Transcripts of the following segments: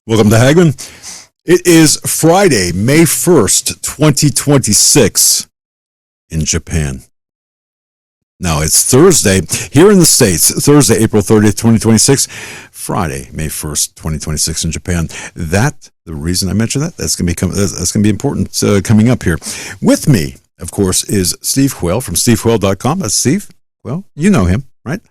Welcome to Hagmann. It is Friday, May 1st, 2026 in Japan. Now it's Thursday here in the States, Thursday, April 30th, 2026, Friday, May 1st, 2026 in Japan. The reason I mentioned that's going to be important coming up here. With me, of course, is Steve Quayle from stevequayle.com. That's Steve. Well, you know him, right?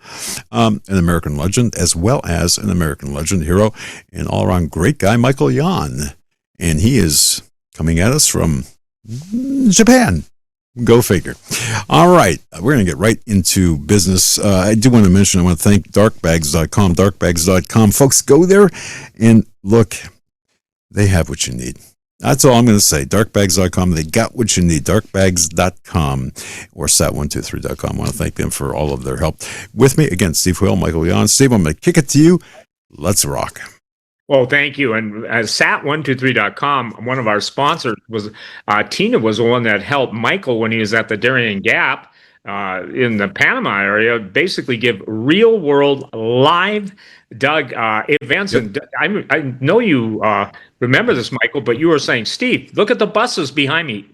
An American legend, as well as an American legend, hero, and all-around great guy, Michael Yan. And he is coming at us from Japan. Go figure. All right, we're going to get right into business. I do want to mention, I want to thank darkbags.com. Darkbags.com. Folks, go there and look. They have what you need. That's all I'm going to say. Darkbags.com. They got what you need. Darkbags.com or sat123.com. I want to thank them for all of their help. With me, again, Steve Quayle, Michael Yan. Steve, I'm going to kick it to you. Let's rock. Well, thank you. And sat123.com, one of our sponsors was Tina was the one that helped Michael when he was at the Darien Gap in the Panama area, basically give real world live events. Yep. And I know you remember this, Michael, but you were saying, Steve, look at the buses behind me.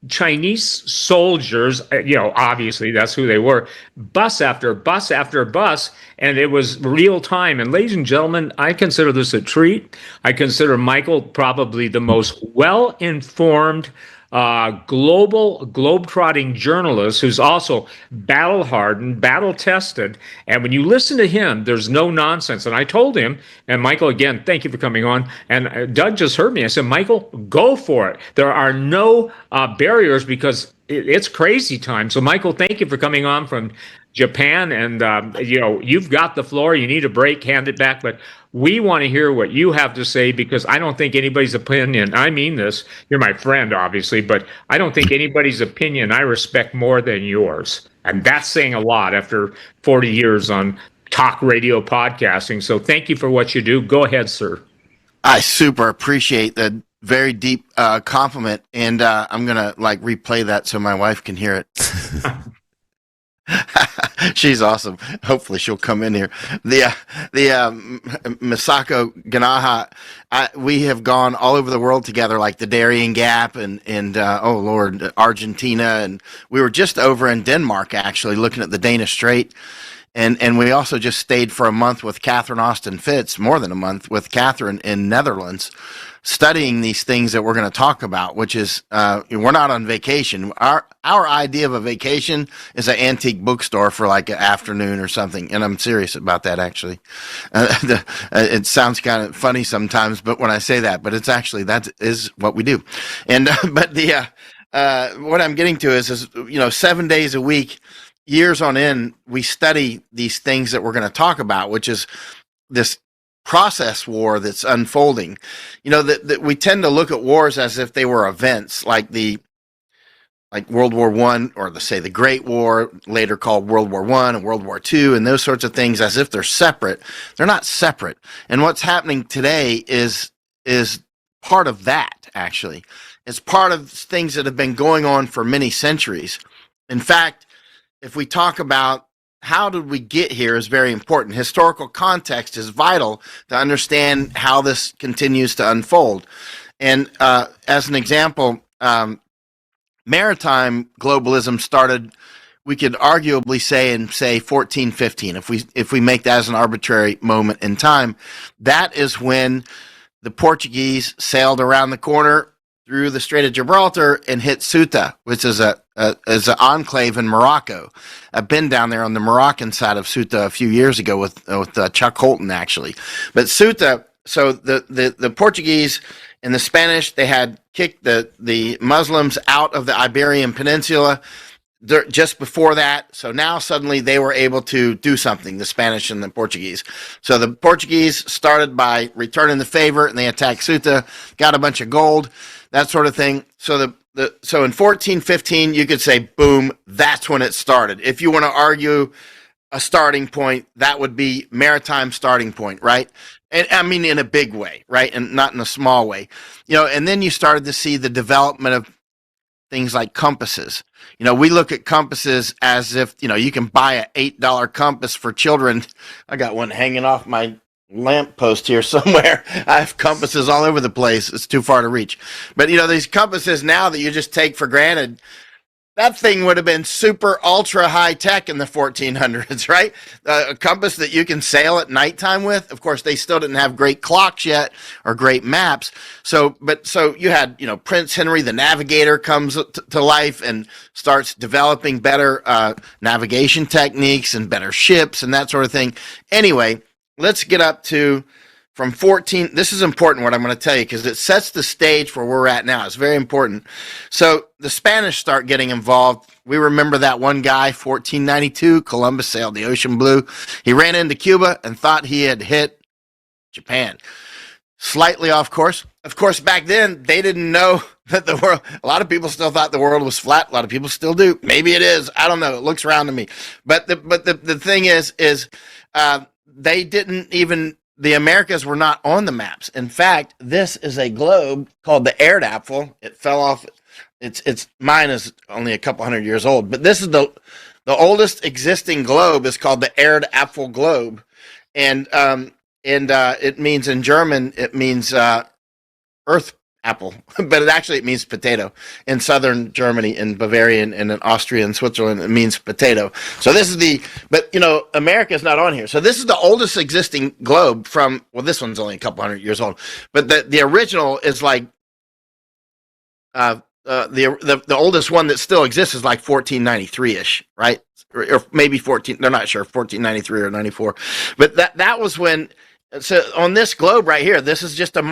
Chinese soldiers, obviously that's who they were, bus after bus after bus, and it was real time. And ladies and gentlemen, I consider this a treat. I consider Michael probably the most well-informed globe-trotting journalist who's also battle-hardened, battle-tested. And when you listen to him, there's no nonsense. And I told him, and Michael, again, thank you for coming on. And Doug just heard me. I said, Michael, go for it. There are no barriers because it's crazy time. So, Michael, thank you for coming on from Japan. And, you've got the floor. You need a break, hand it back. But we want to hear what you have to say because I don't think anybody's opinion, I mean this, you're my friend, obviously, but I don't think anybody's opinion I respect more than yours. And that's saying a lot after 40 years on talk radio podcasting. So thank you for what you do. Go ahead, sir. I super appreciate the very deep compliment. And I'm going to replay that so my wife can hear it. She's awesome. Hopefully she'll come in here. The Misako Ganaha, we have gone all over the world together, like the Darien Gap and oh Lord, Argentina, and we were just over in Denmark actually looking at the Danish Strait, and we also just stayed for a month with Catherine Austin Fitz, more than a month with Catherine in Netherlands, studying these things that we're going to talk about, which is we're not on vacation. Our idea of a vacation is an antique bookstore for like an afternoon or something, and I'm serious about that actually. It sounds kind of funny sometimes, but when I say that, but it's actually that is what we do. And but the what I'm getting to is 7 days a week, years on end, we study these things that we're going to talk about, which is this process war that's unfolding. That we tend to look at wars as if they were events like World War I, or the Great War, later called World War I and World War II, and those sorts of things, as if they're separate. They're not separate. And what's happening today is part of that, actually. It's part of things that have been going on for many centuries. In fact, if we talk about how did we get here is very important. Historical context is vital to understand how this continues to unfold. And as an example, maritime globalism started, we could arguably say in 1415, if we make that as an arbitrary moment in time. That is when the Portuguese sailed around the corner through the Strait of Gibraltar and hit Ceuta, which is an enclave in Morocco. I've been down there on the Moroccan side of Ceuta a few years ago with Chuck Holton, actually. But Ceuta, so the Portuguese and the Spanish, they had kicked the Muslims out of the Iberian Peninsula just before that. So now suddenly they were able to do something, the Spanish and the Portuguese. So the Portuguese started by returning the favor, and they attacked Ceuta, got a bunch of gold, that sort of thing. So so in 1415, you could say, boom, that's when it started. If you want to argue a starting point, that would be maritime starting point, right? And I mean, in a big way, right? And not in a small way, and then you started to see the development of things like compasses. We look at compasses as if, you can buy an $8 compass for children. I got one hanging off my lamppost here somewhere. I have compasses all over the place. It's too far to reach. But these compasses now that you just take for granted, that thing would have been super ultra high tech in the 1400s, right? A compass that you can sail at nighttime with. Of course, they still didn't have great clocks yet or great maps. So you had, Prince Henry, the navigator, comes to life and starts developing better navigation techniques and better ships and that sort of thing. Anyway, let's get up to from 14. This is important what I'm going to tell you because it sets the stage for where we're at now. It's very important. So the Spanish start getting involved. We remember that one guy, 1492, Columbus sailed the ocean blue. He ran into Cuba and thought he had hit Japan. Slightly off course. Of course, back then, they didn't know that the world, a lot of people still thought the world was flat. A lot of people still do. Maybe it is. I don't know. It looks round to me. But the thing is they didn't even, the Americas were not on the maps. In fact, this is a globe called the Erdapfel. It fell off. It's mine is only a couple hundred years old, but this is the oldest existing globe is called the Erdapfel globe, and it means in German it means earth apple, but it means potato. In southern Germany, in Bavarian, and in Austria and Switzerland, it means potato. So this is but America's not on here. So this is the oldest existing globe from, well, this one's only a couple hundred years old, but the original is like, the oldest one that still exists is like 1493-ish, right? Or maybe 14, they're not sure, 1493 or 94. But that was when. So on this globe right here, this is just a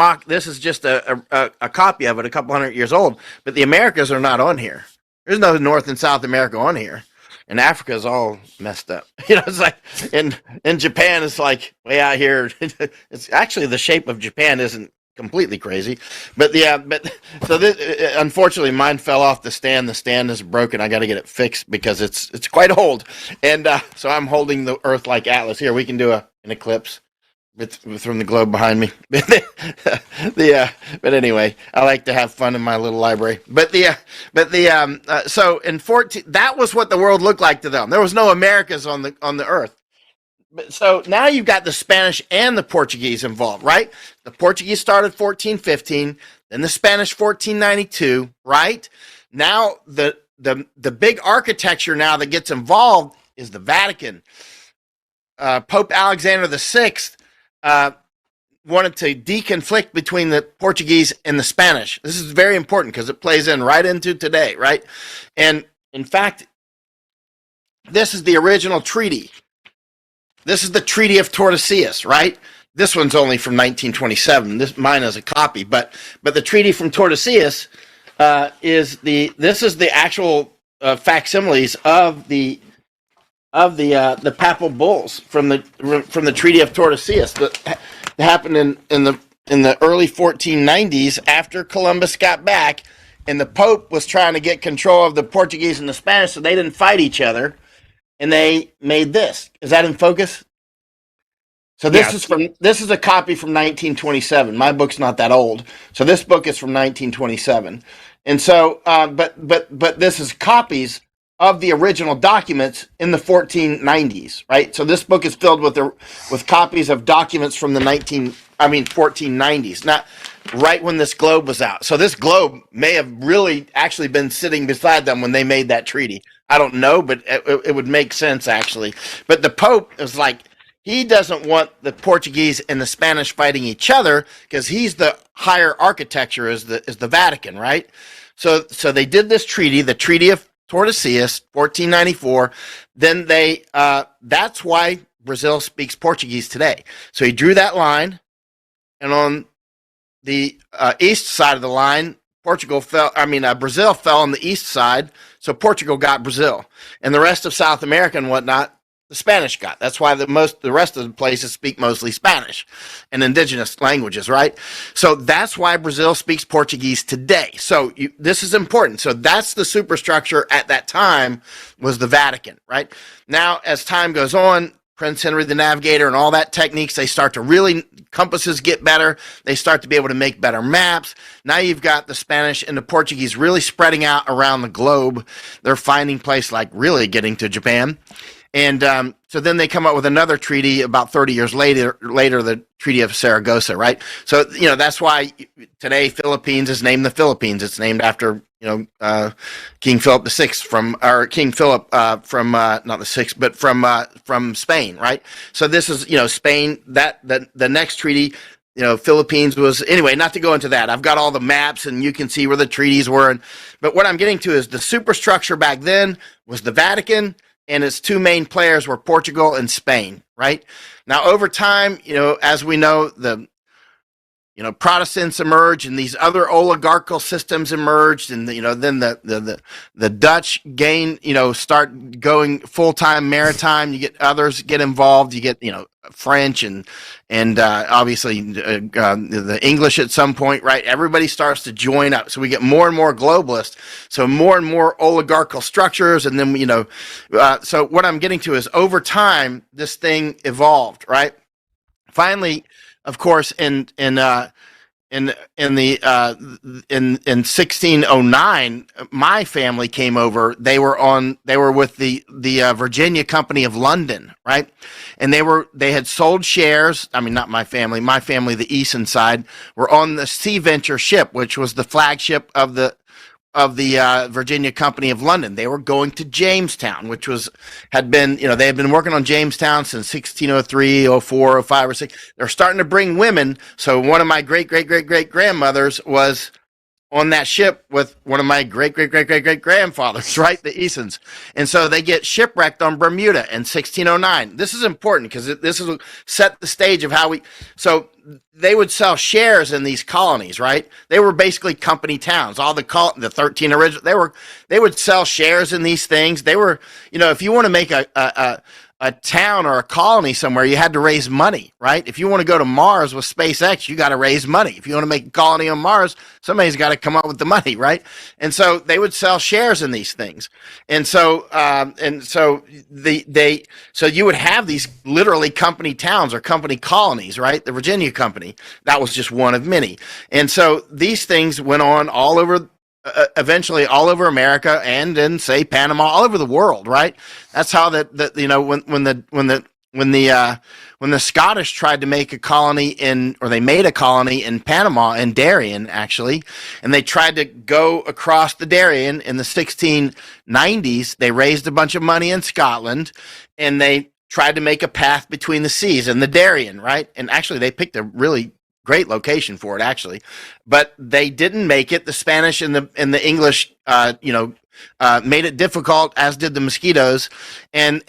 copy of it, a couple hundred years old. But the Americas are not on here. There's no North and South America on here, and Africa is all messed up. It's like in Japan, it's like way out here. It's actually the shape of Japan isn't completely crazy, but so this, unfortunately, mine fell off the stand. The stand is broken. I got to get it fixed because it's quite old, and so I'm holding the Earth-like atlas here. We can do an eclipse. From the globe behind me. But anyway, I like to have fun in my little library. So in 14, that was what the world looked like to them. There was no Americas on the earth. But so now you've got the Spanish and the Portuguese involved, right? The Portuguese started 1415, then the Spanish 1492, right? Now the big architecture now that gets involved is the Vatican. Pope Alexander VI wanted to deconflict between the Portuguese and the Spanish. This is very important because it plays in right into today, right? And in fact, this is the original treaty. This is the Treaty of Tordesillas, right? This one's only from 1927. Mine is a copy, but the Treaty from Tordesillas is the actual facsimiles of the papal bulls from the Treaty of Tordesillas that happened in the early 1490s after Columbus got back, and the Pope was trying to get control of the Portuguese and the Spanish so they didn't fight each other, and they made this. Is that in focus? So this is a copy from 1927. My book's not that old, so this book is from 1927, and so but this is copies of the original documents in the 1490s, right? So this book is filled with copies of documents from the 1490s, not right when this globe was out. So this globe may have really actually been sitting beside them when they made that treaty. I don't know, but it would make sense actually. But the Pope is like, he doesn't want the Portuguese and the Spanish fighting each other because he's the higher architecture is the Vatican, right? So they did this treaty, the Treaty of Tordesillas, 1494. Then that's why Brazil speaks Portuguese today. So he drew that line, and on the east side of the line, Brazil fell on the east side, so Portugal got Brazil, and the rest of South America and whatnot, the Spanish got. That's why the rest of the places speak mostly Spanish and indigenous languages, right? So that's why Brazil speaks Portuguese today. So this is important. So that's the superstructure at that time was the Vatican, right? Now, as time goes on, Prince Henry the Navigator and all that techniques, they start to really, compasses get better. They start to be able to make better maps. Now you've got the Spanish and the Portuguese really spreading out around the globe. They're finding places like really getting to Japan. And so then they come up with another treaty about 30 years later, the Treaty of Saragossa, right? So, that's why today Philippines is named the Philippines. It's named after, King Philip VI King Philip not the sixth, but from Spain, right? So this is, Spain, the next treaty, Philippines was, anyway, not to go into that. I've got all the maps and you can see where the treaties were. But what I'm getting to is the superstructure back then was the Vatican, and its two main players were Portugal and Spain, right? Now, over time, as we know, the Protestants emerged, and these other oligarchical systems emerged, and then the Dutch start going full time maritime. You get others get involved. You get French and obviously the English at some point, right? Everybody starts to join up, so we get more and more globalist. So more and more oligarchical structures, and then so what I'm getting to is over time this thing evolved, right? Finally, of course, in 1609, my family came over. They were with the Virginia Company of London, right? And they had sold shares. I mean, not my family. My family, the Easton side, were on the Sea Venture ship, which was the flagship of the Virginia Company of London. They were going to Jamestown, which had been working on Jamestown since 1603, 04, 05, or 06. They're starting to bring women. So one of my great-great-great-great-grandmothers was on that ship with one of my great-great-great-great-great-grandfathers, right? The Eastons. And so they get shipwrecked on Bermuda in 1609. This is important because this is set the stage of how so they would sell shares in these colonies, right? They were basically company towns. All the 13 original, they would sell shares in these things. They were, if you want to make a town or a colony somewhere, you had to raise money, right? If you want to go to Mars with SpaceX, you got to raise money. If you want to make a colony on Mars, somebody's got to come up with the money, right? And so they would sell shares in these things. And so so you would have these literally company towns or company colonies, right? The Virginia Company, that was just one of many. And so these things went on all over eventually all over America and in say Panama, all over the world, right? That's how when the Scottish tried to make a colony they made a colony in Panama, in Darien actually, and they tried to go across the Darien in the 1690s. They raised a bunch of money in Scotland, and they tried to make a path between the seas and the Darien, right? And actually, they picked a really great location for it, actually, but they didn't make it. The Spanish and the English, made it difficult, as did the mosquitoes, and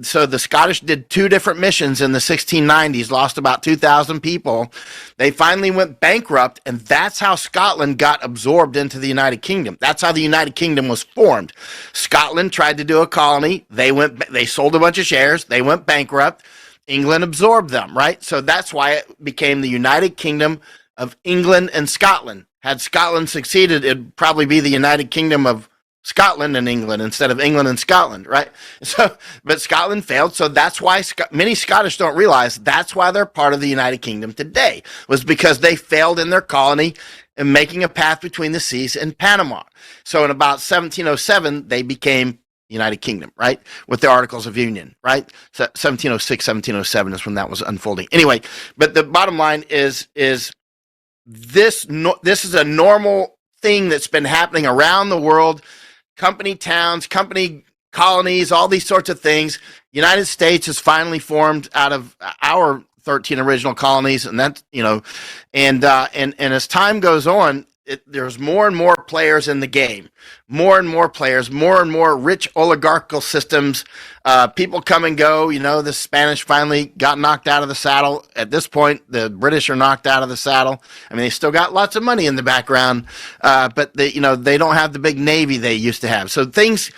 so the Scottish did two different missions in the 1690s, lost about 2,000 people. They finally went bankrupt, and that's how Scotland got absorbed into the United Kingdom. That's how the United Kingdom was formed. Scotland tried to do a colony. They sold a bunch of shares. They went bankrupt. England absorbed them, right? So that's why it became the United Kingdom of England and Scotland. Had Scotland succeeded, it'd probably be the United Kingdom of Scotland and England instead of England and Scotland, right? So, but Scotland failed, so that's why many Scottish don't realize that's why they're part of the United Kingdom today, was because they failed in their colony in making a path between the seas in Panama. So in about 1707, they became United Kingdom, right? With the Articles of Union, right? So 1706, 1707 is when that was unfolding. Anyway, but the bottom line is this is a normal thing that's been happening around the world. Company towns, company colonies, all these sorts of things. United States is finally formed out of our 13 original colonies, and that's, and as time goes on, there's more and more players in the game, more and more players, more and more rich oligarchical systems. People come and go. The Spanish finally got knocked out of the saddle. At this point, the British are knocked out of the saddle. I mean, they still got lots of money in the background, but they don't have the big navy they used to have. So things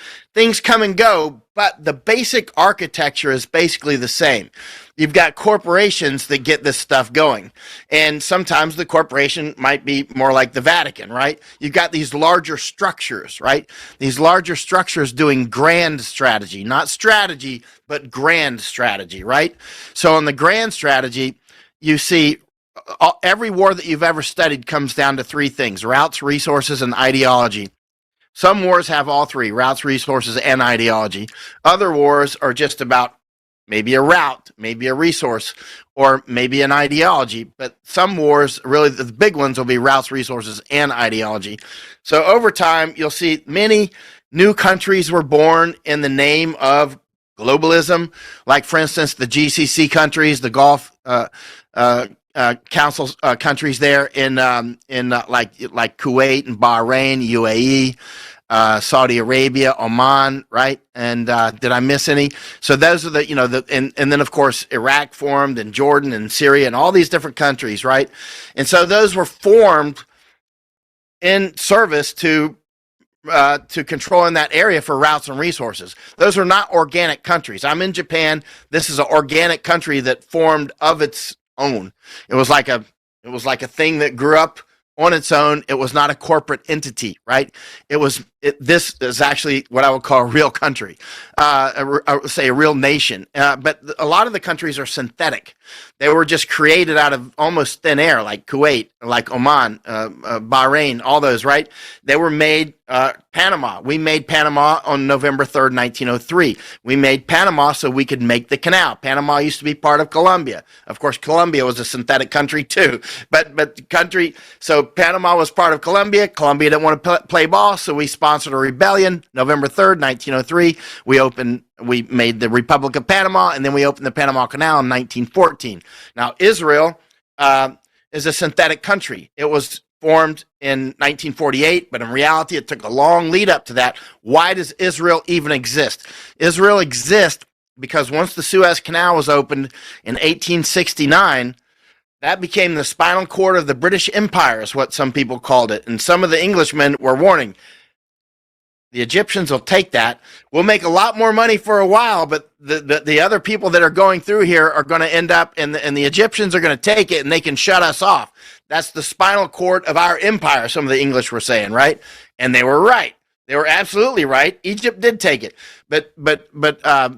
come and go, but the basic architecture is basically the same. You've got corporations that get this stuff going. And sometimes the corporation might be more like the Vatican, right? You've got these larger structures, right? These larger structures doing grand strategy, not strategy, but grand strategy, right? So on the grand strategy, you see every war that you've ever studied comes down to three things: routes, resources, and ideology. Some wars have all three: routes, resources, and ideology. Other wars are just about maybe a route, maybe a resource, or maybe an ideology. But some wars, really the big ones, will be routes, resources, and ideology. So over time, you'll see many new countries were born in the name of globalism, like, for instance, the GCC countries, the Gulf Council countries there in like Kuwait and Bahrain, UAE, Saudi Arabia, Oman, right? And did I miss any? So those are and then of course Iraq formed, and Jordan and Syria and all these different countries, right? And so those were formed in service to controlling that area for routes and resources. Those are not organic countries. I'm in Japan. This is an organic country that formed of its own. It was like a thing that grew up on its own. It was not a corporate entity, right? This is actually what I would call a real country, I would say a real nation. But a lot of the countries are synthetic. They were just created out of almost thin air, like Kuwait, like Oman, Bahrain, all those, right? They were made. Panama. We made Panama on November 3rd, 1903. We made Panama so we could make the canal. Panama used to be part of Colombia. Of course, Colombia was a synthetic country too. So Panama was part of Colombia. Colombia didn't want to play ball, so we sponsored a rebellion. November 3rd, 1903. We made the Republic of Panama, and then we opened the Panama Canal in 1914. Now, Israel is a synthetic country. It was formed in 1948, but in reality, it took a long lead up to that. Why does Israel even exist? Israel exists because once the Suez Canal was opened in 1869, that became the spinal cord of the British Empire, is what some people called it. And some of the Englishmen were warning, the Egyptians will take that. We'll make a lot more money for a while, but the other people that are going through here are going to end up, and the Egyptians are going to take it, and they can shut us off. That's the spinal cord of our empire, some of the English were saying, right? And they were right. They were absolutely right. Egypt did take it, but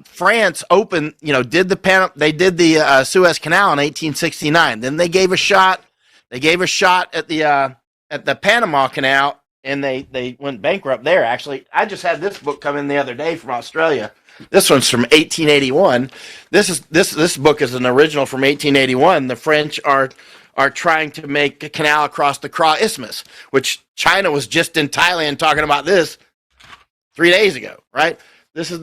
France opened, did the Suez Canal in 1869. Then they gave a shot. They gave a shot at the Panama Canal, and they went bankrupt there. Actually, I just had this book come in the other day from Australia. This one's from 1881. This book is an original from 1881. The French are trying to make a canal across the Kra Isthmus, which China was just in Thailand talking about this 3 days ago, right? This is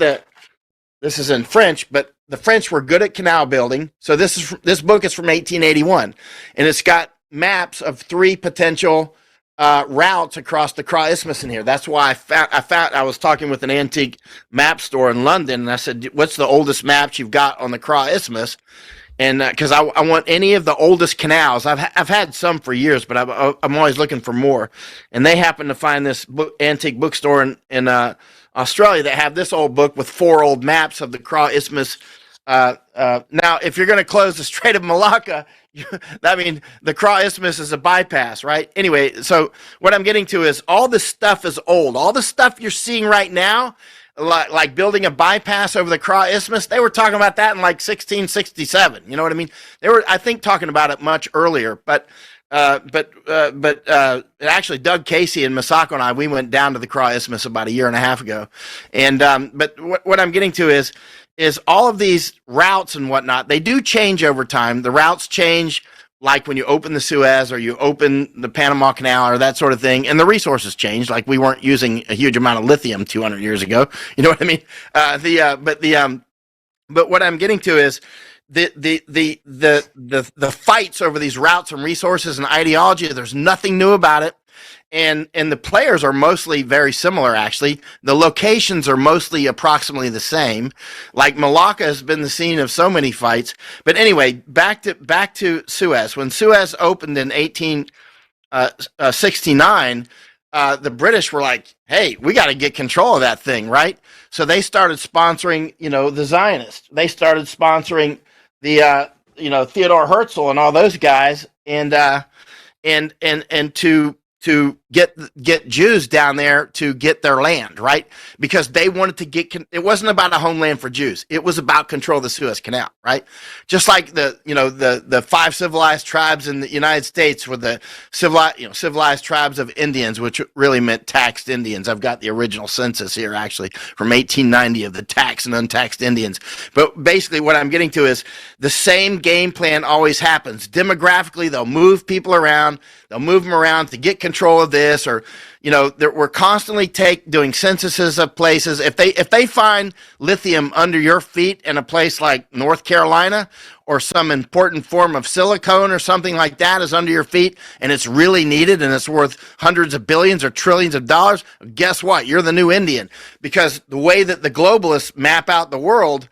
in French, but the French were good at canal building. So this book is from 1881, and it's got maps of 3 potential routes across the Kra Isthmus in here. That's why I was talking with an antique map store in London, and I said, "What's the oldest maps you've got on the Kra Isthmus?" And because I want any of the oldest canals. I've had some for years, but I'm always looking for more. And they happen to find this antique bookstore in Australia that have this old book with 4 old maps of the Kra Isthmus. Now, if you're going to close the Strait of Malacca, I mean, the Kra Isthmus is a bypass, right? Anyway, so what I'm getting to is all this stuff is old. All the stuff you're seeing right now, like building a bypass over the Kra Isthmus, they were talking about that in like 1667. You know what I mean? They were, I think, talking about it much earlier. But actually, Doug Casey and Masako and I, we went down to the Kra Isthmus about a year and a half ago. And but what I'm getting to is all of these routes and whatnot, they do change over time. The routes change, like when you open the Suez or you open the Panama Canal or that sort of thing, and the resources change. Like we weren't using a huge amount of lithium 200 years ago. You know what I mean? But what I'm getting to is the fights over these routes and resources and ideology. There's nothing new about it. And the players are mostly very similar, actually. The locations are mostly approximately the same. Like Malacca has been the scene of so many fights. But anyway, back to Suez. When Suez opened in 1869, the British were like, hey, we got to get control of that thing, right? So they started sponsoring, the Zionists. They started sponsoring the, Theodore Herzl and all those guys. And to get Jews down there to get their land, right? Because they wanted to it wasn't about a homeland for Jews. It was about control of the Suez Canal, right? Just like the 5 civilized tribes in the United States were the civilized tribes of Indians, which really meant taxed Indians. I've got the original census here actually from 1890 of the taxed and untaxed Indians. But basically what I'm getting to is the same game plan always happens. Demographically, they'll move people around. They'll move them around to get control of this, or we're constantly doing censuses of places. If they find lithium under your feet in a place like North Carolina, or some important form of silicone or something like that is under your feet, and it's really needed and it's worth hundreds of billions or trillions of dollars, guess what? You're the new Indian, because the way that the globalists map out the world,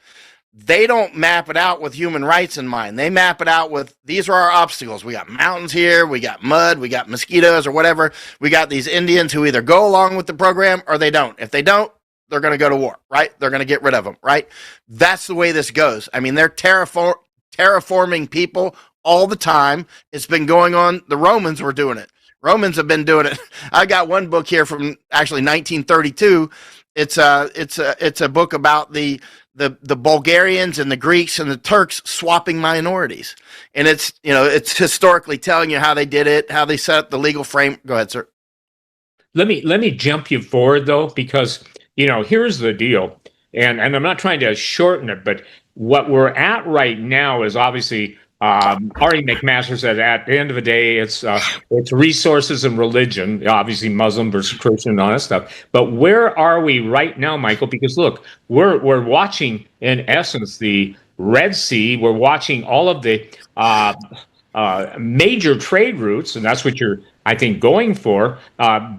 they don't map it out with human rights in mind. They map it out with, these are our obstacles. We got mountains here, we got mud, we got mosquitoes or whatever. We got these Indians who either go along with the program or they don't. If they don't, they're going to go to war, right? They're going to get rid of them, right? That's the way this goes. I mean, they're terraforming people all the time. It's been going on. The Romans were doing it. Romans have been doing it. I got one book here from actually 1932. It's a book about the Bulgarians and the Greeks and the Turks swapping minorities. And it's historically telling you how they did it, how they set up the legal frame. Go ahead, sir. Let me jump you forward though, because here's the deal. And I'm not trying to shorten it, but what we're at right now is obviously Ari McMaster said at the end of the day, it's resources and religion, obviously Muslim versus Christian and all that stuff. But where are we right now, Michael? Because look, we're watching in essence the Red Sea. We're watching all of the major trade routes, and that's what you're, I think, going for,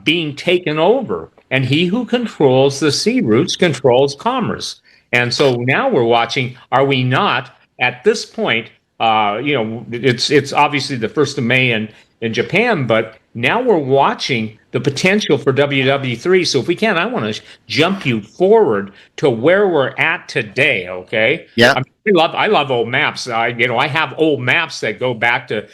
being taken over. And he who controls the sea routes controls commerce. And so now we're watching, are we not at this point? It's obviously the 1st of May in Japan, but now we're watching the potential for WW3. So if we can, I want to jump you forward to where we're at today. Okay. Yeah. I love old maps. I have old maps that go back to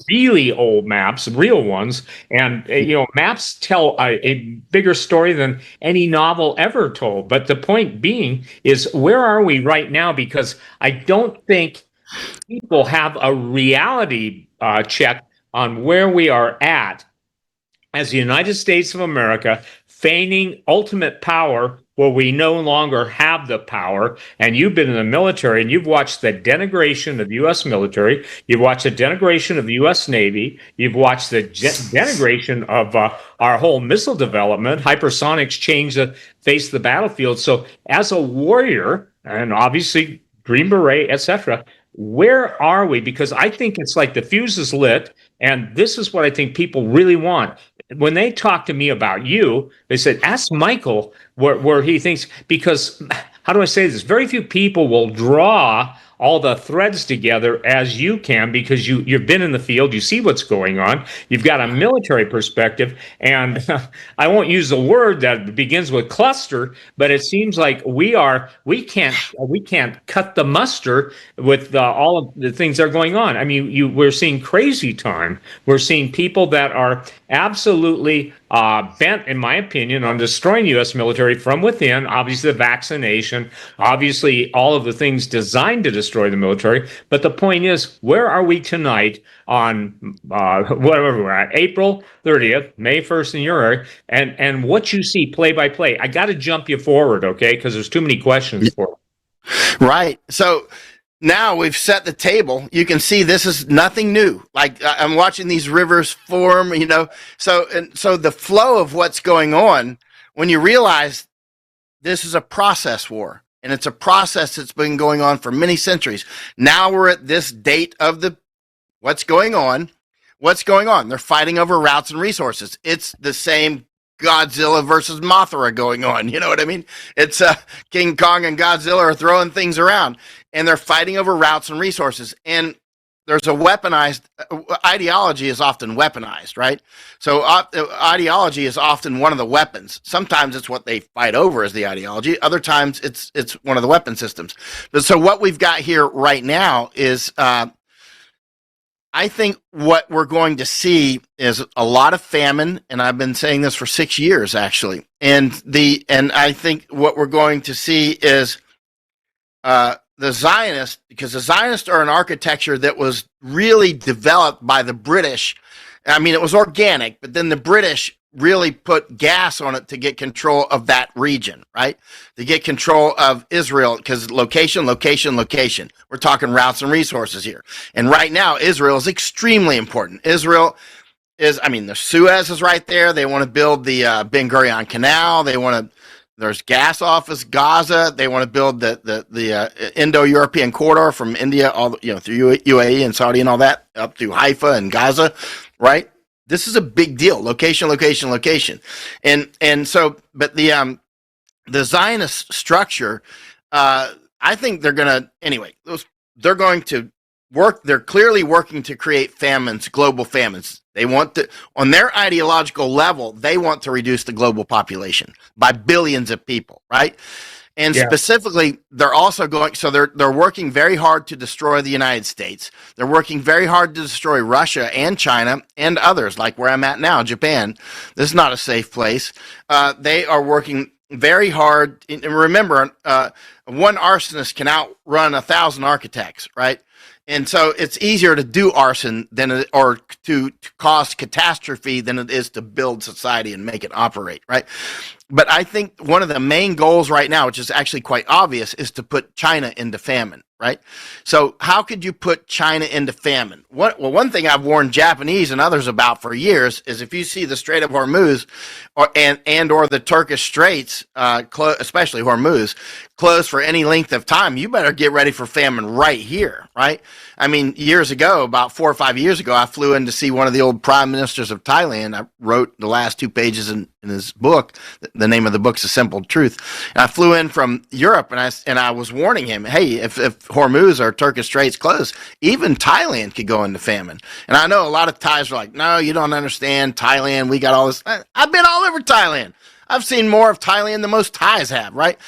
really old maps, real ones, and maps tell a bigger story than any novel ever told. But the point being is, where are we right now? Because I don't think people have a reality check on where we are at as the United States of America, feigning ultimate power where we no longer have the power. And you've been in the military and you've watched the denigration of the U.S. military. You've watched the denigration of the U.S. Navy. You've watched the denigration of our whole missile development. Hypersonics change the face of the battlefield. So as a warrior, and obviously Green Beret, etc., where are we? Because I think it's like the fuse is lit, and this is what I think people really want. When they talk to me about you, they said, ask Michael where he thinks, because, how do I say this? Very few people will draw all the threads together as you can, because you've been in the field, you see what's going on, you've got a military perspective, and I won't use the word that begins with cluster, but it seems like we can't cut the mustard with all of the things that are going on. I mean, we're seeing crazy time. We're seeing people that are absolutely bent, in my opinion, on destroying the U.S. military from within. Obviously, the vaccination, obviously, all of the things designed to destroy the military. But the point is, where are we tonight on whatever we're at, April 30th, May 1st in your area, and what you see play by play? I got to jump you forward, okay, because there's too many questions for you. Right. So now we've set the table. You can see this is nothing new. Like, I'm watching these rivers form, So the flow of what's going on, when you realize this is a process war, and it's a process that's been going on for many centuries. Now we're at this date of what's going on. What's going on? They're fighting over routes and resources. It's the same Godzilla versus Mothra going on. You know what I mean? It's King Kong and Godzilla are throwing things around, and they're fighting over routes and resources. And there's a weaponized ideology is often weaponized, right? So ideology is often one of the weapons. Sometimes it's what they fight over is the ideology. Other times it's one of the weapon systems. But so what we've got here right now is I think what we're going to see is a lot of famine, and I've been saying this for 6 years actually. And I think what we're going to see is the Zionists, because the Zionists are an architecture that was really developed by the British. I mean, it was organic, but then the British really put gas on it to get control of that region, right? To get control of Israel, because location. We're talking routes and resources here. And right now, Israel is extremely important. Israel is, I mean, the Suez is right there. They want to build the Ben Gurion Canal. There's gas off of Gaza. They want to build the Indo-European corridor from India through UAE and Saudi and all that up to Haifa and Gaza, right? This is a big deal. Location. And so, but the Zionist structure, I think they're going to, anyway, they're going to work. They're clearly working to create famines, global famines. They want to, on their ideological level, they want to reduce the global population by billions of people, right? And specifically, they're also they're working very hard to destroy the United States. They're working very hard to destroy Russia and China and others, like where I'm at now, Japan. This is not a safe place. They are working very hard. And remember, one arsonist can outrun 1,000 architects, right? And so it's easier to do arson or to cause catastrophe than it is to build society and make it operate, right? But I think one of the main goals right now, which is actually quite obvious, is to put China into famine, right? So how could you put China into famine? One thing I've warned Japanese and others about for years is if you see the Strait of Hormuz or the Turkish Straits, especially Hormuz, closed for any length of time, you better get ready for famine right here, right? I mean, years ago, about 4 or 5 years ago, I flew in to see one of the old prime ministers of Thailand. I wrote the last 2 pages in his book. The name of the book's A Simple Truth. And I flew in from Europe, and I was warning him, hey, if Hormuz or Turkish Straits close, even Thailand could go into famine. And I know a lot of Thais are like, no, you don't understand Thailand. We got all this. I've been all over Thailand. I've seen more of Thailand than most Thais have, right?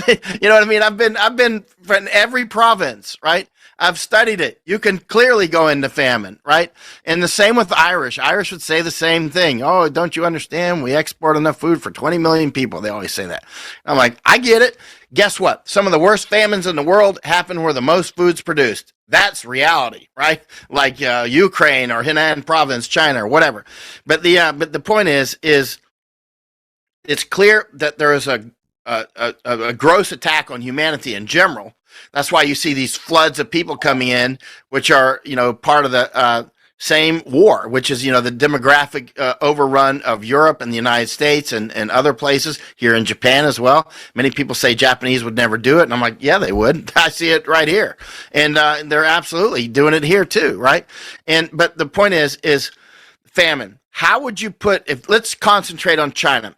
You know what I mean? I've been in every province, right? I've studied it. You can clearly go into famine, right? And the same with the Irish. Irish would say the same thing. Oh, don't you understand? We export enough food for 20 million people. They always say that. I'm like, I get it. Guess what? Some of the worst famines in the world happen where the most food's produced. That's reality, right? Like Ukraine or Henan province, China or whatever. But the point is it's clear that there is a gross attack on humanity in general. That's why you see these floods of people coming in, which are, part of the same war, which is, the demographic overrun of Europe and the United States and other places, here in Japan as well. Many people say Japanese would never do it. And I'm like, yeah, they would. I see it right here. And they're absolutely doing it here too, right? But the point is famine. How would you let's concentrate on China.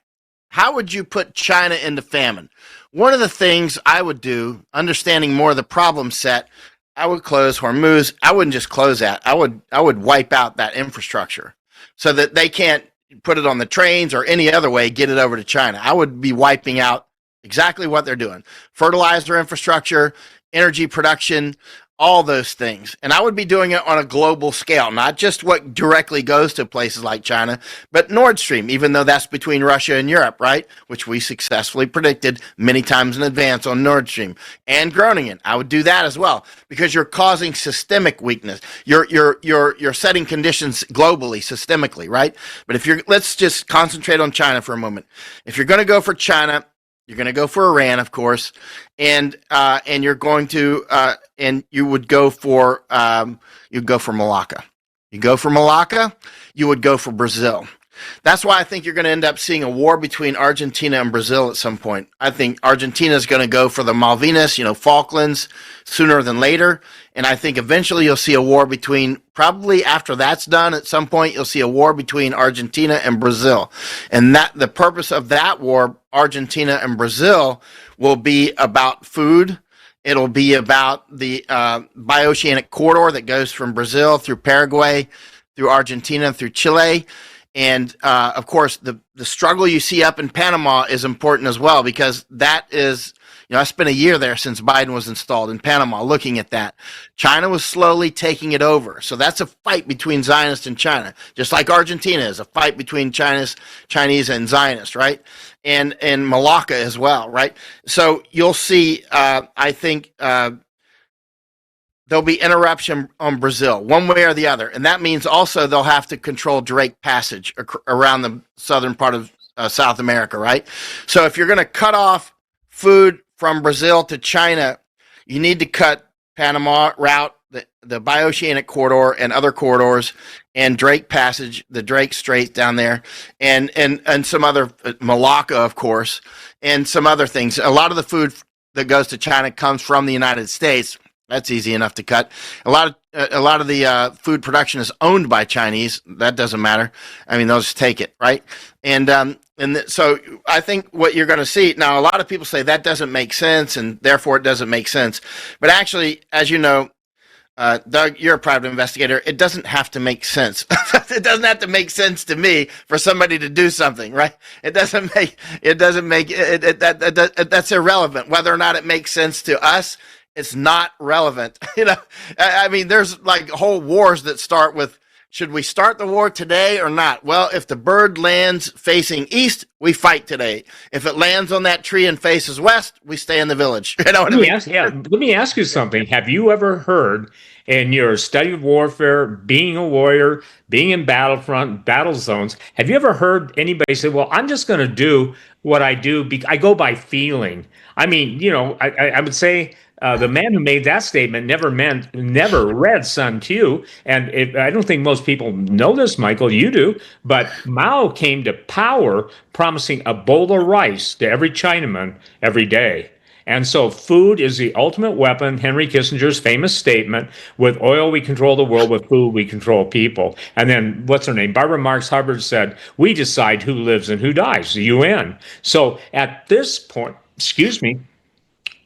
How would you put China into famine? One of the things I would do, understanding more of the problem set, I would close Hormuz. I wouldn't just close that. I would wipe out that infrastructure so that they can't put it on the trains or any other way, get it over to China. I would be wiping out exactly what they're doing. Fertilizer infrastructure, energy production, all those things. And I would be doing it on a global scale, not just what directly goes to places like China, but Nord Stream, even though that's between Russia and Europe, right? Which we successfully predicted many times in advance on Nord Stream. And Groningen, I would do that as well, because you're causing systemic weakness. You're setting conditions globally, systemically, right? But let's just concentrate on China for a moment. If you're going to go for China, you're going to go for Iran, of course, and you're going to and you would go for Malacca. You go for Malacca. You would go for Brazil. That's why I think you're going to end up seeing a war between Argentina and Brazil at some point. I think Argentina is going to go for the Malvinas, Falklands, sooner than later. And I think eventually you'll see a war probably after that's done, at some point, you'll see a war between Argentina and Brazil. And the purpose of that war, Argentina and Brazil, will be about food. It'll be about the bioceanic corridor that goes from Brazil through Paraguay, through Argentina, through Chile. And of course, the struggle you see up in Panama is important as well, because that is, I spent a year there since Biden was installed in Panama looking at that. China was slowly taking it over. So that's a fight between Zionists and China, just like Argentina is a fight between Chinese and Zionists, right? And Malacca as well, right? So you'll see, I think, there'll be interruption on Brazil, one way or the other. And that means also they'll have to control Drake Passage around the southern part of South America, right? So if you're going to cut off food from Brazil to China, you need to cut Panama route, the bioceanic corridor and other corridors, and Drake Passage, the Drake Strait down there, and some other, Malacca, of course, and some other things. A lot of the food that goes to China comes from the United States. That's easy enough to cut. A lot of the food production is owned by Chinese. That doesn't matter. I mean, they'll just take it, right? So I think what you're going to see now, a lot of people say that doesn't make sense, and therefore it doesn't make sense. But actually, as you know, Doug, you're a private investigator. It doesn't have to make sense. It doesn't have to make sense to me for somebody to do something, right? That's irrelevant. Whether or not it makes sense to us, it's not relevant. I mean, there's like whole wars that start with, should we start the war today or not? Well, if the bird lands facing east, we fight today. If it lands on that tree and faces west, we stay in the village. You know what I mean? Let me ask you something. Have you ever heard in your study of warfare, being a warrior, being in battle zones, have you ever heard anybody say, well, I'm just going to do what I do. I go by feeling. I mean, I would say the man who made that statement never read Sun Tzu. And I don't think most people know this, Michael, you do, but Mao came to power promising a bowl of rice to every Chinaman every day. And so food is the ultimate weapon, Henry Kissinger's famous statement, with oil we control the world, with food we control people. And then, what's her name? Barbara Marx Hubbard said, we decide who lives and who dies, the UN. So at this point,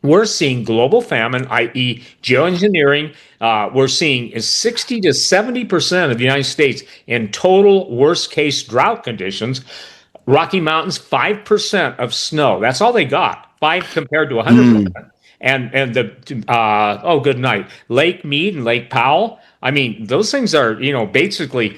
we're seeing global famine, i.e. geoengineering. We're seeing 60 to 70% of the United States in total worst case drought conditions. Rocky Mountains, 5% of snow. That's all they got. 5 compared to 100%. And good night. Lake Mead and Lake Powell. I mean, those things are, basically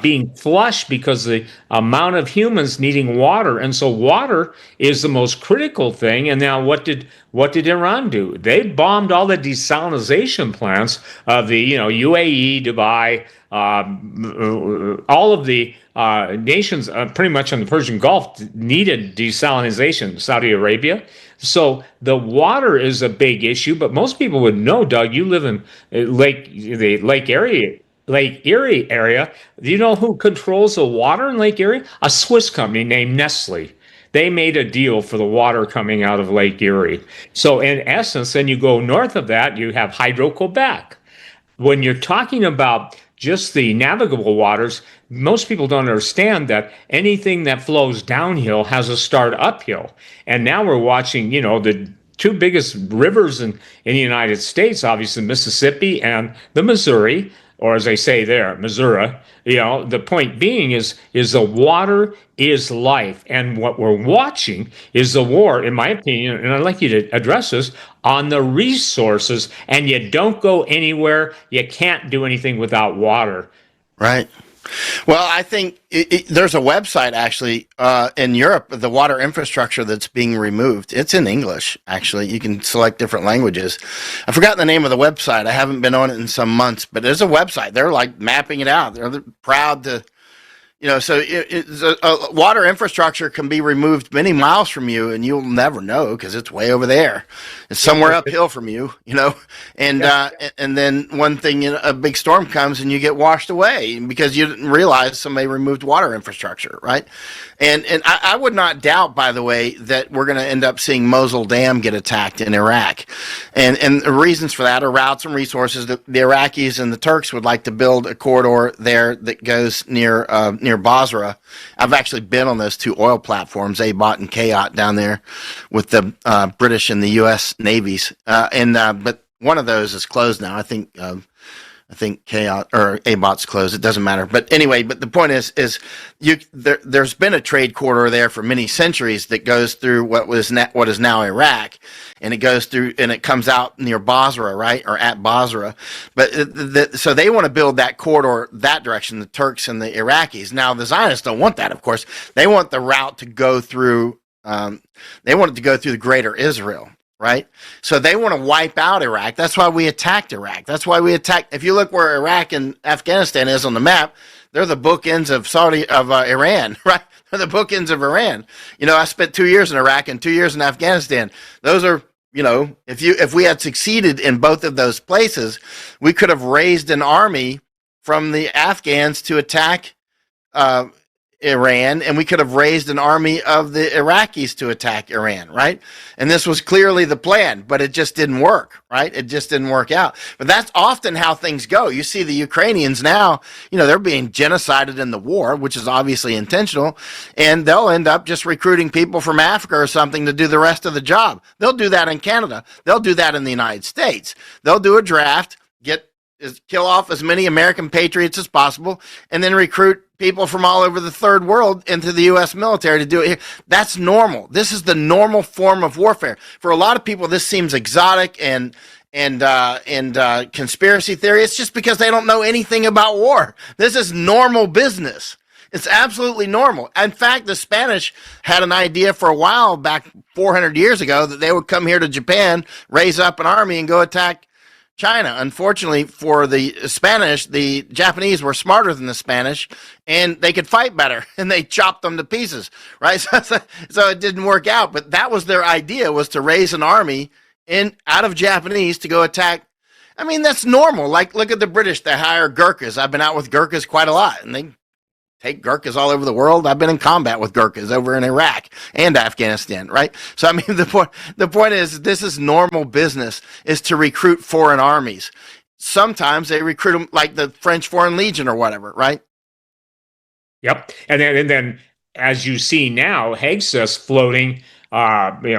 being flushed because the amount of humans needing water. And so water is the most critical thing. And now what did Iran do? They bombed all the desalinization plants of the, UAE, Dubai, all of the nations pretty much on the Persian Gulf needed desalinization, Saudi Arabia. So the water is a big issue, but most people would know, Doug, you live in Lake Erie area. Do you know who controls the water in Lake Erie? A Swiss company named Nestle. They made a deal for the water coming out of Lake Erie. So in essence, then you go north of that, you have Hydro-Quebec. When you're talking about just the navigable waters, most people don't understand that anything that flows downhill has a start uphill. And now we're watching, the two biggest rivers in the United States, obviously Mississippi and the Missouri, or as they say there, Missouri. The point being is the water is life. And what we're watching is the war, in my opinion, and I'd like you to address this, on the resources. And you don't go anywhere. You can't do anything without water. Right. Well, I think there's a website actually in Europe, the water infrastructure that's being removed. It's in English, actually. You can select different languages. I forgot the name of the website. I haven't been on it in some months, but there's a website. They're like mapping it out. They're proud to, so water infrastructure can be removed many miles from you and you'll never know because it's way over there. It's somewhere uphill from you, and then one thing, a big storm comes and you get washed away because you didn't realize somebody removed water infrastructure, right? And I would not doubt, by the way, that we're going to end up seeing Mosul Dam get attacked in Iraq. And the reasons for that are routes and resources. The Iraqis and the Turks would like to build a corridor there that goes near Basra. I've actually been on those two oil platforms, Abot and Kayot, down there with the British and the U.S. navies. But one of those is closed now. I think I think Chaos or A-Bot's closed. It doesn't matter. But anyway, but the point is there's been a trade corridor there for many centuries that goes through what is now Iraq, and it goes through and it comes out near Basra, right, or at Basra. But so they want to build that corridor that direction, the Turks and the Iraqis. Now the Zionists don't want that, of course. They want the route to go through. They want it to go through the greater Israel. Right. So they want to wipe out Iraq. That's why we attacked Iraq. That's why we attacked. If you look where Iraq and Afghanistan is on the map, they're the bookends of Iran, right? They're the bookends of Iran. I spent 2 years in Iraq and 2 years in Afghanistan. Those are, if we had succeeded in both of those places, we could have raised an army from the Afghans to attack Iran, and we could have raised an army of the Iraqis to attack Iran, right? And this was clearly the plan, but it just didn't work, right? It just didn't work out. But that's often how things go. You see the Ukrainians now, they're being genocided in the war, which is obviously intentional, and they'll end up just recruiting people from Africa or something to do the rest of the job. They'll do that in Canada. They'll do that in the United States. They'll do a draft, kill off as many American patriots as possible, and then recruit people from all over the third world into the U.S. military to do it here. That's normal. This is the normal form of warfare. For a lot of people, this seems exotic and conspiracy theory. It's just because they don't know anything about war. This is normal business. It's absolutely normal. In fact, the Spanish had an idea for a while back 400 years ago that they would come here to Japan, raise up an army, and go attack China. Unfortunately for the Spanish, the Japanese were smarter than the Spanish, and they could fight better, and they chopped them to pieces, right? So it didn't work out, but that was their idea, was to raise an army out of Japanese to go attack. I mean, that's normal. Like, look at the British. They hire Gurkhas. I've been out with Gurkhas quite a lot, and they take Gurkhas all over the world. I've been in combat with Gurkhas over in Iraq and Afghanistan, right? So, I mean, the point is, this is normal business, is to recruit foreign armies. Sometimes they recruit them like the French Foreign Legion or whatever, right? Yep. And then as you see now, Hegseth floating,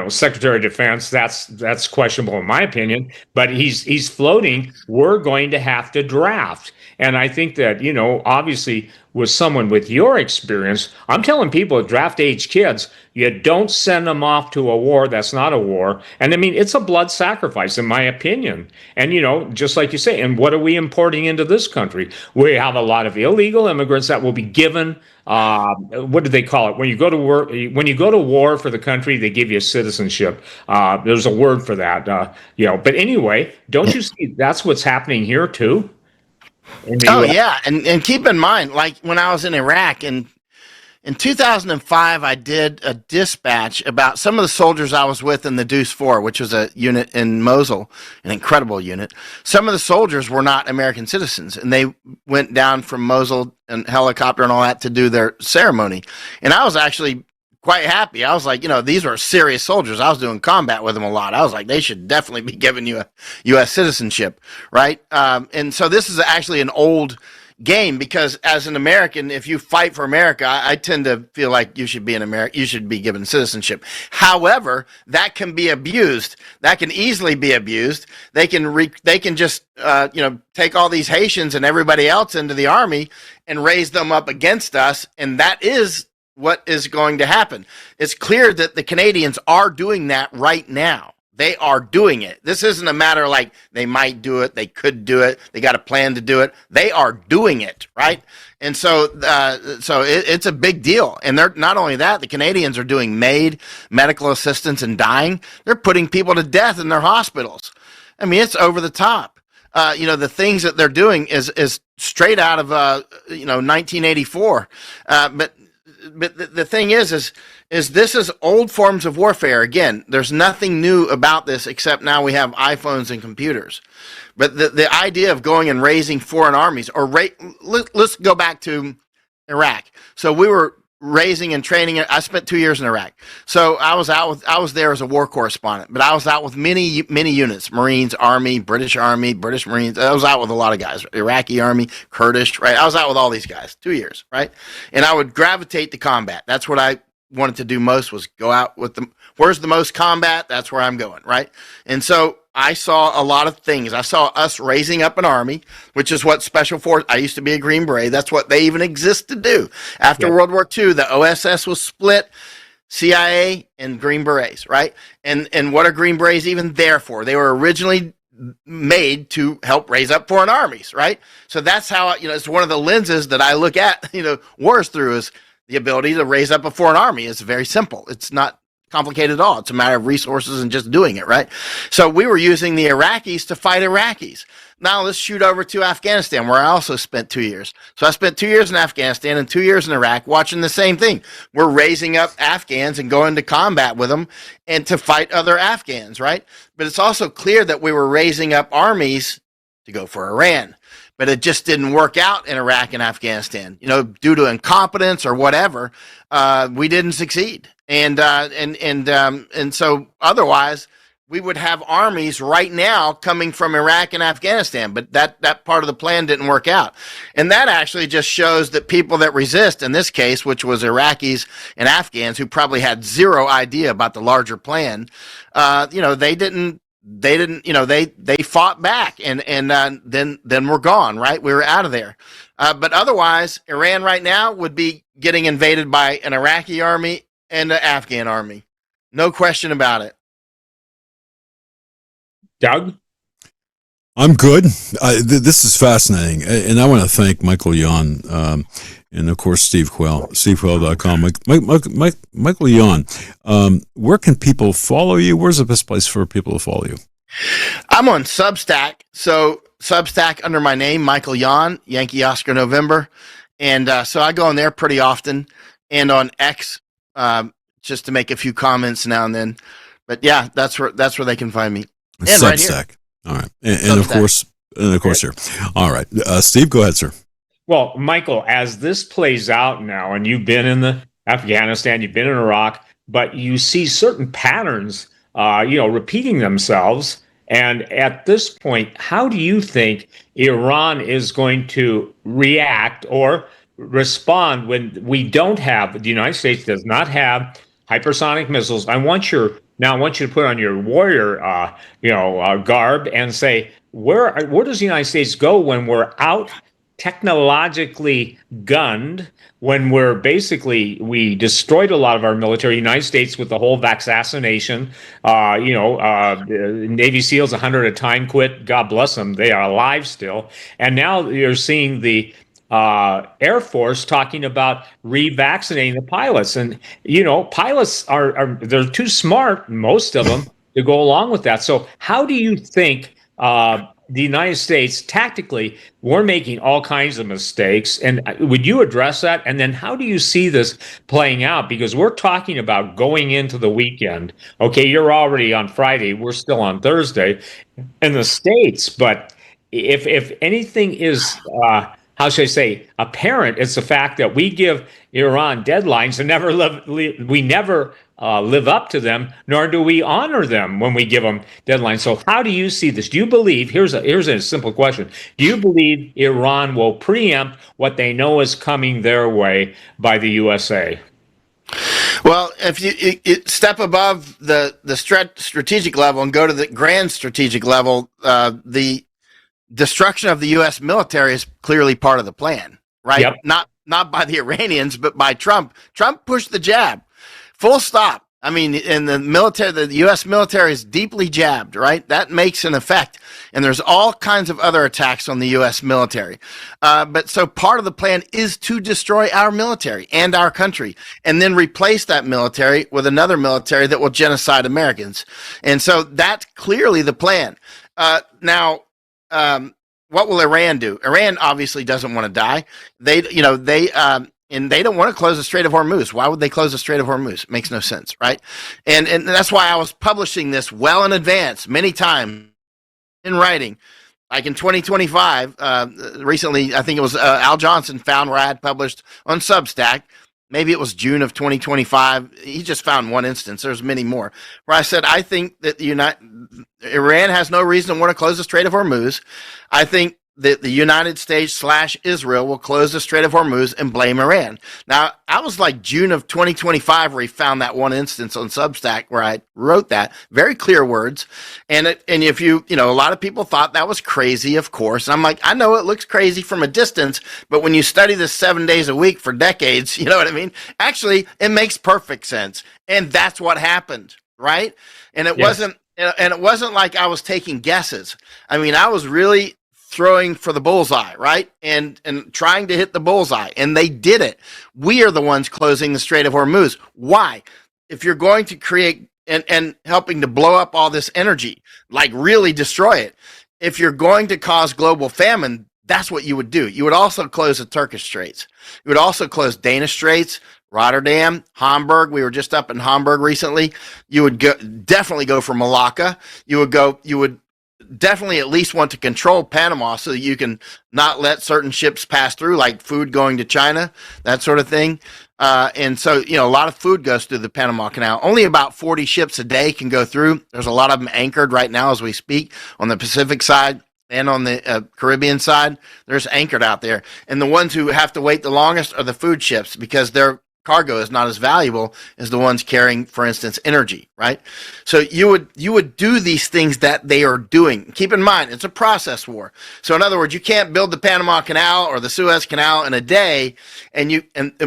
Secretary of Defense, that's questionable in my opinion, but he's floating, we're going to have to draft. And I think that, obviously with someone with your experience, I'm telling people, draft age kids, you don't send them off to a war that's not a war. And I mean, it's a blood sacrifice, in my opinion. And, just like you say, and what are we importing into this country? We have a lot of illegal immigrants that will be given, what do they call it? When you go to war for the country, they give you citizenship. There's a word for that, but anyway, don't you see that's what's happening here too? Oh, yeah. And keep in mind, like when I was in Iraq in 2005, I did a dispatch about some of the soldiers I was with in the Deuce 4, which was a unit in Mosul, an incredible unit. Some of the soldiers were not American citizens, and they went down from Mosul and helicopter and all that to do their ceremony. And I was actually quite happy. I was like, these were serious soldiers. I was doing combat with them a lot. I was like, they should definitely be giving you a U.S. citizenship, right? And so this is actually an old game, because as an American, if you fight for America, I tend to feel like you should be you should be given citizenship. However, that can be abused. That can easily be abused. They can just take all these Haitians and everybody else into the army and raise them up against us, and that is what is going to happen. It's clear that the Canadians are doing that right now. They are doing it. This isn't a matter like they might do it, they could do it, they got a plan to do it. They are doing it, right? And so it's a big deal. And they're not only that, the Canadians are doing medical assistance and dying. They're putting people to death in their hospitals. I mean, it's over the top. The things that they're doing is straight out of 1984. But the thing is this is old forms of warfare. Again, there's nothing new about this except now we have iPhones and computers. But the idea of going and raising foreign armies, let's go back to Iraq. So we were raising and training. I spent 2 years in Iraq. So I was there as a war correspondent, but I was out with many units: Marines, Army, British Marines. I was out with a lot of guys, Iraqi Army, Kurdish, right? I was out with all these guys, 2 years, right? And I would gravitate to combat. That's what I wanted to do most, was go out with them. Where's the most combat? That's where I'm going, right? And so I saw a lot of things. I saw us raising up an army, which is what Special Force. I used to be a Green Beret. That's what they even exist to do. After World War II, the OSS was split. CIA and Green Berets, right? And what are Green Berets even there for? They were originally made to help raise up foreign armies, right? So that's how, it's one of the lenses that I look at, wars through, is the ability to raise up a foreign army. It's very simple. It's not complicated at all. It's a matter of resources and just doing it, right? So we were using the Iraqis to fight Iraqis. Now let's shoot over to Afghanistan, where I also spent 2 years. So I spent 2 years in Afghanistan and 2 years in Iraq watching the same thing. We're raising up Afghans and going to combat with them and to fight other Afghans, right? But it's also clear that we were raising up armies to go for Iran. But it just didn't work out in Iraq and Afghanistan, due to incompetence or whatever. We didn't succeed, and so otherwise we would have armies right now coming from Iraq and Afghanistan. But that part of the plan didn't work out, and that actually just shows that people that resist, in this case, which was Iraqis and Afghans, who probably had zero idea about the larger plan, they fought back, and then we're gone, right? We were out of there. But otherwise, Iran right now would be getting invaded by an Iraqi army and an Afghan army. No question about it. Doug? I'm good. This is fascinating. And I want to thank Michael Yon, and of course, Steve Quayle, stevequayle.com. Michael Yon, where can people follow you? Where's the best place for people to follow you? I'm on Substack. So Substack under my name, Michael Yon, Yankee Oscar November. And so I go on there pretty often, and on X, just to make a few comments now and then. But yeah, that's where they can find me. And Substack. Right here. All right. And of course, here. All right. Steve, go ahead, sir. Well, Michael, as this plays out now, and you've been in Afghanistan, you've been in Iraq, but you see certain patterns, repeating themselves. And at this point, how do you think Iran is going to react or respond when the United States does not have hypersonic missiles? I want you to put on your warrior, garb and say, where does the United States go when we're out technologically gunned, when we destroyed a lot of our military, United States, with the whole vaccination, Navy SEALs 100 a time quit, God bless them, they are alive still. And now you're seeing the Air Force talking about revaccinating the pilots. And, pilots they're too smart, most of them, to go along with that. So how do you think the United States, tactically, we're making all kinds of mistakes? And would you address that? And then how do you see this playing out? Because we're talking about going into the weekend. Okay, you're already on Friday. We're still on Thursday in the States. But if anything is, how should I say, apparent, it's the fact that we give Iran deadlines and we never live up to them, nor do we honor them when we give them deadlines. So how do you see this? Do you believe, here's a simple question, do you believe Iran will preempt what they know is coming their way by the USA? Well, if you step above the strategic level and go to the grand strategic level, the destruction of the U.S. military is clearly part of the plan, right? Yep. Not by the Iranians, but by Trump. Trump pushed the jab. Full stop. I mean, in the military, the U.S. military is deeply jabbed, right? That makes an effect. And there's all kinds of other attacks on the U.S. military. But so part of the plan is to destroy our military and our country, and then replace that military with another military that will genocide Americans. And so that's clearly the plan. Now, what will Iran do? Iran obviously doesn't want to die. And they don't want to close the Strait of Hormuz. Why would they close the Strait of Hormuz? It makes no sense, right? And that's why I was publishing this well in advance, many times in writing. Like in 2025, recently, I think it was Al Johnson found where I had published on Substack. Maybe it was June of 2025. He just found one instance. There's many more where I said, I think that Iran has no reason to want to close the Strait of Hormuz. I think the United States / Israel will close the Strait of Hormuz and blame Iran. Now, I was like June of 2025 where he found that one instance on Substack where I wrote that. Very clear words. And if a lot of people thought that was crazy, of course. And I'm like, I know it looks crazy from a distance, but when you study this 7 days a week for decades, you know what I mean? Actually, it makes perfect sense. And that's what happened, right? And it wasn't like I was taking guesses. I mean, I was really throwing for the bullseye, right? And trying to hit the bullseye. And they did it. We are the ones closing the Strait of Hormuz. Why? If you're going to create and helping to blow up all this energy, like really destroy it, if you're going to cause global famine, that's what you would do. You would also close the Turkish Straits. You would also close Danish Straits, Rotterdam, Hamburg. We were just up in Hamburg recently. You would definitely go for Malacca. You would definitely at least want to control Panama so that you can not let certain ships pass through, like food going to China, that sort of thing. And so, a lot of food goes through the Panama Canal. Only about 40 ships a day can go through. There's a lot of them anchored right now as we speak on the Pacific side and on the Caribbean side. There's anchored out there. And the ones who have to wait the longest are the food ships because their cargo is not as valuable as the ones carrying, for instance, energy, right? So you would do these things that they are doing. Keep in mind, it's a process war. So in other words, you can't build the Panama Canal or the Suez Canal in a day, and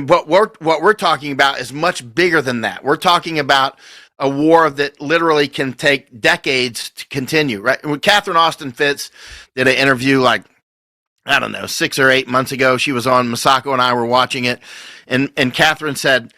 what we're talking about is much bigger than that. We're talking about a war that literally can take decades to continue, right? When Catherine Austin Fitts did an interview like, I don't know, 6 or 8 months ago, she was on, Masako and I were watching it, and Catherine said,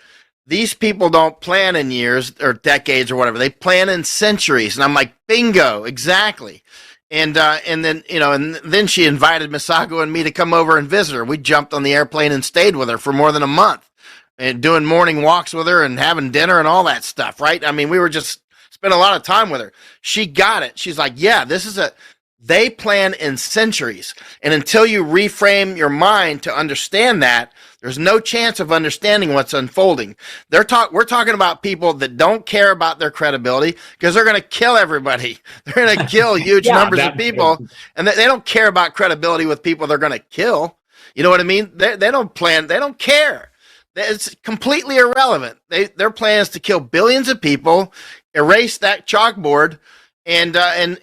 these people don't plan in years or decades or whatever. They plan in centuries. And I'm like, bingo, exactly. And then she invited Masako and me to come over and visit her. We jumped on the airplane and stayed with her for more than a month and doing morning walks with her and having dinner and all that stuff, right? I mean, we were just spent a lot of time with her. She got it. She's like, yeah, they plan in centuries. And until you reframe your mind to understand that, there's no chance of understanding what's unfolding. We're talking about people that don't care about their credibility because they're going to kill everybody. They're going to kill huge numbers of people. And they don't care about credibility with people they're going to kill. You know what I mean? They don't plan. They don't care. It's completely irrelevant. Their plan is to kill billions of people, erase that chalkboard, and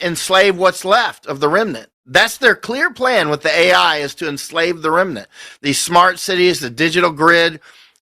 enslave what's left of the remnant. That's their clear plan with the AI, is to enslave the remnant. These smart cities, the digital grid,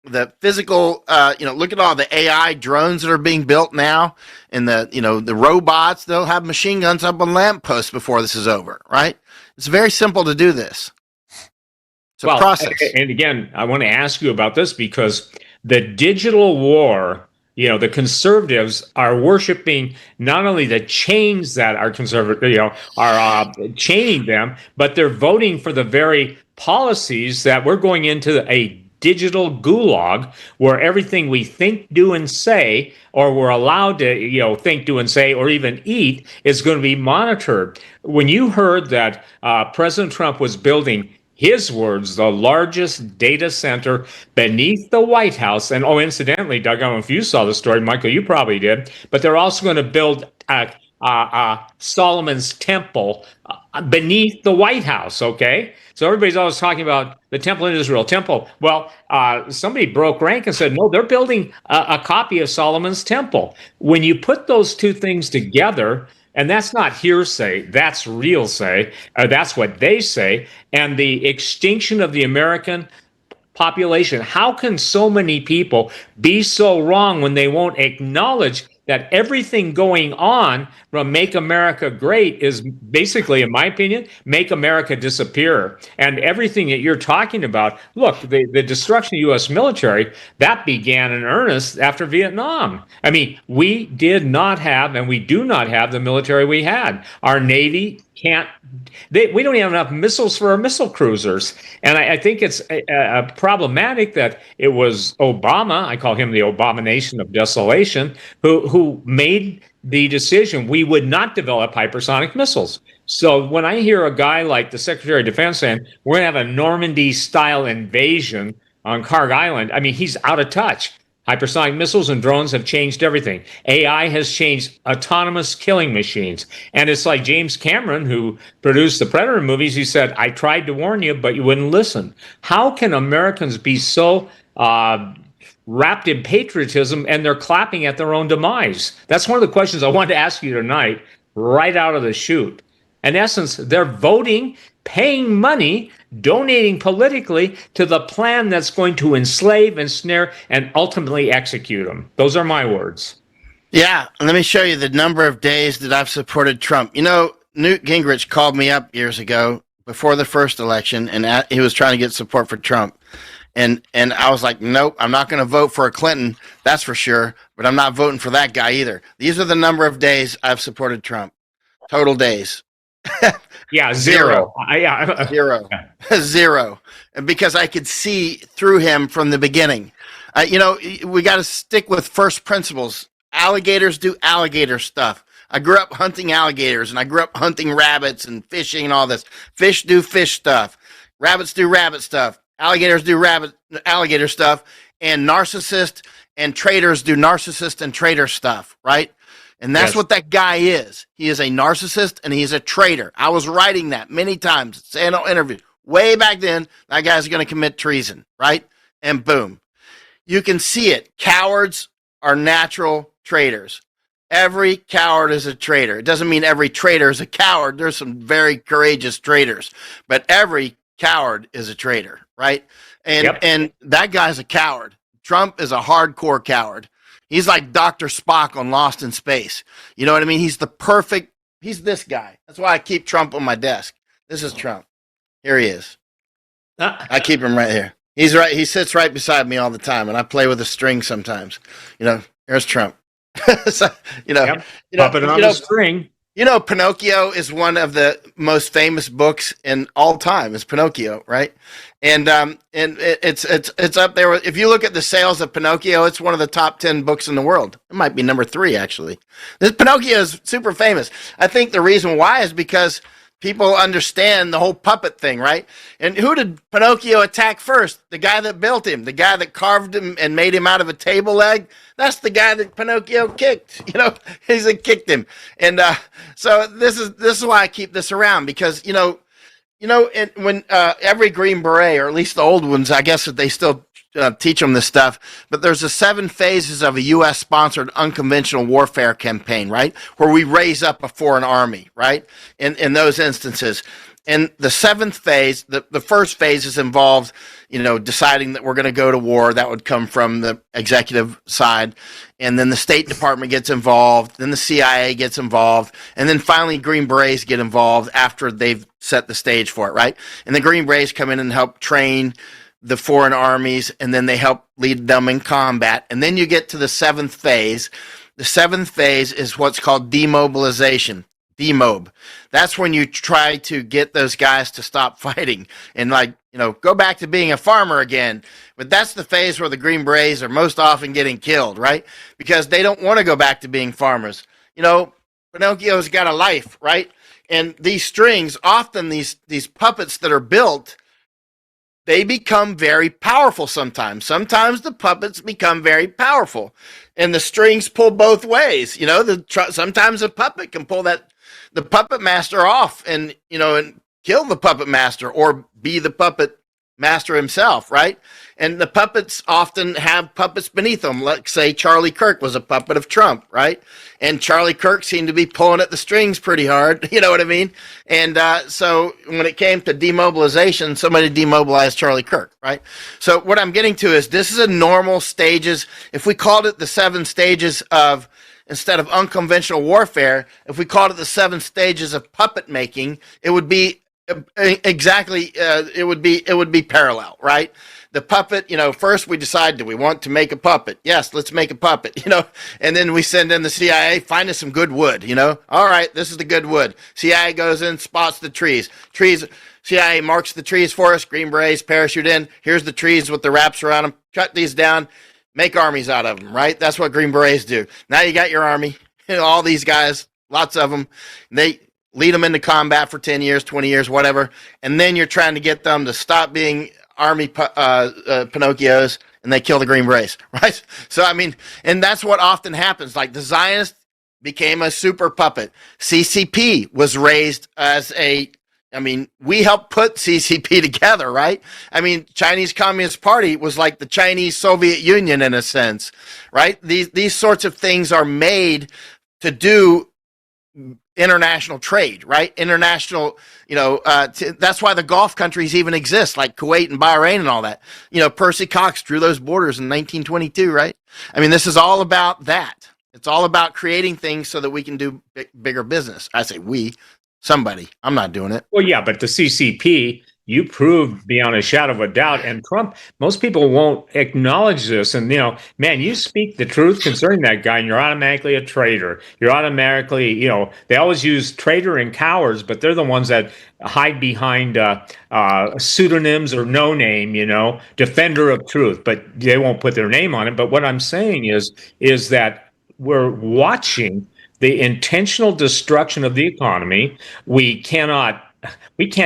the physical, look at all the AI drones that are being built now, and the robots. They'll have machine guns up on lampposts before this is over, right? It's very simple to do this. It's a process. And again, I want to ask you about this because the digital war, the conservatives are worshiping not only the chains that are conservative, are chaining them, but they're voting for the very policies that we're going into a digital gulag where everything we think, do, and say, or we're allowed to, think, do, and say, or even eat is going to be monitored. When you heard that President Trump was building, his words, the largest data center beneath the White House. And incidentally, Doug, I don't know if you saw the story, Michael, you probably did, but they're also going to build Solomon's temple beneath the White House, okay? So everybody's always talking about the temple in Israel, temple. Well, somebody broke rank and said, no, they're building a copy of Solomon's temple. When you put those two things together, and that's not hearsay, that's real say, that's what they say, and the extinction of the American population. How can so many people be so wrong when they won't acknowledge that everything going on from Make America Great is basically, in my opinion, make America disappear? And everything that you're talking about, look, the destruction of the U.S. military, that began in earnest after Vietnam. I mean, we did not have, and we do not have the military we had. Our Navy we don't have enough missiles for our missile cruisers. And I think it's problematic that it was Obama, I call him the abomination of desolation, who made the decision we would not develop hypersonic missiles. So when I hear a guy like the Secretary of Defense saying we're going to have a Normandy-style invasion on Carg Island, I mean, he's out of touch. Hypersonic missiles and drones have changed everything. AI has changed autonomous killing machines. And it's like James Cameron, who produced the Predator movies, he said, I tried to warn you, but you wouldn't listen. How can Americans be so wrapped in patriotism and they're clapping at their own demise? That's one of the questions I wanted to ask you tonight, right out of the chute. In essence, they're voting, paying money, donating politically to the plan that's going to enslave, ensnare, and ultimately execute them. Those are my words. Yeah, let me show you the number of days that I've supported Trump. You know, Newt Gingrich called me up years ago before the first election, and he was trying to get support for Trump. And I was like, nope, I'm not going to vote for a Clinton, that's for sure, but I'm not voting for that guy either. These are the number of days I've supported Trump. Total days. Yeah, zero. Zero. Zero. And because I could see through him from the beginning. You know, we got to stick with first principles. Alligators do alligator stuff. I grew up hunting alligators, and I grew up hunting rabbits and fishing and all this. Fish do fish stuff. Rabbits do rabbit stuff. Alligators do alligator stuff. And narcissists and traitors do narcissist and traitor stuff, right? And that's what that guy is. He is a narcissist and he's a traitor. I was writing that many times, saying on interviews way back then, that guy's going to commit treason, right? And boom. You can see it. Cowards are natural traitors. Every coward is a traitor. It doesn't mean every traitor is a coward. There's some very courageous traitors, but every coward is a traitor, right? And that guy's a coward. Trump is a hardcore coward. He's like Dr. Spock on Lost in Space. You know what I mean? He's this guy. That's why I keep Trump on my desk. This is Trump. Here he is. I keep him right here. He's right. He sits right beside me all the time, and I play with a string sometimes. You know, there's Trump. So, puppet on the string. You know, Pinocchio is one of the most famous books in all time. Is Pinocchio, right? And it's up there. If you look at the sales of Pinocchio, it's one of the top 10 books in the world. It might be number 3, actually. This Pinocchio is super famous. I think the reason why is because people understand the whole puppet thing, right? And who did Pinocchio attack first? The guy that built him, the guy that carved him and made him out of a table leg. That's the guy that Pinocchio kicked. You know, he's kicked him. And so this is why I keep this around, because when every Green Beret, or at least the old ones, I guess that they still teach them this stuff, but there's the 7 phases of a U.S. sponsored unconventional warfare campaign, right? Where we raise up a foreign army, right? In those instances. And the 7th phase, the first phase is involved, deciding that we're going to go to war. That would come from the executive side. And then the State Department gets involved. Then the CIA gets involved. And then finally Green Berets get involved after they've set the stage for it, right? And the Green Berets come in and help train the foreign armies, and then they help lead them in combat. And then you get to the 7th phase. The 7th phase is what's called demobilization. Demob. That's when you try to get those guys to stop fighting and go back to being a farmer again. But that's the phase where the Green Berets are most often getting killed, right? Because they don't want to go back to being farmers. Pinocchio's got a life, right? And these strings, often these puppets that are built, they become very powerful sometimes. Sometimes the puppets become very powerful, and the strings pull both ways. Sometimes a puppet can pull the puppet master off and kill the puppet master, or be the puppet master himself, right? And the puppets often have puppets beneath them. Like, say, Charlie Kirk was a puppet of Trump, right? And Charlie Kirk seemed to be pulling at the strings pretty hard, you know what I mean? And so when it came to demobilization, somebody demobilized Charlie Kirk, right? So what I'm getting to is, this is a normal stages. If we called it the 7 stages of, instead of unconventional warfare, if we called it the 7 stages of puppet making, it would be exactly, it would be parallel, right? The puppet, first we decide, do we want to make a puppet? Yes, let's make a puppet, and then we send in the CIA, find us some good wood, all right, this is the good wood. CIA goes in, spots the trees, CIA marks the trees for us, Green Berets parachute in, here's the trees with the wraps around them, cut these down, make armies out of them, right? That's what Green Berets do. Now you got your army, all these guys, lots of them, they lead them into combat for 10 years, 20 years, whatever, and then you're trying to get them to stop being army Pinocchios and they kill the Green Berets, right? So, I mean, and that's what often happens. Like the Zionists became a super puppet. CCP was raised as we helped put CCP together, right? I mean, Chinese Communist Party was like the Chinese Soviet Union in a sense, right? These sorts of things are made to do international trade, right? International, that's why the Gulf countries even exist, like Kuwait and Bahrain and all that. Percy Cox drew those borders in 1922, right? I mean, this is all about that. It's all about creating things so that we can do bigger business. I say we, somebody. I'm not doing it. Well, yeah, but the CCP, you proved beyond a shadow of a doubt, and Trump, most people won't acknowledge this. And, man, you speak the truth concerning that guy, and you're automatically a traitor. You're automatically, they always use traitor and cowards, but they're the ones that hide behind pseudonyms or no name, defender of truth, but they won't put their name on it. But what I'm saying is that we're watching the intentional destruction of the economy. We can't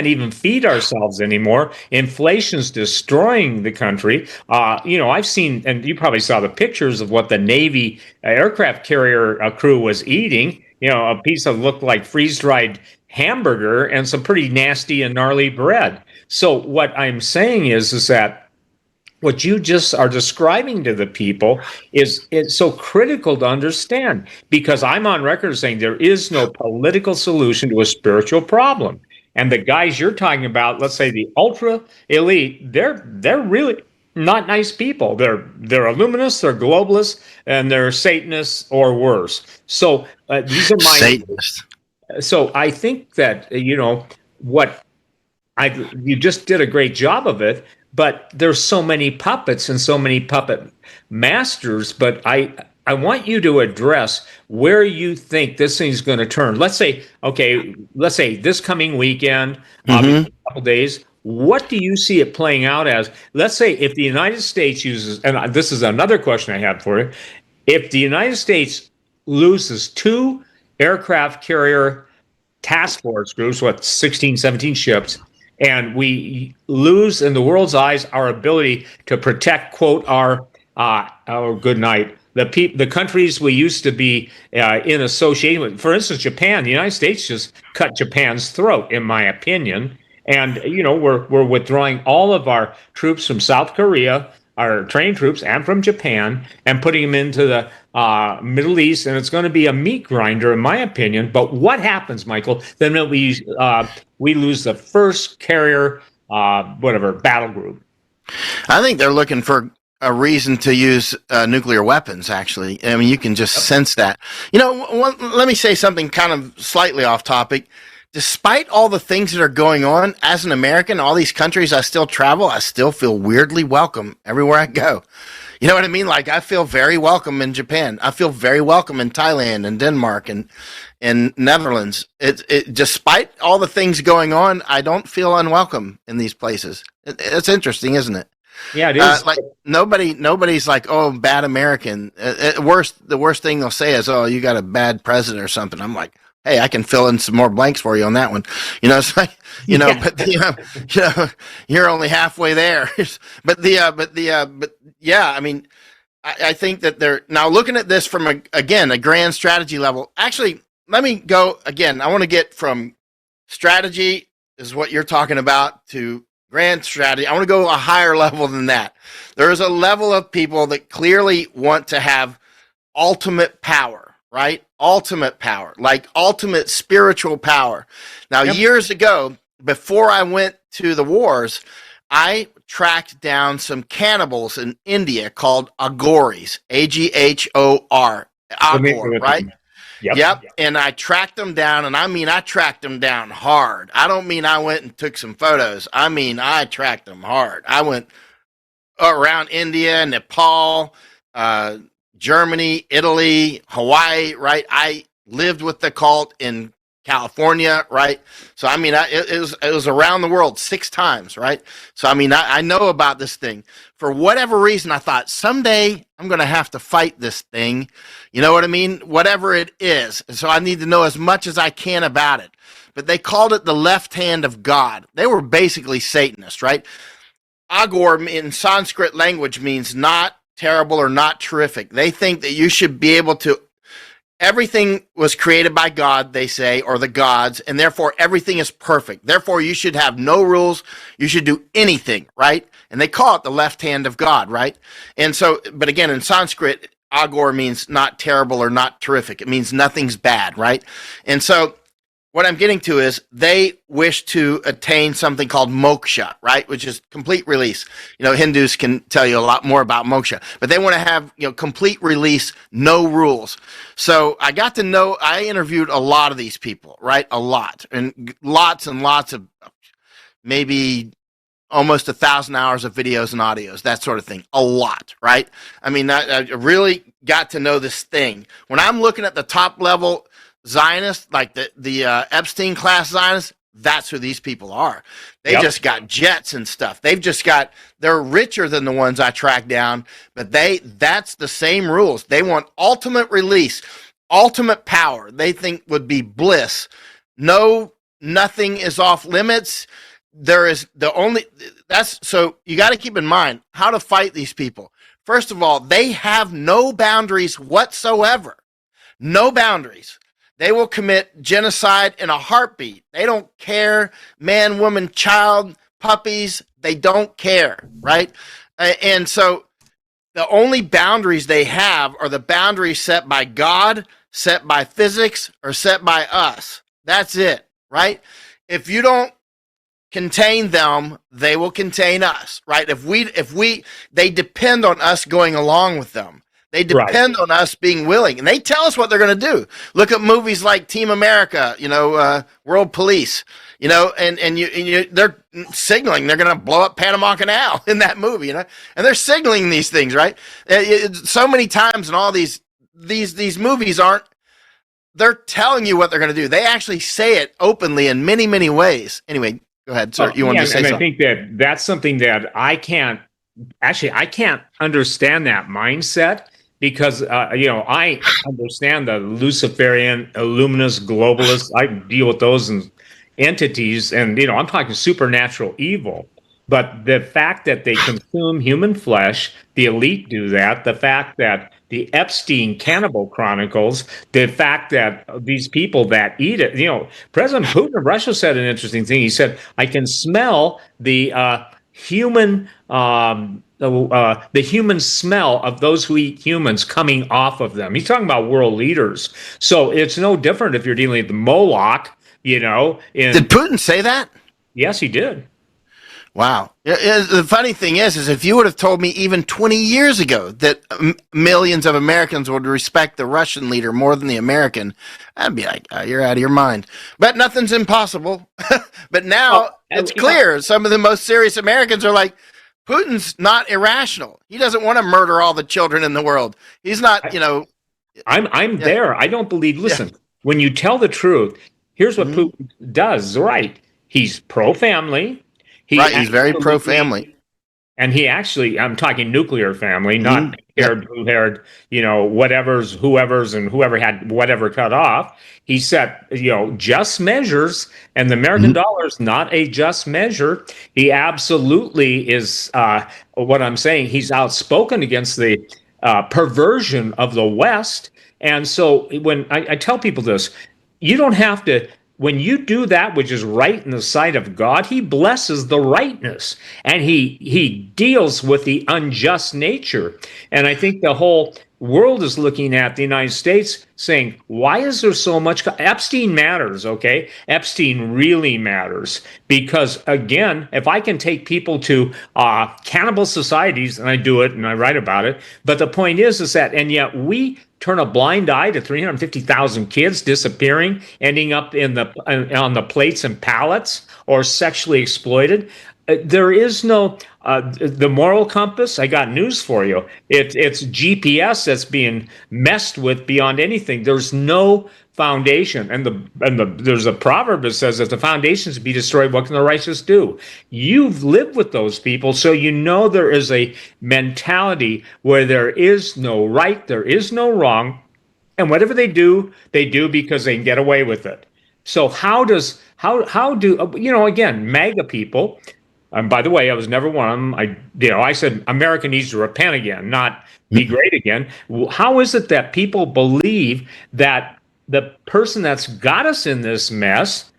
even feed ourselves anymore. Inflation's destroying the country. I've seen, and you probably saw the pictures of what the Navy aircraft carrier crew was eating. A piece of looked like freeze-dried hamburger and some pretty nasty and gnarly bread. So what I'm saying is that what you just are describing to the people is it's so critical to understand, because I'm on record saying there is no political solution to a spiritual problem. And the guys you're talking about, let's say the ultra elite, they're really not nice people. They're illuminists, they're globalists, and they're Satanists or worse. So these are my Satanists. So I think that what you just did a great job of it. But there's so many puppets and so many puppet masters. But I want you to address where you think this thing's going to turn. Let's say this coming weekend, a couple days. What do you see it playing out as? Let's say if the United States uses, and this is another question I have for you, if the United States loses 2 aircraft carrier task force groups, 16, 17 ships, and we lose in the world's eyes our ability to protect, quote, our good night, the countries we used to be in association with. For instance, Japan. The United States just cut Japan's throat, in my opinion. And we're withdrawing all of our troops from South Korea, our trained troops, and from Japan, and putting them into the Middle East, and it's going to be a meat grinder, in my opinion. But what happens, Michael? Then we lose the first carrier, battle group. I think they're looking for a reason to use nuclear weapons. Actually, I mean, you can just sense that. Let me say something kind of slightly off topic. Despite all the things that are going on, as an American, all these countries I still travel, I still feel weirdly welcome everywhere I go. You know what I mean? Like, I feel very welcome in Japan. I feel very welcome in Thailand and Denmark and Netherlands. Despite all the things going on, I don't feel unwelcome in these places. It's interesting, isn't it? Yeah, it is. Like nobody's like, oh, bad American. The worst thing they'll say is, oh, you got a bad president or something. I'm like, hey, I can fill in some more blanks for you on that one. It's like, but you're only halfway there. but yeah, I mean, I think that they're now looking at this from a grand strategy level. Actually, let me go again. I want to get from strategy is what you're talking about to grand strategy. I want to go a higher level than that. There is a level of people that clearly want to have ultimate power, right? Ultimate power, like ultimate spiritual power. Now, years ago, before I went to the wars, I tracked down some cannibals in India called Aghoris, Aghor, Aghor, right? Yep. And I tracked them down, and I tracked them down hard. I don't mean I went and took some photos. I mean, I tracked them hard. I went around India, Nepal, Germany, Italy, Hawaii, right? I lived with the cult in California, right? So, I mean, it was around the world 6 times, right? So, I mean, I know about this thing. For whatever reason, I thought someday I'm going to have to fight this thing. You know what I mean? Whatever it is. And so I need to know as much as I can about it. But they called it the left hand of God. They were basically Satanists, right? Agor in Sanskrit language means not terrible or not terrific. They think that you should be able to, everything was created by God, they say, or the gods, and therefore everything is perfect. Therefore, you should have no rules. You should do anything, right? And they call it the left hand of God, right? And so, but again, in Sanskrit, Agor means not terrible or not terrific. It means nothing's bad, right? And so what I'm getting to is they wish to attain something called moksha, right? Which is complete release. Hindus can tell you a lot more about moksha, but they want to have, complete release, no rules. So I interviewed a lot of these people, right? A lot and lots of maybe almost 1,000 hours of videos and audios, that sort of thing. A lot, right? I mean, I really got to know this thing. When I'm looking at the top level Zionists, like the Epstein class Zionists, that's who these people are. They just got jets and stuff. They're richer than the ones I tracked down, but that's the same rules. They want ultimate release, ultimate power. They think would be bliss. No, nothing is off limits. So you got to keep in mind how to fight these people. First of all, they have no boundaries whatsoever. No boundaries. They will commit genocide in a heartbeat. They don't care, man, woman, child, puppies. They don't care, right? And so the only boundaries they have are the boundaries set by God, set by physics, or set by us. That's it, right? If you don't contain them, they will contain us, right? They depend on us going along with them. They depend on us being willing, and they tell us what they're going to do. Look at movies like Team America, World Police, and they're signaling they're going to blow up Panama Canal in that movie, and they're signaling these things, right? So many times in all these movies they're telling you what they're going to do. They actually say it openly in many, many ways. Anyway, go ahead, sir. You wanted to say something? I think that's something that I can't understand that mindset. Because, I understand the Luciferian, Illuminist, globalists. I deal with those entities, and, I'm talking supernatural evil. But the fact that they consume human flesh, the elite do that, the fact that the Epstein Cannibal Chronicles, the fact that these people that eat it, President Putin of Russia said an interesting thing. He said, I can smell the human the human smell of those who eat humans coming off of them. He's talking about world leaders. So it's no different if you're dealing with Moloch, Did Putin say that? Yes, he did. Wow. The funny thing is if you would have told me even 20 years ago that millions of Americans would respect the Russian leader more than the American, I'd be like, oh, you're out of your mind. But nothing's impossible. But now it's clear. Some of the most serious Americans are like, Putin's not irrational. He doesn't want to murder all the children in the world. He's not, I'm there. I don't believe. Listen, when you tell the truth, here's what Putin does. Right? He's pro-family. He's very pro-family. And he actually, I'm talking nuclear family, not whoever's, and whoever had whatever cut off. He set, just measures, and the American dollar is not a just measure. He absolutely is, what I'm saying, he's outspoken against the perversion of the West. And so when I tell people this, you don't have to. When you do that which is right in the sight of God, he blesses the rightness, and he deals with the unjust nature. And I think the whole world is looking at the United States saying, why is there so much? Epstein matters, okay? Epstein really matters because, again, if I can take people to cannibal societies, and I do it and I write about it, but the point is that, and yet we turn a blind eye to 350,000 kids disappearing, ending up on the plates and pallets, or sexually exploited. There is no the moral compass. I got news for you. It's GPS that's being messed with beyond anything. There's no foundation, and there's a proverb that says, "If the foundations be destroyed, what can the righteous do?" You've lived with those people, so there is a mentality where there is no right, there is no wrong, and whatever they do because they can get away with it. So how do again, MAGA people? And by the way, I was never one of them. I said America needs to repent again, not be great again. How is it that people believe that the person that's got us in this mess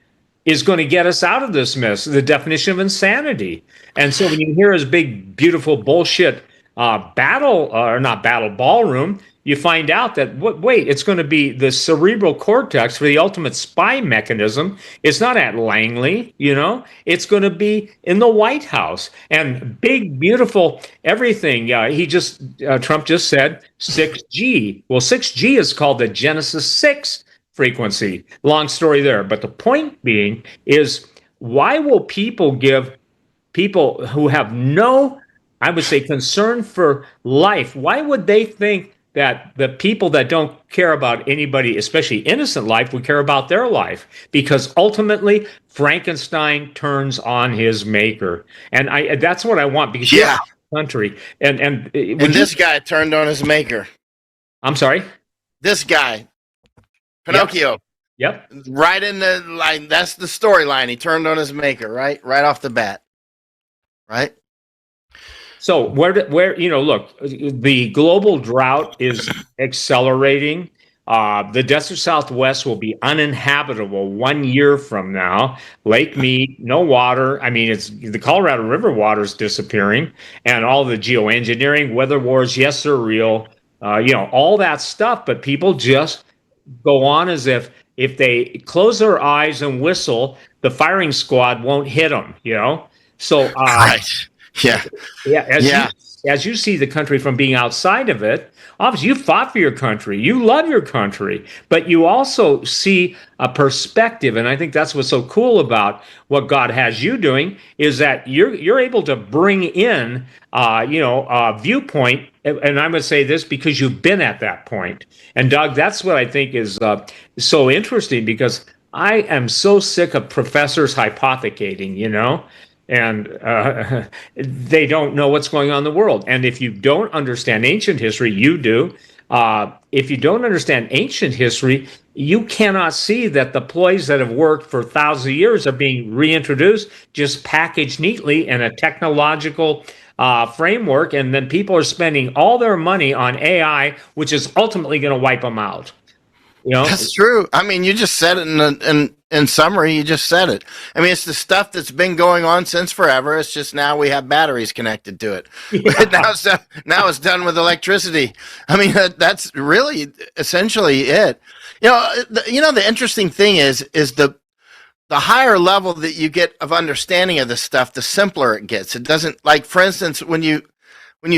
is going to get us out of this mess? The definition of insanity. And so when you hear his big, beautiful bullshit battle, or not battle, ballroom, you find out that wait, it's going to be the cerebral cortex for the ultimate spy mechanism. It's not at Langley, it's going to be in the White House, and big, beautiful everything. Trump just said 6G. Well, 6G is called the Genesis 6 frequency. Long story there. But the point being is, why will people give people who have no, I would say, concern for life, why would they think that the people that don't care about anybody, especially innocent life, would care about their life? Because ultimately, Frankenstein turns on his maker. And that's what I want, because Yeah. country. And this guy turned on his maker. I'm sorry? This guy, Pinocchio. Yep. Right in the line. That's the storyline. He turned on his maker, right off the bat. Right? So where look, the global drought is accelerating. The desert Southwest will be uninhabitable 1 year from now. Lake Mead, no water. I mean, it's the Colorado River water is disappearing, and all the geoengineering, weather wars, yes, they're real. All that stuff, but people just go on as if they close their eyes and whistle, the firing squad won't hit them. So right. Yeah. As you see the country from being outside of it, obviously you fought for your country, you love your country, but you also see a perspective, and I think that's what's so cool about what God has you doing, is that you're able to bring in a viewpoint, and I'm going to say this because you've been at that point. And Doug, that's what I think is so interesting, because I am so sick of professors hypothecating, and they don't know what's going on in the world. And if you don't understand ancient history, you do. If you don't understand ancient history, you cannot see that the ploys that have worked for thousands of years are being reintroduced, just packaged neatly in a technological framework. And then people are spending all their money on AI, which is ultimately going to wipe them out. That's true. I mean, you just said it in summary. You just said it. I mean, it's the stuff that's been going on since forever. It's just now we have batteries connected to it. Yeah. Now it's done with electricity. I mean, that's really essentially it. The interesting thing is the higher level that you get of understanding of this stuff, the simpler it gets. It doesn't, like, for instance, when you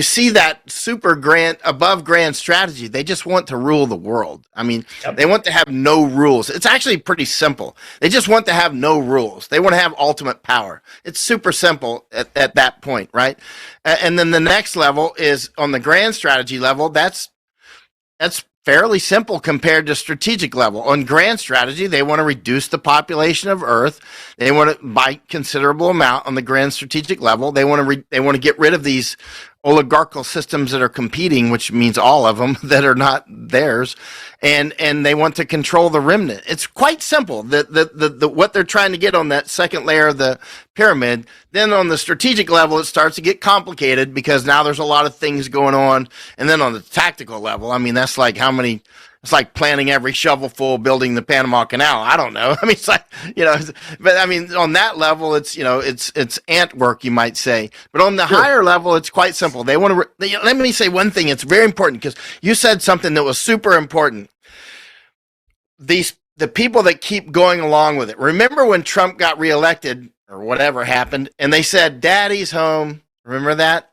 see that super above grand strategy, they just want to rule the world. I mean, yep. They want to have no rules. It's actually pretty simple. They just want to have no rules. They want to have ultimate power. It's super simple at that point, right? And then the next level is on the grand strategy level. That's fairly simple compared to strategic level. On grand strategy, they want to reduce the population of Earth. They want to, by considerable amount, on the grand strategic level. They want to get rid of these oligarchical systems that are competing, which means all of them that are not theirs, and they want to control the remnant. It's quite simple. The what they're trying to get on that second layer of the pyramid. Then on the strategic level, it starts to get complicated because now there's a lot of things going on. And then on the tactical level, I mean, that's like it's like planting every shovelful building the Panama Canal. I don't know. I mean, it's like, but I mean, on that level, it's ant work, you might say. But on the higher level, it's quite simple. They want to, let me say one thing. It's very important because you said something that was super important. The people that keep going along with it. Remember when Trump got reelected or whatever happened and they said, Daddy's home. Remember that?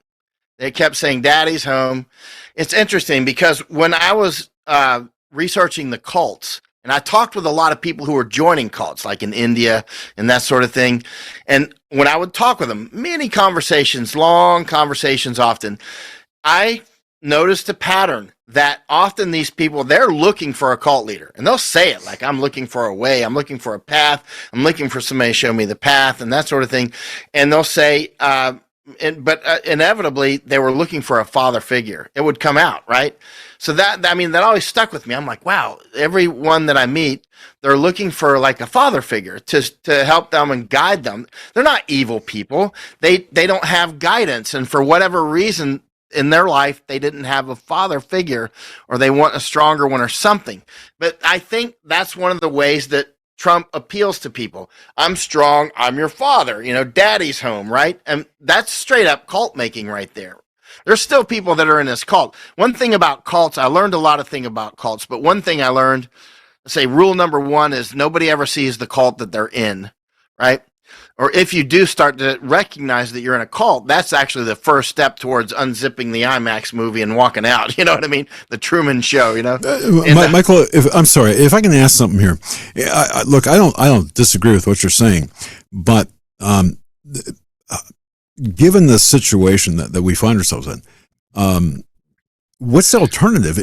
They kept saying, Daddy's home. It's interesting because when I was, researching the cults, and I talked with a lot of people who were joining cults, like in India and that sort of thing. And when I would talk with them, many conversations, long conversations often, I noticed a pattern that often these people, they're looking for a cult leader. And they'll say it like, I'm looking for a way, I'm looking for a path, I'm looking for somebody to show me the path and that sort of thing. And they'll say, but inevitably, they were looking for a father figure. It would come out, right? So that always stuck with me. I'm like, wow, everyone that I meet, they're looking for like a father figure to help them and guide them. They're not evil people. They don't have guidance, and for whatever reason in their life, they didn't have a father figure, or they want a stronger one or something. But I think that's one of the ways that Trump appeals to people. I'm strong. I'm your father. Daddy's home, right? And that's straight up cult making right there. There's still people that are in this cult. One thing about cults, I learned a lot of things about cults, but one thing I learned, say rule number one is nobody ever sees the cult that they're in, right? Or if you do start to recognize that you're in a cult, that's actually the first step towards unzipping the IMAX movie and walking out. You know what I mean? The Truman Show. Michael, I'm sorry if I can ask something here. Look, I don't disagree with what you're saying, but given the situation that we find ourselves in, what's the alternative?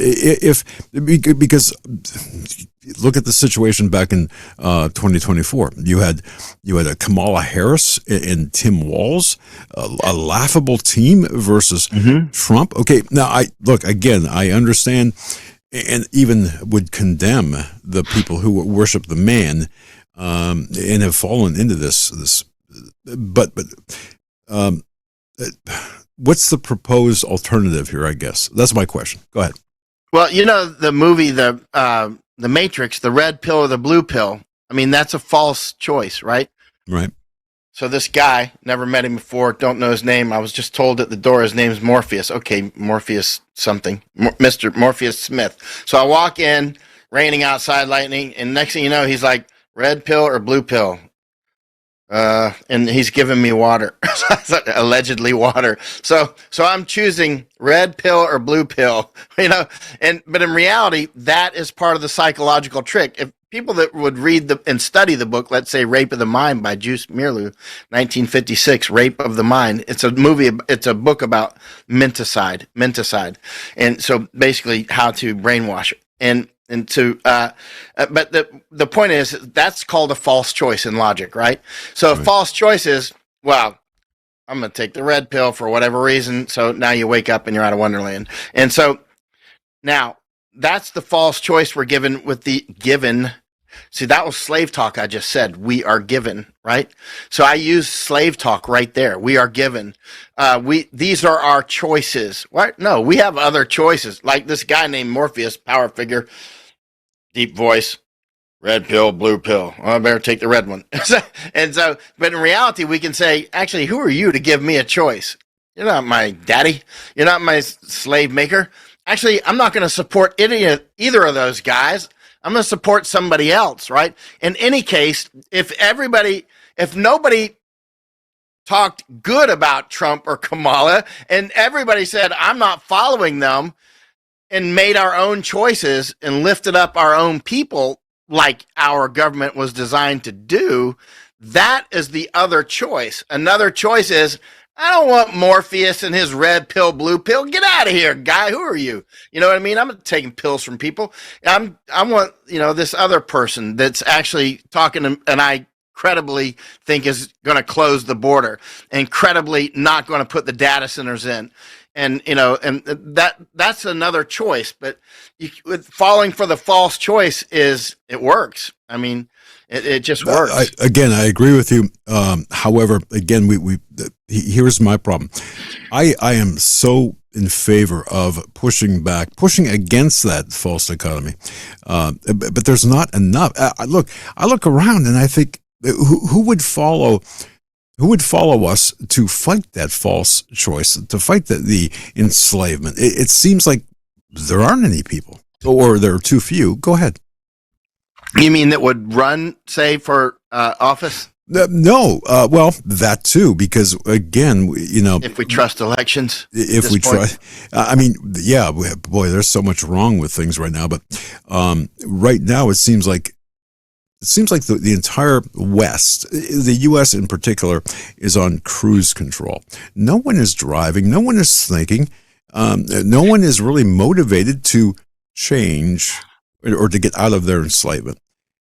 Because look at the situation back in 2024. You had a Kamala Harris and Tim Walz, a laughable team versus Trump. Okay, now I understand and even would condemn the people who worship the man and have fallen into this. But what's the proposed alternative here? I guess that's my question. Go ahead. Well, the movie, the Matrix, the red pill or the blue pill. I mean, that's a false choice, right? Right. So this guy, never met him before, don't know his name. I was just told at the door his name's Morpheus. Okay, Morpheus something, Mr. Morpheus Smith. So I walk in, raining outside, lightning, and next thing you know, he's like, red pill or blue pill? And he's giving me water, allegedly water. So I'm choosing red pill or blue pill, but in reality, that is part of the psychological trick. If people that would read and study the book, let's say Rape of the Mind by Juice Mirlu, 1956, Rape of the Mind. It's a movie. It's a book about menticide. And so basically how to brainwash it. But the point is that's called a false choice in logic, right? So a false choice is, well, I'm going to take the red pill for whatever reason. So now you wake up and you're out of Wonderland. And so now that's the false choice we're given with the given. See, that was slave talk. I just said we are given, right? So I use slave talk right there. We are given. These are our choices. What? No, we have other choices. Like this guy named Morpheus, power figure, deep voice, red pill, blue pill. Well, I better take the red one. But in reality, we can say, actually, who are you to give me a choice? You're not my daddy. You're not my slave maker. Actually, I'm not going to support either of those guys. I'm going to support somebody else, right? In any case, if nobody talked good about Trump or Kamala and everybody said, I'm not following them, and made our own choices and lifted up our own people like our government was designed to do, that is the other choice. Another choice is, I don't want Morpheus and his red pill, blue pill. Get out of here, guy. Who are you? You know what I mean? I'm not taking pills from people. I want, this other person that's actually talking to, and I credibly think is going to close the border and credibly not going to put the data centers in. And that's another choice, but with falling for the false choice it works. I mean, it just works. I agree with you. However, again, here's my problem. I am so in favor of pushing against that false dichotomy, but there's not enough. I look around and I think who would follow? Who would follow us to fight that false choice, to fight the enslavement? It seems like there aren't any people, or there are too few. Go ahead. You mean that would run, say, for office? No. Well, that too, because again, if we trust elections, if we try, I mean, yeah, boy, there's so much wrong with things right now. But right now, it seems like the entire West, the U.S. in particular, is on cruise control. No one is driving. No one is thinking. No one is really motivated to change or to get out of their enslavement.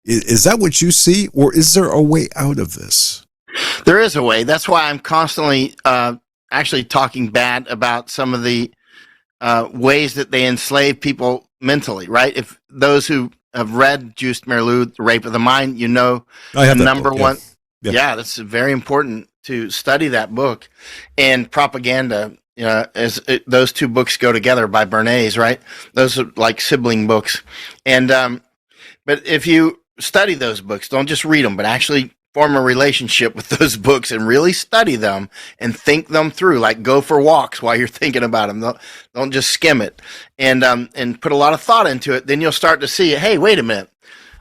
Is that what you see, or is there a way out of this? There is a way. That's why I'm constantly actually talking bad about some of the ways that they enslave people mentally, right? If those who have read Juste Merleau, The Rape of the Mind, you know, I have the that number book, one. Yeah. Yeah, that's very important to study that book. And Propaganda, those two books go together by Bernays, right? Those are like sibling books. And but if you study those books, don't just read them, but actually form a relationship with those books and really study them and think them through. Like, go for walks while you're thinking about them. Don't just skim it, and put a lot of thought into it. Then you'll start to see, hey, wait a minute,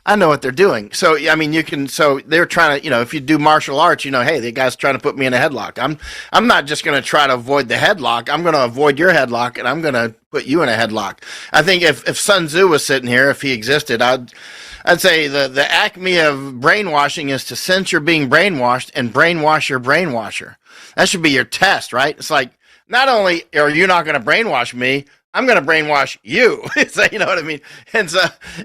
I know what they're doing. So, I mean, you can, so they're trying to, if you do martial arts, hey, the guy's trying to put me in a headlock. I'm not just going to try to avoid the headlock. I'm going to avoid your headlock, and I'm going to put you in a headlock. I think if Sun Tzu was sitting here, if he existed, I'd say the acme of brainwashing is to sense you're being brainwashed and brainwash your brainwasher. That should be your test, right? It's like, not only are you not going to brainwash me, I'm going to brainwash you. So, you know what I mean? And so,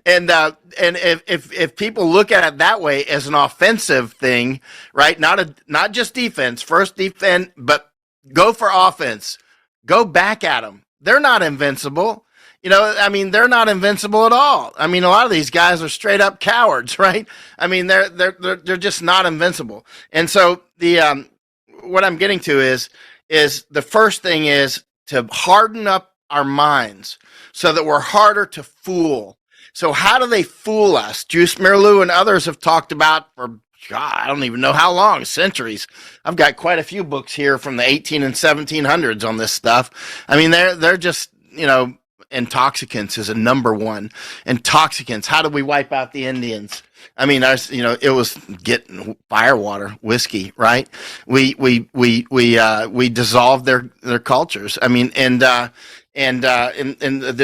and if people look at it that way as an offensive thing, right? Not just defense. First defend, but go for offense. Go back at them. They're not invincible. They're not invincible at all. I mean, a lot of these guys are straight up cowards, right? I mean, they're just not invincible. And so what I'm getting to is the first thing is to harden up our minds so that we're harder to fool. So how do they fool us? Juste Merleau and others have talked about for, God, I don't even know how long, centuries. I've got quite a few books here from the 18 and 1700s on this stuff. I mean, they're just, intoxicants is a number one. Intoxicants. How do we wipe out the Indians? I mean, it was getting firewater, whiskey, right? We dissolved their cultures. I mean, and the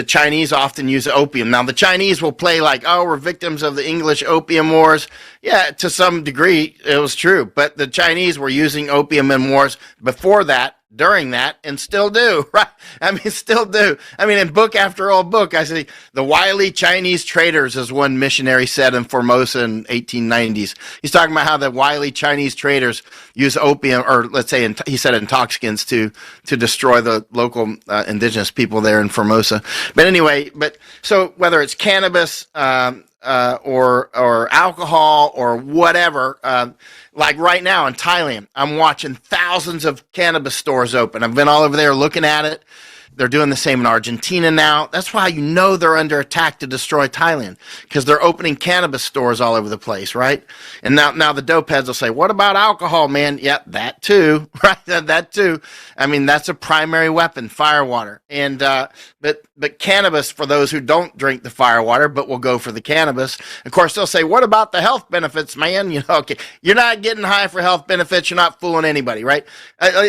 Chinese often use opium. Now, the Chinese will play like, oh, we're victims of the English opium wars. Yeah, to some degree, it was true. But the Chinese were using opium in wars before that, during that, and still do, right? I mean, still do. I mean, in book after old book, I say the wily Chinese traders, as one missionary said in Formosa in 1890s. He's talking about how the wily Chinese traders use opium, or let's say, he said intoxicants to destroy the local indigenous people there in Formosa. But anyway, so whether it's cannabis, or alcohol or whatever, like right now in Thailand, I'm watching thousands of cannabis stores open. I've been all over there looking at it. They're doing the same in Argentina now. That's why they're under attack to destroy Thailand, because they're opening cannabis stores all over the place, right? And now the dope heads will say, what about alcohol, man? Yeah, that too, right? That too. I mean, that's a primary weapon, firewater. And but cannabis, for those who don't drink the firewater but will go for the cannabis, of course, they'll say, what about the health benefits, man? Okay, you're not getting high for health benefits. You're not fooling anybody, right?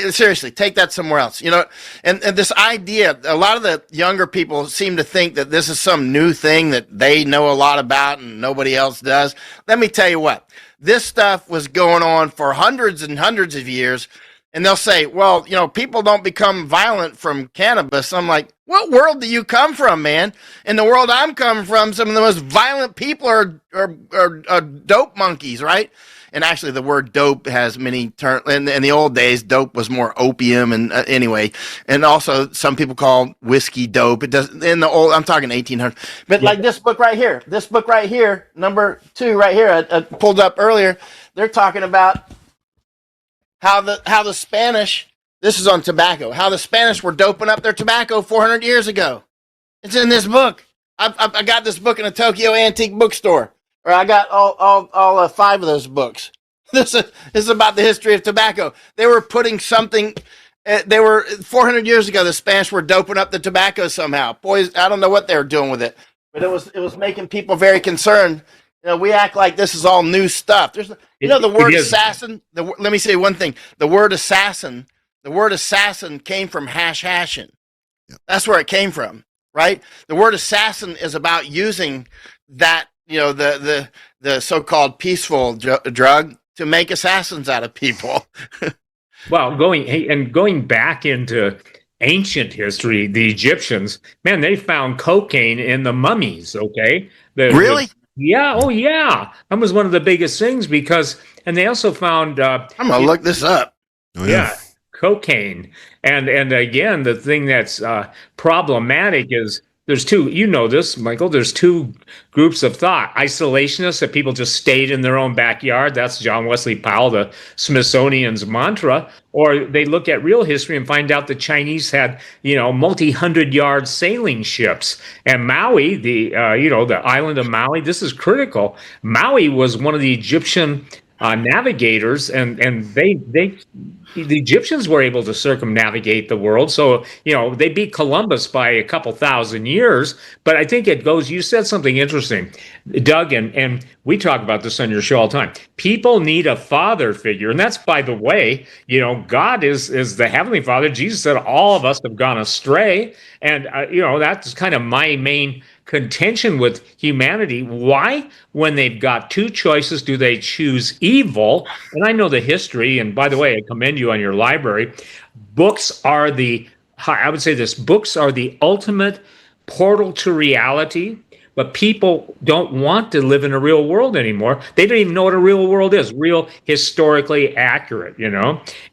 Seriously, take that somewhere else. And this idea, a lot of the younger people seem to think that this is some new thing that they know a lot about and nobody else does. Let me tell you what, this stuff was going on for hundreds and hundreds of years. And they'll say, well, people don't become violent from cannabis. I'm like, what world do you come from, man? In the world I'm coming from, some of the most violent people are dope monkeys, right? And actually, the word dope has many terms. In the old days, dope was more opium, and anyway. And also, some people call whiskey dope. It does in the old. I'm talking 1800. But like this book right here, number 2 right here, I pulled up earlier. They're talking about how the Spanish. This is on tobacco. How the Spanish were doping up their tobacco 400 years ago. It's in this book. I got this book in a Tokyo antique bookstore. Or I got all 5 of those books. This is about the history of tobacco. They were putting something. They were 400 years ago. The Spanish were doping up the tobacco somehow. Boys, I don't know what they were doing with it, but it was making people very concerned. We act like this is all new stuff. There's, the word assassin. Let me say one thing. The word assassin came from hashin. Yep. That's where it came from, right? The word assassin is about using that. The so-called peaceful drug to make assassins out of people. Well, going back into ancient history, the Egyptians, man, they found cocaine in the mummies. Okay, Really? Yeah. Oh, yeah. That was one of the biggest things and they also found. I'm gonna look this up. Oh, yeah. cocaine. And again, the thing that's problematic is there's two, you know this, Michael, there's two groups of thought. Isolationists, that people just stayed in their own backyard. That's John Wesley Powell, the Smithsonian's mantra. Or they look at real history and find out the Chinese had, multi-hundred-yard sailing ships. And Maui, the island of Maui, this is critical. Maui was one of the Egyptian navigators, and the Egyptians were able to circumnavigate the world. So, they beat Columbus by a couple thousand years. But I think it goes, you said something interesting, Doug, and we talk about this on your show all the time. People need a father figure. And that's, by the way, God is the Heavenly Father. Jesus said all of us have gone astray. And, that's kind of my main contention with humanity. Why, when they've got two choices, do they choose evil? And I know the history, and by the way, I commend you on your library. Books are I would say this, books are the ultimate portal to reality, but people don't want to live in a real world anymore. They don't even know what a real world is, real historically accurate,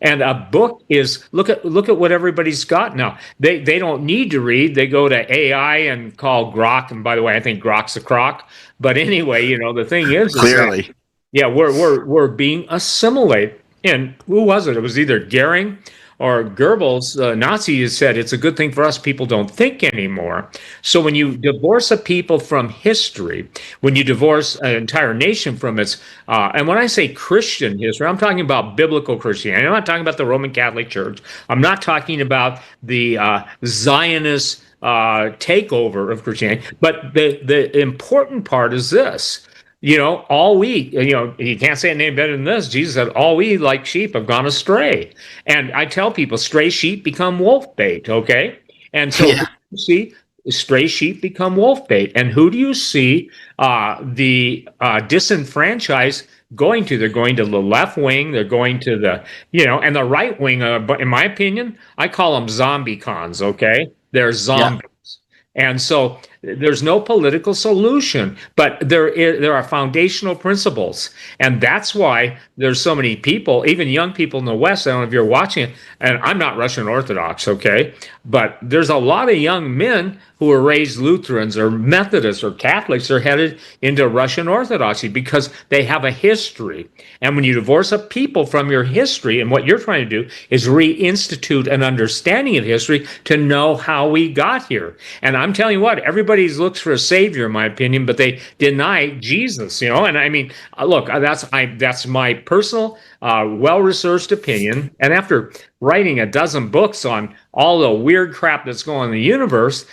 And a book is, look at what everybody's got now. They don't need to read. They go to AI and call Grok. And by the way, I think Grok's a crock. But anyway, the thing is Clearly. that, yeah, we're being assimilated. And who was it? It was either Goering or Goebbels, Nazi, has said it's a good thing for us people don't think anymore. So when you divorce a people from history, when you divorce an entire nation from its, and when I say Christian history, I'm talking about biblical Christianity. I'm not talking about the Roman Catholic Church. I'm not talking about the Zionist takeover of Christianity. But the important part is this. All we, you can't say it any better than this. Jesus said, all we like sheep have gone astray. And I tell people, stray sheep become wolf bait, okay? And so you see stray sheep become wolf bait. And who do you see the disenfranchised going to? They're going to the left wing. They're going to the, and the right wing, but in my opinion, I call them zombie cons, okay? They're zombies. And so there's no political solution, but there are foundational principles. And that's why there's so many people, even young people in the West, I don't know if you're watching it, and I'm not Russian Orthodox, okay? But there's a lot of young men who are raised Lutherans or Methodists or Catholics are headed into Russian Orthodoxy because they have a history. And when you divorce a people from your history, and what you're trying to do is reinstitute an understanding of history to know how we got here. And I'm telling you what, everybody looks for a savior, in my opinion, but they deny Jesus, And I mean, look, that's my personal, well-researched opinion. And after writing a dozen books on all the weird crap that's going on in the universe,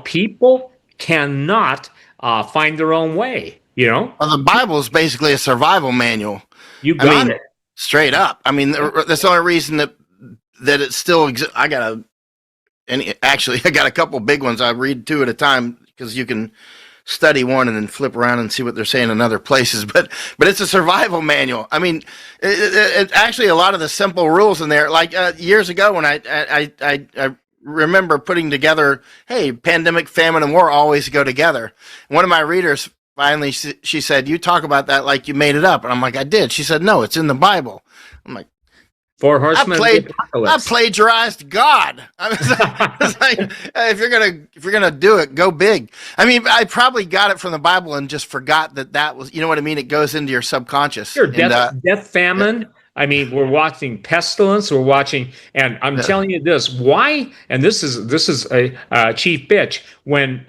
people cannot find their own way, Well, the Bible is basically a survival manual. You got it. Straight up. I mean, that's the only reason that it still exists. I got a couple big ones. I read two at a time because you can study one and then flip around and see what they're saying in other places. But it's a survival manual. I mean, it actually a lot of the simple rules in there. Like years ago when I remember putting together, hey, pandemic, famine, and war always go together. One of my readers finally, she said, you talk about that like you made it up. And I'm like, I did. She said, no, it's in the Bible. I'm like, Four Horsemen of the Apocalypse. I plagiarized God. I was like, if you're gonna do it, go big. I mean, I probably got it from the Bible and just forgot that was, you know what I mean? It goes into your subconscious. Sure, death, famine. Yeah. I mean, we're watching pestilence. We're watching, and I'm telling you this. Why? And this is a chief bitch. When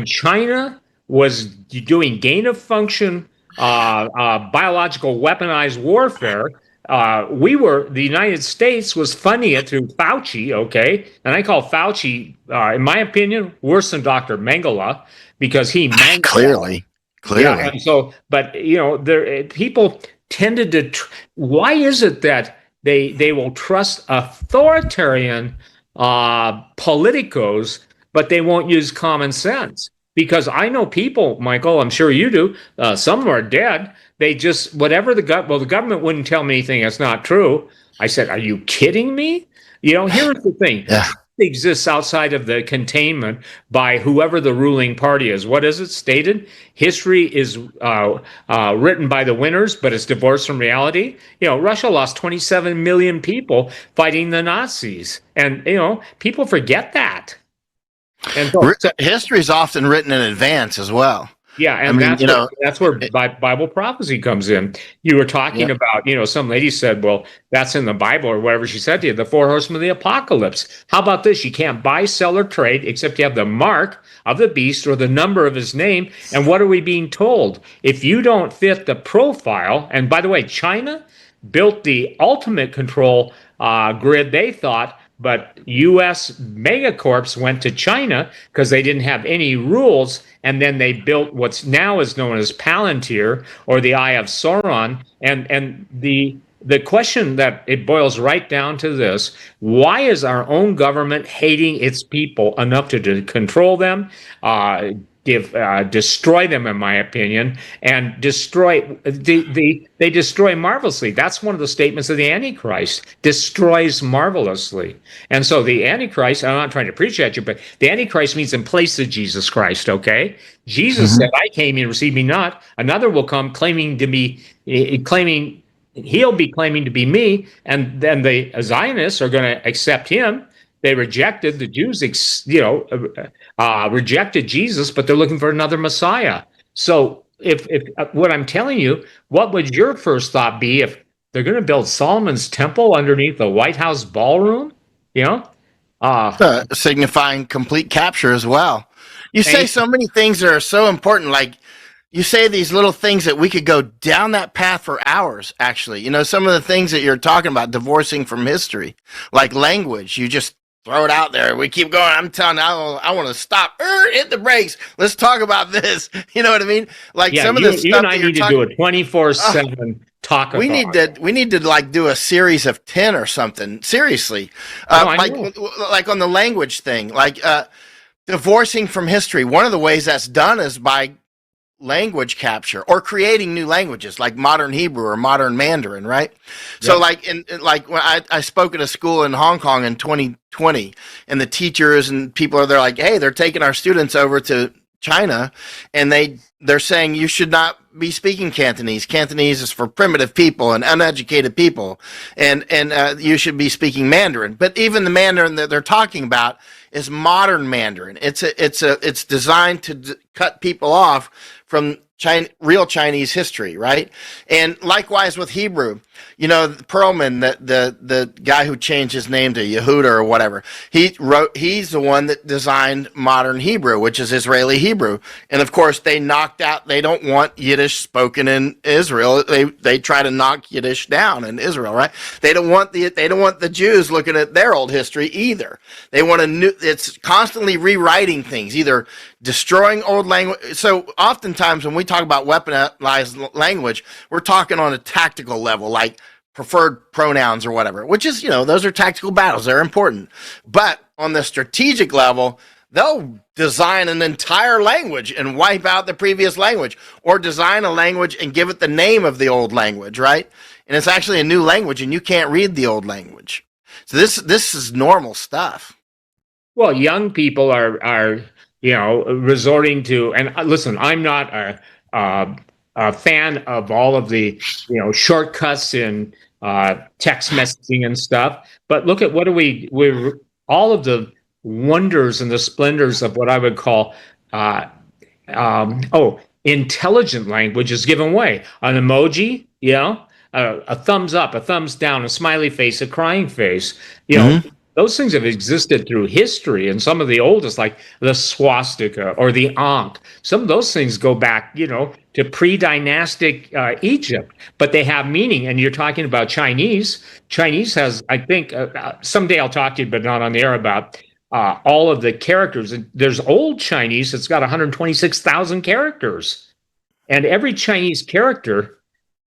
China was doing gain of function, biological weaponized warfare. The United States was funding it through Fauci, okay? And I call Fauci, in my opinion, worse than Dr. Mengele because he clearly. Yeah, and so, but people tended to. Why is it that they will trust authoritarian politicos, but they won't use common sense? Because I know people, Michael, I'm sure you do. Some of them are dead. They just, the government wouldn't tell me anything that's not true. I said, are you kidding me? Here's the thing. Yeah. exists outside of the containment by whoever the ruling party is. What is it stated? History is written by the winners, but it's divorced from reality. Russia lost 27 million people fighting the Nazis, and people forget that. And so History is often written in advance as well. yeah, and that's where Bible prophecy comes in. You were talking about, some lady said, well, that's in the Bible or whatever she said to you, the four horsemen of the apocalypse. How about this? You can't buy, sell, or trade except you have the mark of the beast or the number of his name. And what are we being told? If you don't fit the profile, and by the way, China built the ultimate control grid, they thought, but U.S. megacorps went to China because they didn't have any rules, and then they built what's now is known as Palantir or the Eye of Sauron. And the question that it boils right down to this: why is our own government hating its people enough to control them? Destroy them, in my opinion, and they destroy marvelously. That's one of the statements of the Antichrist: destroys marvelously. And so the Antichrist, I'm not trying to preach at you, but the Antichrist means in place of Jesus Christ. Okay, Jesus said, "I came and received me not." Another will come claiming to be he'll be claiming to be me, and then the Zionists are going to accept him. They rejected the Jews, rejected Jesus, but they're looking for another Messiah. So if what I'm telling you, what would your first thought be if they're going to build Solomon's temple underneath the White House ballroom? Signifying complete capture as well. You say so many things that are so important, like you say these little things that we could go down that path for hours, actually. Some of the things that you're talking about, divorcing from history, like language, you just throw it out there. We keep going. I'm telling you, I want to stop. Hit the brakes. Let's talk about this. You know what I mean? Like some of the stuff you and I need to do a 24/7 talk. We need to like do a series of 10 or something. Seriously, like on the language thing, like divorcing from history. One of the ways that's done is by language capture or creating new languages like modern Hebrew or modern Mandarin, right? Yep. So like when I spoke at a school in Hong Kong in 2020, and the teachers and people are there like, hey, they're taking our students over to China, and they're saying you should not be speaking Cantonese. Cantonese is for primitive people and uneducated people, and you should be speaking Mandarin. But even the Mandarin that they're talking about is modern Mandarin. It's designed to cut people off from real Chinese history, right? And likewise with Hebrew, Perlman, the guy who changed his name to Yehuda or whatever, he's the one that designed modern Hebrew, which is Israeli Hebrew. And of course they don't want Yiddish spoken in Israel. They try to knock Yiddish down in Israel, right? They don't want the Jews looking at their old history either. They want it's constantly rewriting things, either destroying old language. So oftentimes when we talk about weaponized language, we're talking on a tactical level, like preferred pronouns or whatever, which is, those are tactical battles. They're important. But on the strategic level, they'll design an entire language and wipe out the previous language, or design a language and give it the name of the old language, right? And it's actually a new language and you can't read the old language. So this is normal stuff. Well, young people are resorting to, and listen, I'm not a fan of all of the, shortcuts in text messaging and stuff. But look at we're all of the wonders and the splendors of what I would call, intelligent language is given way. An emoji, a thumbs up, a thumbs down, a smiley face, a crying face, Those things have existed through history, and some of the oldest, like the swastika or the Ankh, some of those things go back, to pre-dynastic Egypt, but they have meaning. And you're talking about Chinese. Chinese has, I think, someday I'll talk to you, but not on the air, about all of the characters. There's old Chinese that's got 126,000 characters, and every Chinese character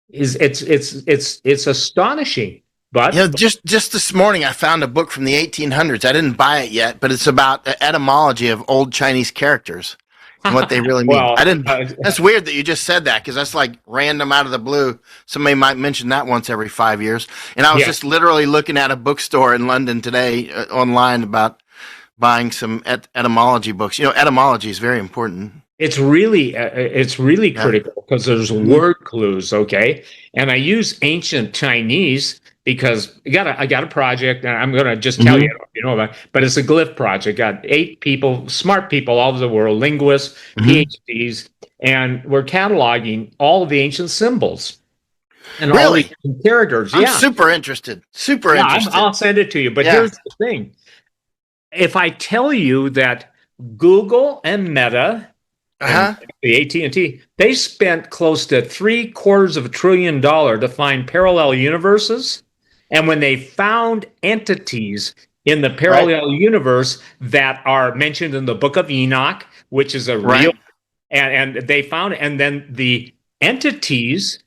it's astonishing. But just this morning I found a book from the 1800s. I didn't buy it yet, but it's about the etymology of old Chinese characters and what they really mean. Well, that's weird that you just said that, because that's like random out of the blue. Somebody might mention that once every 5 years. And I was just literally looking at a bookstore in London today online about buying some etymology books. Etymology is very important. It's really Yeah. critical because there's word clues, okay? And I use ancient Chinese because I got a project, and I'm going to just tell you, about it, but it's a glyph project. Got 8 people, smart people all over the world, linguists, PhDs, and we're cataloging all of the ancient symbols and all the Really? ancient characters. I'm Yeah, super interested. Super yeah, interested. I'll send it to you. But Yeah. here's the thing: if I tell you that Google and Meta and Uh-huh. the AT&T, they spent close to $750 billion to find parallel universes. And when they found entities in the Right. parallel universe that are mentioned in the book of Enoch, which is a real, Right. and they found, and then the entities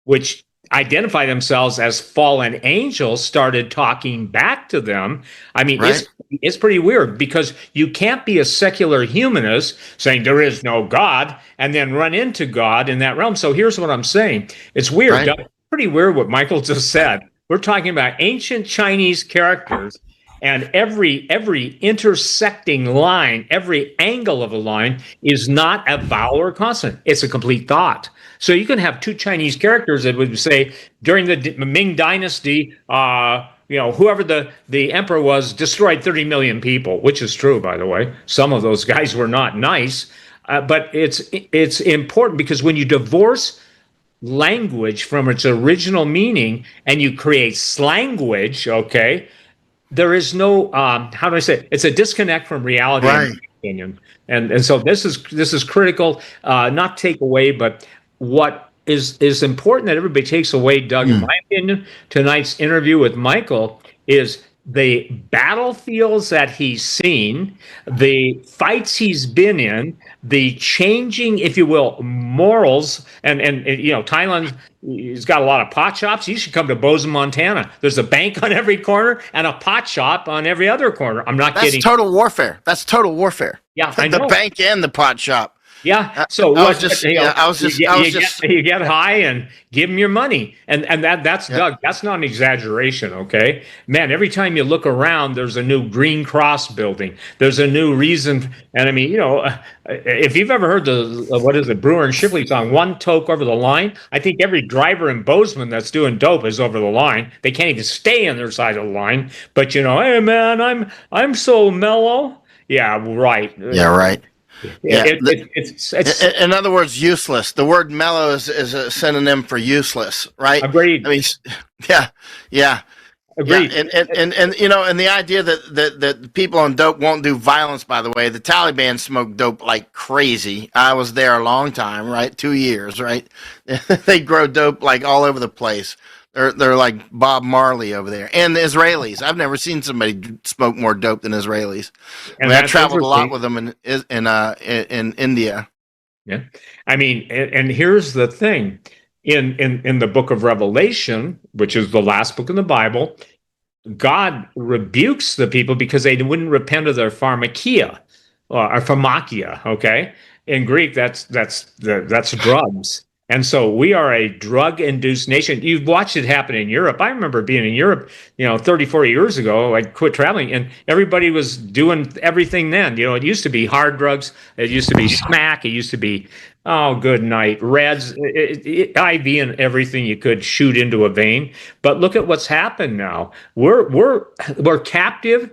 which identify themselves as fallen angels started talking back to them. I mean, Right. it's pretty weird because you can't be a secular humanist saying there is no God and then run into God in that realm. So here's what I'm saying. It's weird. Right. Pretty weird what Michael just said. We're talking about ancient Chinese characters, and every intersecting line, every angle of a line is not a vowel or consonant. It's a complete thought. So you can have 2 Chinese characters that would say during the Ming Dynasty, whoever the emperor was destroyed 30 million people, which is true, by the way. Some of those guys were not nice, but it's important because when you divorce language from its original meaning and you create slanguage, okay, there is no how do I say it? It's a disconnect from reality, in Right. my opinion. And so this is critical, not take away, but what is important that everybody takes away, Doug, in my opinion, tonight's interview with Michael is the battlefields that he's seen, the fights he's been in, the changing, if you will, morals, and Thailand has got a lot of pot shops. You should come to Bozeman, Montana. There's a bank on every corner and a pot shop on every other corner. I'm not That's kidding. total warfare. That's total warfare. Yeah, I The know. bank and the pot shop. Yeah. So I was just you get high and give them your money, and that's Yeah. Doug. That's not an exaggeration. Okay, man. Every time you look around, there's a new Green Cross building. There's a new reason, and I mean, if you've ever heard the what is it, Brewer and Shipley song, "One Toke Over the Line." I think every driver in Bozeman that's doing dope is over the line. They can't even stay on their side of the line. But hey man, I'm so mellow. Yeah, right. Yeah, right. Yeah. It's In other words, useless. The word mellow is a synonym for useless, right? agreed. I mean, yeah, yeah. Agreed. Yeah, and the idea that people on dope won't do violence. By the way, the Taliban smoke dope like crazy. I was there a long time, right? 2 years, right? They grow dope like all over the place. They're like Bob Marley over there, and the Israelis. I've never seen somebody smoke more dope than Israelis. And I that's traveled a lot interesting. with them in India. Yeah. I mean, and here's the thing. In the book of Revelation, which is the last book in the Bible, God rebukes the people because they wouldn't repent of their pharmakia or pharmakia. Okay, in Greek, that's drugs. And so we are a drug-induced nation. You've watched it happen in Europe. I remember being in Europe, 30, 40 years ago. I quit traveling, and everybody was doing everything then. It used to be hard drugs. It used to be smack. It used to be, oh, good night, Reds, IV, and everything you could shoot into a vein. But look at what's happened now. We're captive.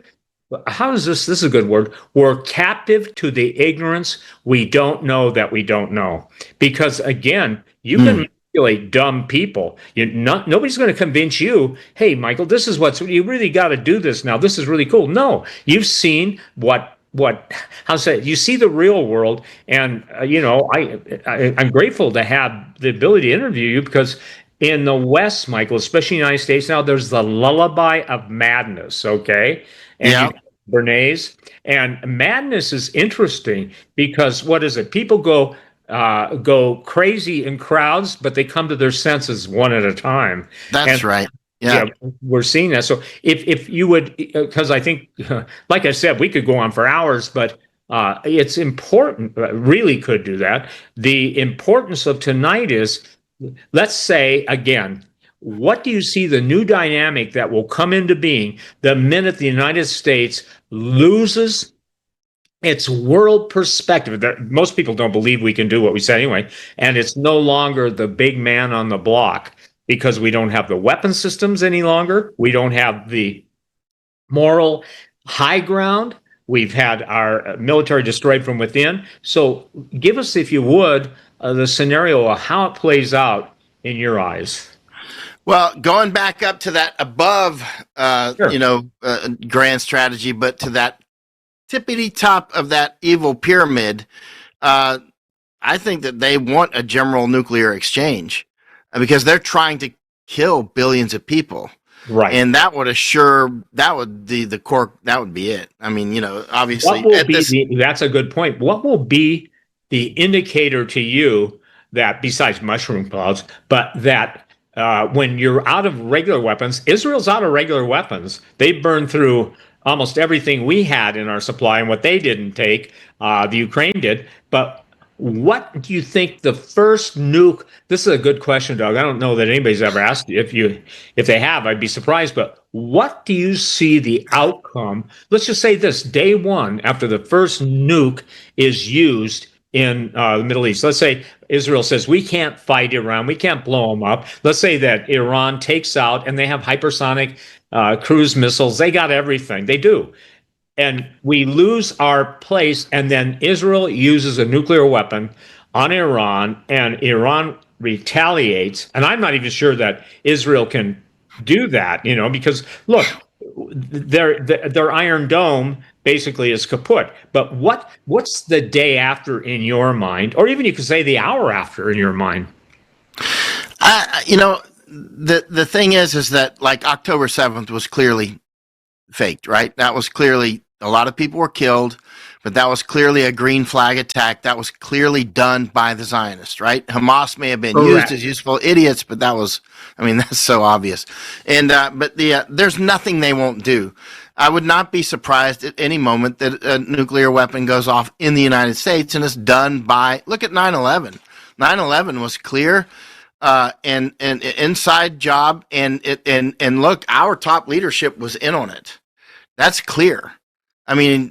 How is this? This is a good word. We're captive to the ignorance we don't know that we don't know. Because again, you can manipulate dumb people. Nobody's going to convince you, hey, Michael, this is you really got to do this now. This is really cool. No, you've seen you see the real world. And, I'm grateful to have the ability to interview you because in the West, Michael, especially in the United States now, there's the lullaby of madness, okay? And Yeah. Bernays. And madness is interesting because what is it? People go crazy in crowds, but they come to their senses one at a time. That's right. Yeah. We're seeing that. So if you would, because I think, like I said, we could go on for hours, but it's important. Really could do that. The importance of tonight is, let's say again, What do you see the new dynamic that will come into being the minute the United States loses its world perspective? Most people don't believe we can do what we said anyway, and it's no longer the big man on the block because we don't have the weapon systems any longer. We don't have the moral high ground. We've had our military destroyed from within. So give us, if you would, the scenario of how it plays out in your eyes. Well, going back up to that above, Sure. grand strategy, but to that tippity top of that evil pyramid, I think that they want a general nuclear exchange because they're trying to kill billions of people. Right. And that would be the core. That would be it. I mean, obviously, What will be that's a good point. What will be the indicator to you that, besides mushroom clouds, but that when you're out of regular weapons, Israel's out of regular weapons. They burned through almost everything we had in our supply, and what they didn't take, the Ukraine did. But what do you think the first nuke? This is a good question, Doug. I don't know that anybody's ever asked you. If they have, I'd be surprised. But what do you see the outcome? Let's just say this: day one after the first nuke is used in the Middle East. Let's say Israel says we can't fight Iran, we can't blow them up. Let's say that Iran takes out, and they have hypersonic cruise missiles. They got everything. They do. And we lose our place, and then Israel uses a nuclear weapon on Iran, and Iran retaliates. And I'm not even sure that Israel can do that, because look, their Iron Dome basically is kaput. But what's the day after in your mind, or even you could say the hour after in your mind? The thing is that like October 7th was clearly faked, right? That was clearly a lot of people were killed, but that was clearly a green flag attack. That was clearly done by the Zionists, right? Hamas may have been Correct. used as useful idiots, but that's so obvious. And but there's nothing they won't do. I would not be surprised at any moment that a nuclear weapon goes off in the United States and it's done by. Look at 9/11. 9/11 was clear. And inside job, and look, our top leadership was in on it. That's clear. I mean,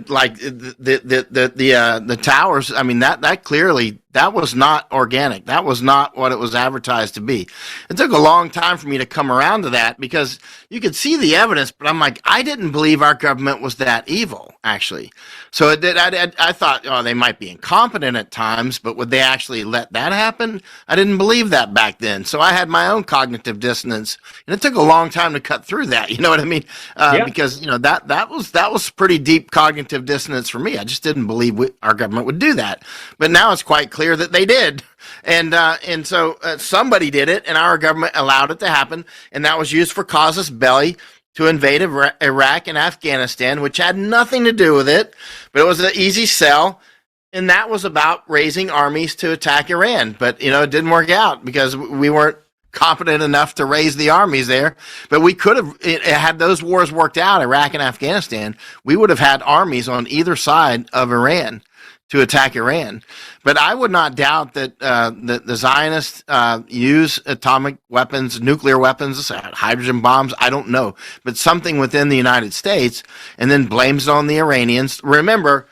like the towers. I mean, that clearly that was not organic. That was not what it was advertised to be. It took a long time for me to come around to that because you could see the evidence, but I'm like, I didn't believe our government was that evil, actually. So I thought, oh, they might be incompetent at times, but would they actually let that happen? I didn't believe that back then. So I had my own cognitive dissonance, and it took a long time to cut through that. You know what I mean? Yeah. Because that was pretty deep cognitive dissonance for me. I just didn't believe our government would do that. But now it's quite clear that they did. And so somebody did it, and our government allowed it to happen, and that was used for casus belli to invade Iraq and Afghanistan, which had nothing to do with it, but it was an easy sell, and that was about raising armies to attack Iran. But it didn't work out because we weren't competent enough to raise the armies there. But we could have had those wars worked out, Iraq and Afghanistan. We would have had armies on either side of Iran to attack Iran. But I would not doubt that the Zionists use atomic weapons, nuclear weapons, hydrogen bombs, I don't know, but something within the United States, and then blames it on the Iranians. Remember,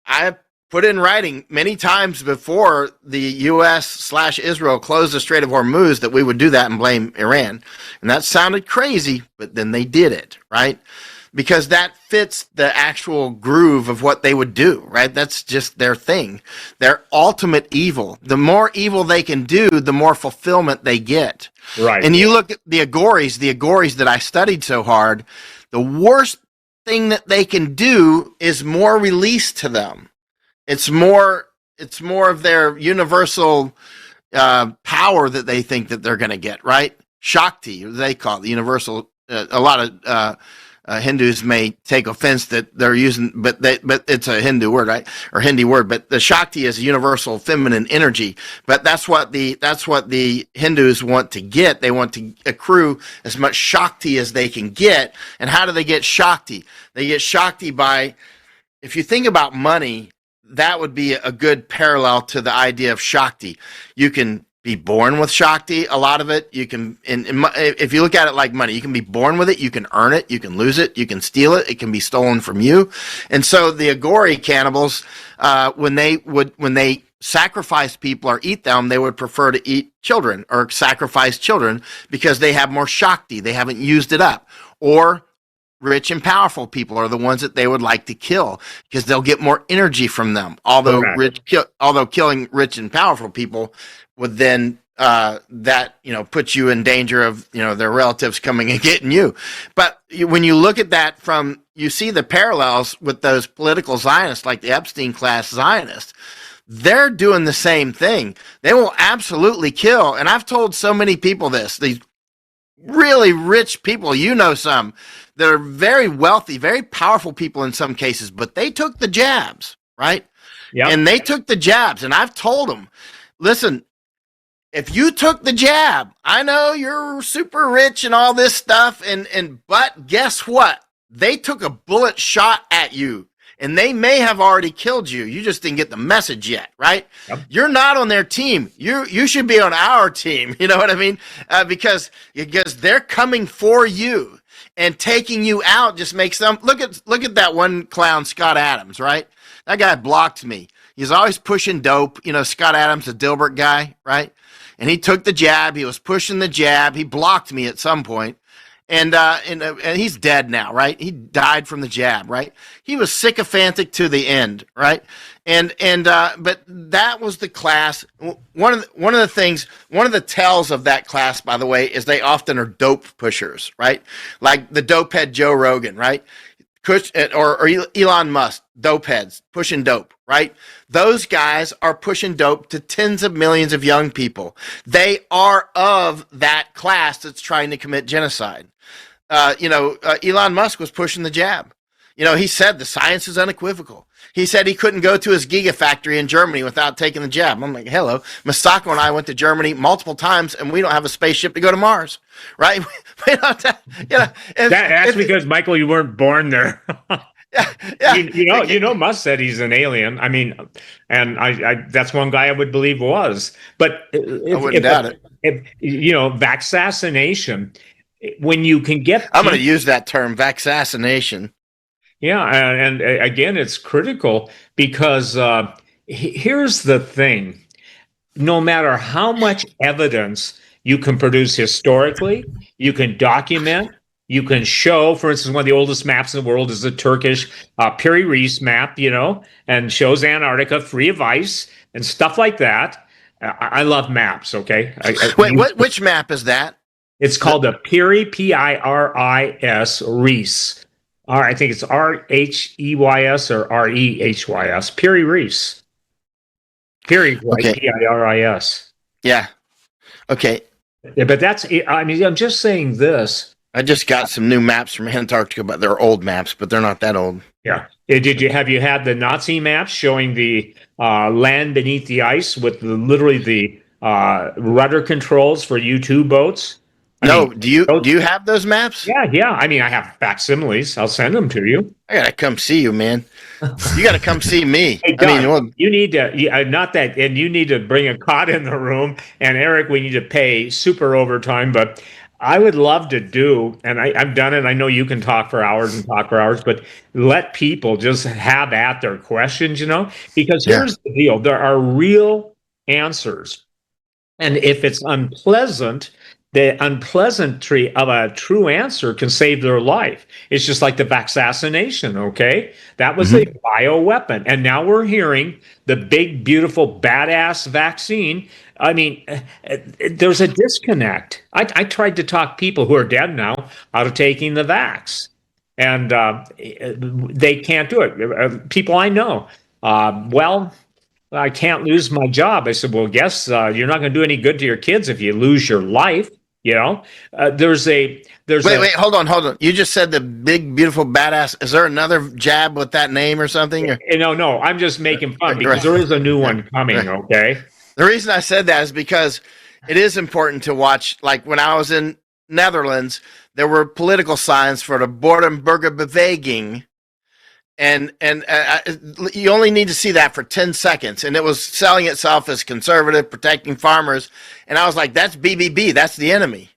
I put in writing many times before the U.S./Israel closed the Strait of Hormuz that we would do that and blame Iran. And that sounded crazy, but then they did it, right? Because that fits the actual groove of what they would do, right? That's just their thing. Their ultimate evil. The more evil they can do, the more fulfillment they get. Right. And you look at the Agoris that I studied so hard, the worst thing that they can do is more release to them. It's more of their universal power that they think that they're going to get, right? Shakti, they call it the universal. A lot of Hindus may take offense that they're using, but it's a Hindu word, right? Or Hindi word. But the Shakti is a universal feminine energy. But that's what the Hindus want to get. They want to accrue as much Shakti as they can get. And how do they get Shakti? They get Shakti by, if you think about money, that would be a good parallel to the idea of Shakti. You can be born with Shakti. A lot of it, you can, if you look at it like money, you can be born with it, you can earn it, you can lose it, you can steal it, it can be stolen from you. And so the Agori cannibals, when they sacrifice people or eat them, they would prefer to eat children or sacrifice children because they have more Shakti. They haven't used it up. Or rich and powerful people are the ones that they would like to kill because they'll get more energy from them. Although killing rich and powerful people would then that put you in danger of their relatives coming and getting you. But when you look at that you see the parallels with those political Zionists, like the Epstein class Zionists. They're doing the same thing. They will absolutely kill. And I've told so many people this. These really rich people, some that are very wealthy, very powerful people in some cases, but they took the jabs, right? Yeah. And they took the jabs. And I've told them, listen, if you took the jab, I know you're super rich and all this stuff, but guess what? They took a bullet shot at you. And they may have already killed you. You just didn't get the message yet, right? Yep. You're not on their team. You should be on our team. You know what I mean? Because they're coming for you, and taking you out just makes them look at that one clown, Scott Adams, right? That guy blocked me. He's always pushing dope. Scott Adams, the Dilbert guy, right? And he took the jab. He was pushing the jab. He blocked me at some point. And he's dead now, right? He died from the jab, right? He was sycophantic to the end, right? But that was the class. One of the tells of that class, by the way, is they often are dope pushers, right? Like the dope head Joe Rogan, right? Or Elon Musk, dope heads pushing dope, right? Those guys are pushing dope to tens of millions of young people. They are of that class that's trying to commit genocide. Elon Musk was pushing the jab. He said the science is unequivocal. He said he couldn't go to his gigafactory in Germany without taking the jab. I'm like, hello. Masako and I went to Germany multiple times, and we don't have a spaceship to go to Mars, right? That's because, Michael, you weren't born there. Yeah. Musk said he's an alien. I mean, and I that's one guy I would believe was. But I wouldn't doubt it. Vaccination, when you can get... I'm going to use that term, vaccination. Yeah, and again, it's critical because here's the thing. No matter how much evidence you can produce historically, you can document, you can show, for instance, one of the oldest maps in the world is the Turkish Piri Reis map, and shows Antarctica free of ice and stuff like that. I love maps, okay? Which map is that? It's called the Piri, Piris, Reis. I think it's Rheys or Reheys. Piri Reis. Piri, right? Okay. Piris. Yeah. Okay. Yeah, but I'm just saying this. I just got some new maps from Antarctica, but they're old maps, but they're not that old. Yeah. Have you had the Nazi maps showing the land beneath the ice with literally the rudder controls for U-2 boats? Do you have those maps? Yeah. I mean, I have facsimiles. I'll send them to you. I gotta come see you, man. You gotta come see me. Hey, Doug, you need to not that, and you need to bring a cot in the room. And Eric, we need to pay super overtime. But I would love to do, and I've done it. I know you can talk for hours, but let people just have at their questions. Because here's the deal: there are real answers, and if it's unpleasant, the unpleasantry of a true answer can save their life. It's just like the vaccination, okay? That was a bioweapon. And now we're hearing the big, beautiful, badass vaccine. I mean, there's a disconnect. I tried to talk people who are dead now out of taking the vax. And they can't do it. People I know, I can't lose my job. I said, well, guess you're not going to do any good to your kids if you lose your life. Wait, hold on. You just said the big, beautiful, badass. Is there another jab with that name or something? No. I'm just making fun because there is a new one coming. Okay. The reason I said that is because it is important to watch. Like when I was in Netherlands, there were political signs for the Bordenburger Beweging, and you only need to see that for 10 seconds, and it was selling itself as conservative, protecting farmers, and I was like, that's BBB, that's the enemy.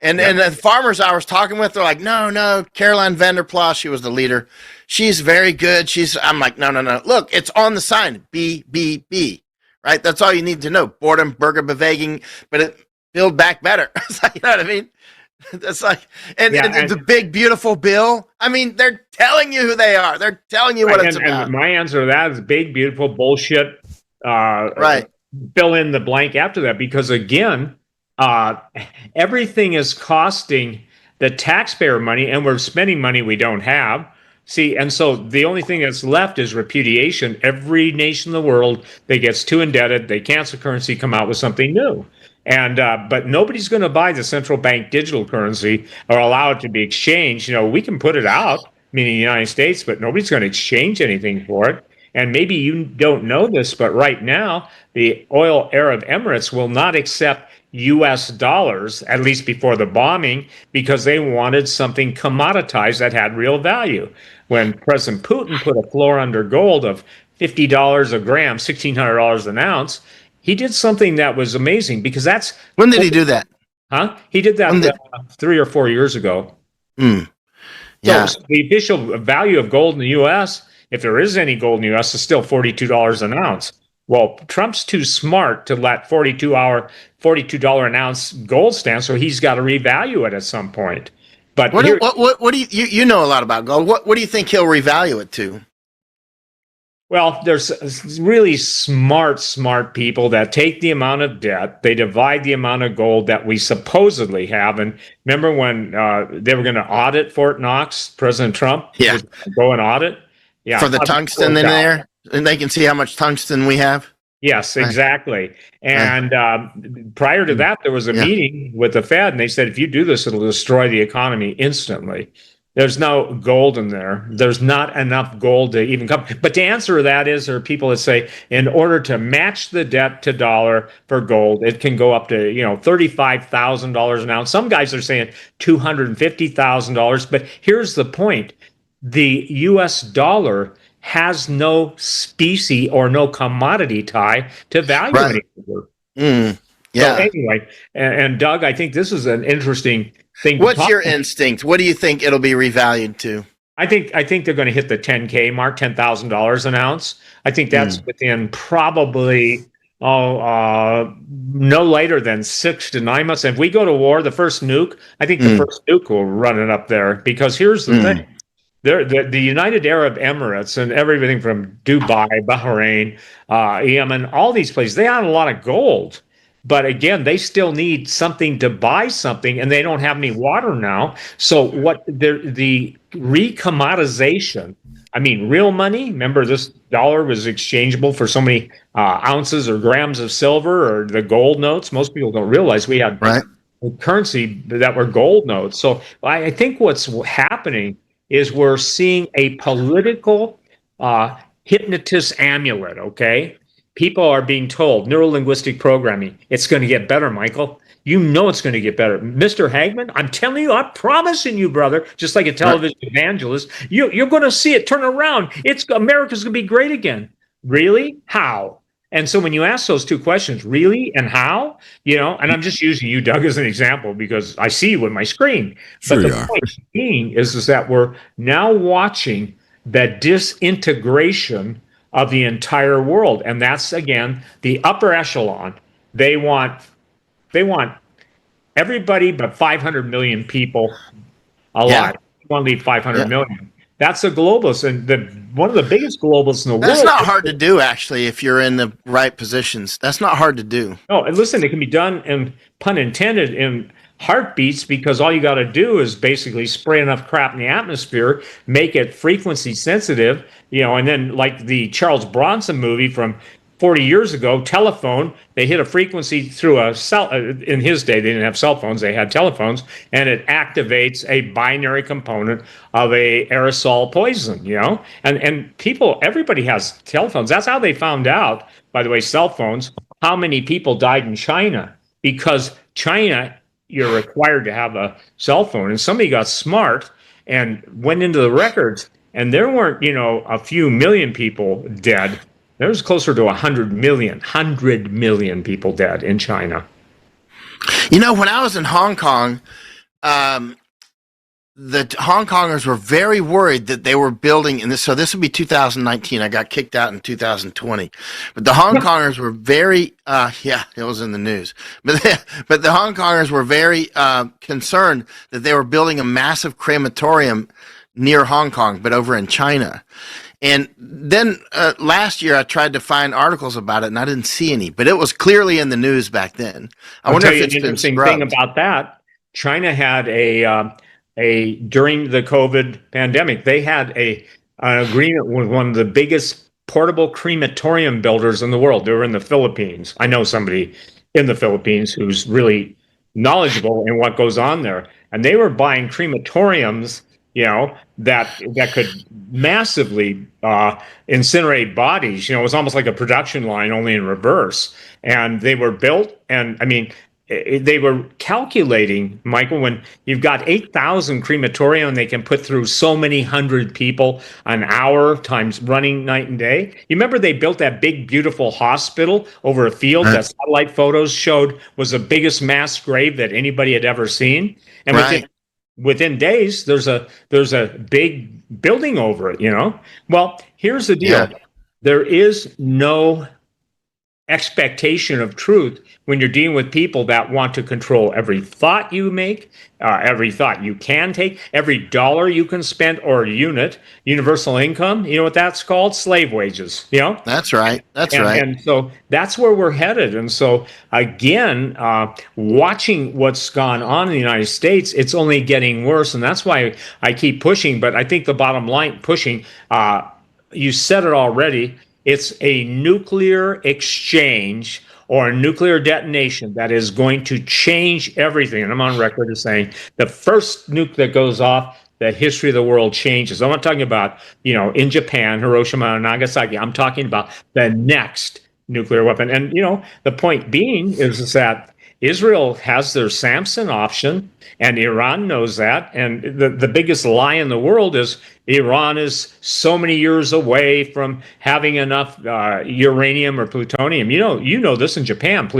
And the farmers I was talking with, they're like, no, Caroline Vanderplas, she was the leader. She's very good. I'm like, no. Look, it's on the sign, BBB, right? That's all you need to know. Boredom, Burger, Bewegung, but it Build Back Better. You know what I mean? That's like, and the big, beautiful bill. I mean, they're telling you who they are. They're telling you what it's about. And my answer to that is big, beautiful bullshit. Right. Fill in the blank after that, because again, everything is costing the taxpayer money, and we're spending money we don't have. See, and so the only thing that's left is repudiation. Every nation in the world that gets too indebted, they cancel currency, come out with something new. And but nobody's going to buy the central bank digital currency or allow it to be exchanged. You know, we can put it out, meaning the United States, but nobody's going to exchange anything for it. And maybe you don't know this, but right now, the oil Arab Emirates will not accept US dollars, at least before the bombing, because they wanted something commoditized that had real value. When President Putin put a floor under gold of $50 a gram, $1,600 an ounce, he did something that was amazing, because that's... When did he do that? Huh? He did that 3 or 4 years ago. Yeah. So the official value of gold in the U.S., if there is any gold in the U.S., is still $42 an ounce. Well, Trump's too smart to let $42 an ounce gold stand, so he's got to revalue it at some point. But what do you know a lot about gold? What do you think he'll revalue it to? Well, there's really smart people that take the amount of debt, they divide the amount of gold that we supposedly have. And remember when they were going to audit Fort Knox, President Trump? Yeah. Was go and audit? Yeah. For the tungsten in there? And they can see how much tungsten we have? Yes, exactly. And prior to that, there was a meeting with the Fed, and they said, if you do this, it'll destroy the economy instantly. There's no gold in there. There's not enough gold to even come. But to answer that is, there are people that say, in order to match the debt to dollar for gold, it can go up to, $35,000 an ounce. Some guys are saying $250,000. But here's the point. The U.S. dollar has no specie or no commodity tie to value anymore. Yeah. So anyway, and Doug, I think this is an interesting thing. What's your instinct? What do you think it'll be revalued to? I think they're going to hit the 10K mark, $10,000 an ounce. I think that's within probably no later than 6 to 9 months. And if we go to war, the first nuke, I think the first nuke will run it up there. Because here's the thing. The United Arab Emirates and everything from Dubai, Bahrain, Yemen, all these places, they own a lot of gold. But again, they still need something to buy something, and they don't have any water now. So what the recommodization, I mean, real money, remember this dollar was exchangeable for so many ounces or grams of silver, or the gold notes. Most people don't realize we had currency that were gold notes. So I think what's happening is we're seeing a political hypnotist amulet, okay? People are being told, neuro-linguistic programming, it's going to get better, Michael. You know it's going to get better. Mr. Hagmann, I'm telling you, I'm promising you, brother, just like a television evangelist, you're going to see it turn around. America's going to be great again. Really? How? And so when you ask those two questions, really and how, and I'm just using you, Doug, as an example because I see you with my screen. Sure, but the point being is that we're now watching the disintegration of the entire world. And that's, again, the upper echelon. They want everybody but 500 million people alive. They want to leave 500 million. That's a globalist, and one of the biggest globalists in the world. That's not hard to do, actually, if you're in the right positions. That's not hard to do. No, and listen, it can be done, and pun intended, in heartbeats, because all you got to do is basically spray enough crap in the atmosphere, make it frequency sensitive, and then like the Charles Bronson movie from 40 years ago, telephone, they hit a frequency through a cell. In his day, they didn't have cell phones, they had telephones, and it activates a binary component of a aerosol poison, and people, everybody has telephones. That's how they found out, by the way, cell phones, how many people died in China, because China, you're required to have a cell phone, and somebody got smart and went into the records and there weren't, a few million people dead. There was closer to 100 million people dead in China. When I was in Hong Kong, um, the Hong Kongers were very worried that they were building, and this would be 2019. I got kicked out in 2020, but the Hong Kongers were very, yeah, it was in the news. But the Hong Kongers were very concerned that they were building a massive crematorium near Hong Kong, but over in China. And then last year, I tried to find articles about it, and I didn't see any. But it was clearly in the news back then. I wonder if it's been interesting scrubbed. thing about that. China had during the COVID pandemic, they had an agreement with one of the biggest portable crematorium builders in the world. They were in the Philippines. I know somebody in the Philippines who's really knowledgeable in what goes on there, and they were buying crematoriums, that could massively incinerate bodies. It was almost like a production line, only in reverse. And they were built, and I mean, they were calculating, Michael, when you've got 8,000 crematorium, they can put through so many hundred people an hour times running night and day. You remember they built that big, beautiful hospital over a field that satellite photos showed was the biggest mass grave that anybody had ever seen. And within days, there's a big building over it, Well, here's the deal. Yeah. There is no expectation of truth when you're dealing with people that want to control every thought you make, every thought you can take, every dollar you can spend or unit. Universal income, you know what that's called? Slave wages, That's right. Right. And so that's where we're headed. And so again, watching what's gone on in the United States, it's only getting worse. And that's why I keep pushing. But I think the bottom line pushing, you said it already, it's a nuclear exchange or a nuclear detonation that is going to change everything. And I'm on record as saying the first nuke that goes off, the history of the world changes. I'm not talking about, in Japan, Hiroshima and Nagasaki. I'm talking about the next nuclear weapon. And, the point being is that Israel has their Samson option, and Iran knows that. And the biggest lie in the world is Iran is so many years away from having enough uranium or plutonium. You know this in Japan.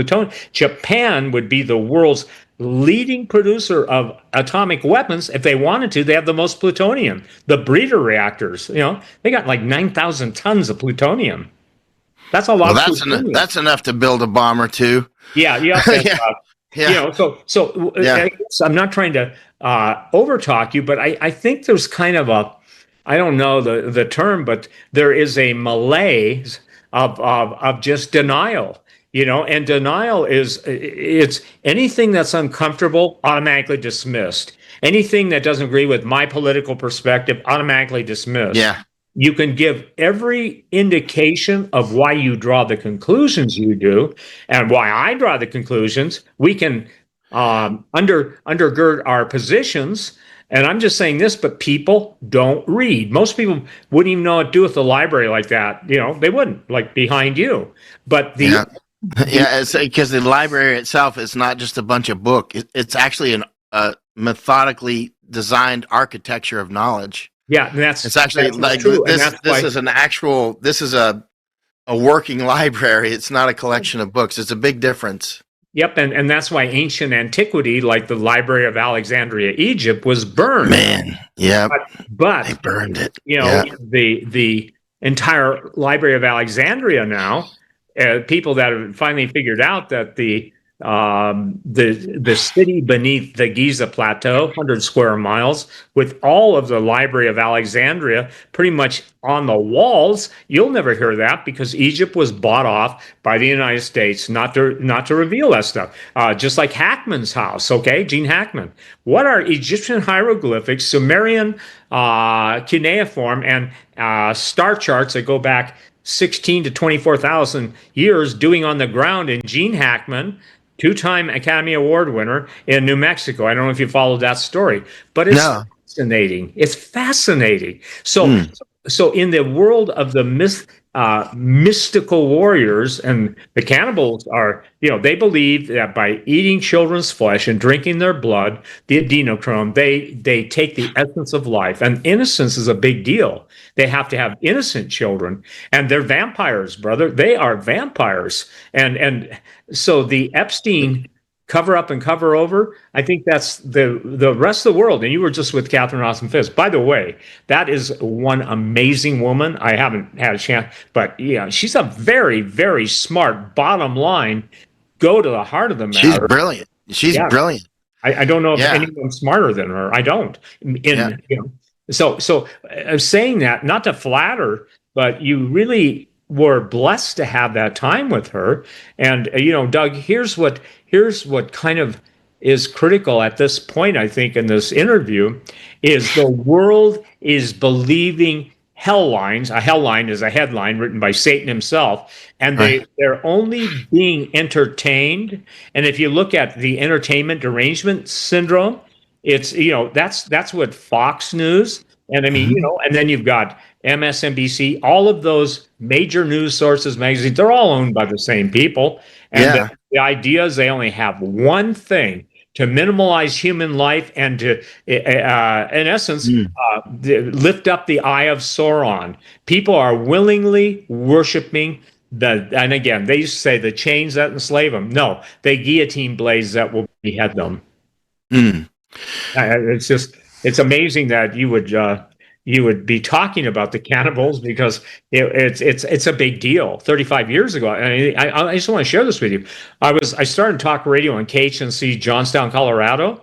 Japan would be the world's leading producer of atomic weapons. If they wanted to, they have the most plutonium. The breeder reactors, they got like 9,000 tons of plutonium. That's a lot. Well, that's enough to build a bomb or two. Yeah. Yeah. So I'm not trying to overtalk you, but I think there's kind of I don't know the term, but there is a malaise of just denial. And denial it's anything that's uncomfortable, automatically dismissed. Anything that doesn't agree with my political perspective, automatically dismissed. Yeah. You can give every indication of why you draw the conclusions you do and why I draw the conclusions. We can undergird our positions. And I'm just saying this, but people don't read. Most people wouldn't even know what to do with the library like that. They wouldn't, like behind you. But it's because the library itself is not just a bunch of books. It's actually a methodically designed architecture of knowledge. Yeah, and it's actually like true. This is a working library. It's not a collection of books. It's a big difference. Yep, and that's why ancient antiquity, like the Library of Alexandria, Egypt, was burned. Man, yeah, but they burned it. The entire Library of Alexandria now, people that have finally figured out that the city beneath the Giza Plateau, 100 square miles, with all of the Library of Alexandria pretty much on the walls. You'll never hear that because Egypt was bought off by the United States not to reveal that stuff. Just like Hagmann's house, okay? Gene Hagmann. What are Egyptian hieroglyphics, Sumerian cuneiform, and star charts that go back 16 to 24,000 years doing on the ground in Gene Hagmann, two-time Academy Award winner in New Mexico? I don't know if you followed that story, but it's fascinating. It's fascinating. So so in the world of the mystical warriors, and the cannibals are, they believe that by eating children's flesh and drinking their blood, the adrenochrome, they take the essence of life. And innocence is a big deal. They have to have innocent children, and they're vampires, brother. They are vampires. And so the Epstein cover up and cover over, I think that's the rest of the world. And you were just with Catherine Austin Fitts. By the way, that is one amazing woman. I haven't had a chance, but yeah, she's a very, very smart. Bottom line, go to the heart of the She's matter. brilliant. She's Yeah. brilliant. I don't know if Yeah. anyone's smarter than her. I don't. Yeah. So saying that, not to flatter, but you really were blessed to have that time with her. And Doug, here's what kind of is critical at this point, I think, in this interview, is the world is believing hell lines. A hell line is a headline written by Satan himself, and Right. they're only being entertained. And if you look at the entertainment derangement syndrome, it's that's what Fox News, and I mean, Mhm. and then you've got MSNBC, all of those major news sources, magazines, they're all owned by the same people. And Yeah. the idea is they only have one thing: to minimize human life and to, in essence, Mm. lift up the eye of Sauron. People are willingly worshiping and again, they used to say the chains that enslave them. No, they guillotine blades that will behead them. Mm. It's amazing that you would be talking about the cannibals, because it's a big deal. 35 years ago, and I just want to share this with you. I started talk radio in KHNC Johnstown, Colorado,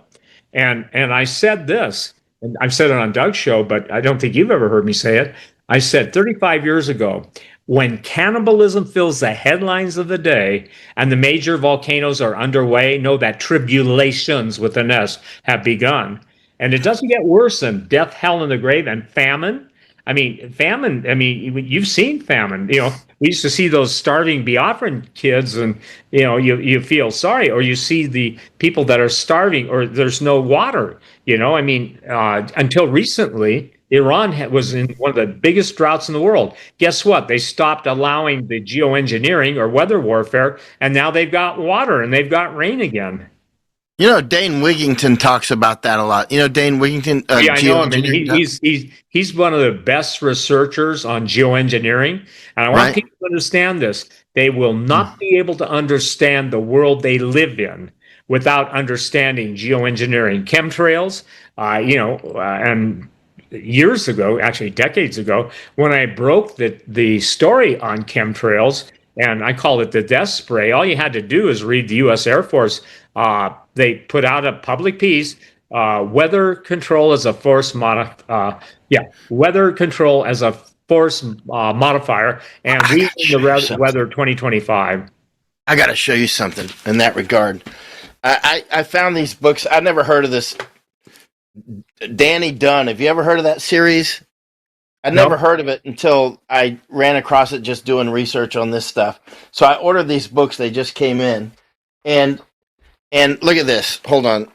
and I said this, and I've said it on Doug's show, but I don't think you've ever heard me say it. I said 35 years ago, when cannibalism fills the headlines of the day and the major volcanoes are underway, know that tribulations with an S have begun. And it doesn't get worse than death, hell, and the grave, and famine. I mean, famine. I mean, you've seen famine. We used to see those starving Biafran kids, and you feel sorry, or you see the people that are starving, or there's no water. I mean, until recently, Iran was in one of the biggest droughts in the world. Guess what? They stopped allowing the geoengineering or weather warfare, and now they've got water and they've got rain again. Dane Wigington talks about that a lot. Dane Wigington, Yeah, I know him, and geoengineering does- he's one of the best researchers on geoengineering. And I want right? people to understand this: they will not be able to understand the world they live in without understanding geoengineering, chemtrails. And years ago, actually decades ago, when I broke the story on chemtrails, and I called it the death spray. All you had to do is read the U.S. Air Force. They put out a public piece, weather control as a weather control as a force modifier, and I we gotta in show you the something. weather 2025. I got to show you something in that regard. I found these books. I never heard of this. Danny Dunn. Have you ever heard of that series? I No. never heard of it until I ran across it just doing research on this stuff. So I ordered these books. They just came in, and look at this. Hold on,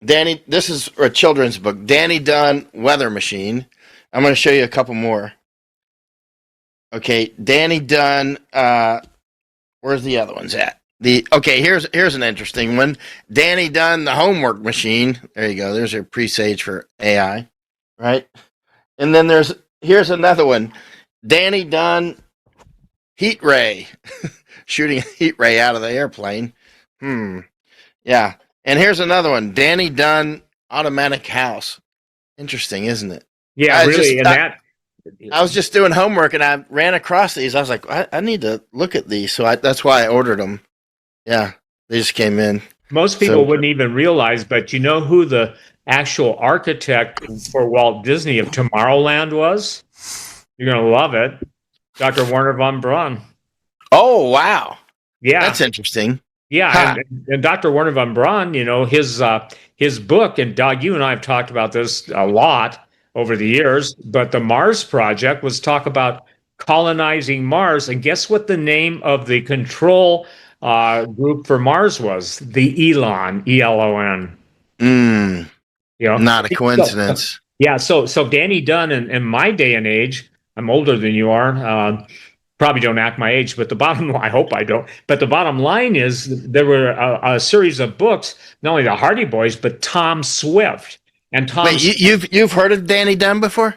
Danny. This is a children's book. Danny Dunn Weather Machine. I'm going to show you a couple more. Okay, Danny Dunn. Where's the other ones at? Here's an interesting one. Danny Dunn, the homework machine. There you go. There's your presage for AI, right? And then here's another one. Danny Dunn, heat ray, shooting a heat ray out of the airplane. Yeah. And here's another one. Danny Dunn, automatic house. Interesting, isn't it? Yeah, really, I was just doing homework and I ran across these. I was like, I need to look at these. So that's why I ordered them. Yeah, they just came in. most people wouldn't even realize, but you know who the actual architect for Walt Disney of Tomorrowland was? You're going to love it. Dr. Werner von Braun. Oh, wow. Yeah. That's interesting. Yeah, Huh. and Dr. Werner von Braun, his book, and Doug, you and I have talked about this a lot over the years, but the Mars Project was talk about colonizing Mars. And guess what the name of the control group for Mars was? The Elon, ELON. Not a coincidence. Yeah, so Danny Dunn in my day and age I'm older than you are. Probably don't act my age, but I hope I don't. But the bottom line is there were a series of books, not only the Hardy Boys, but Tom Swift. And Tom Wait, you've heard of Danny Dunn before?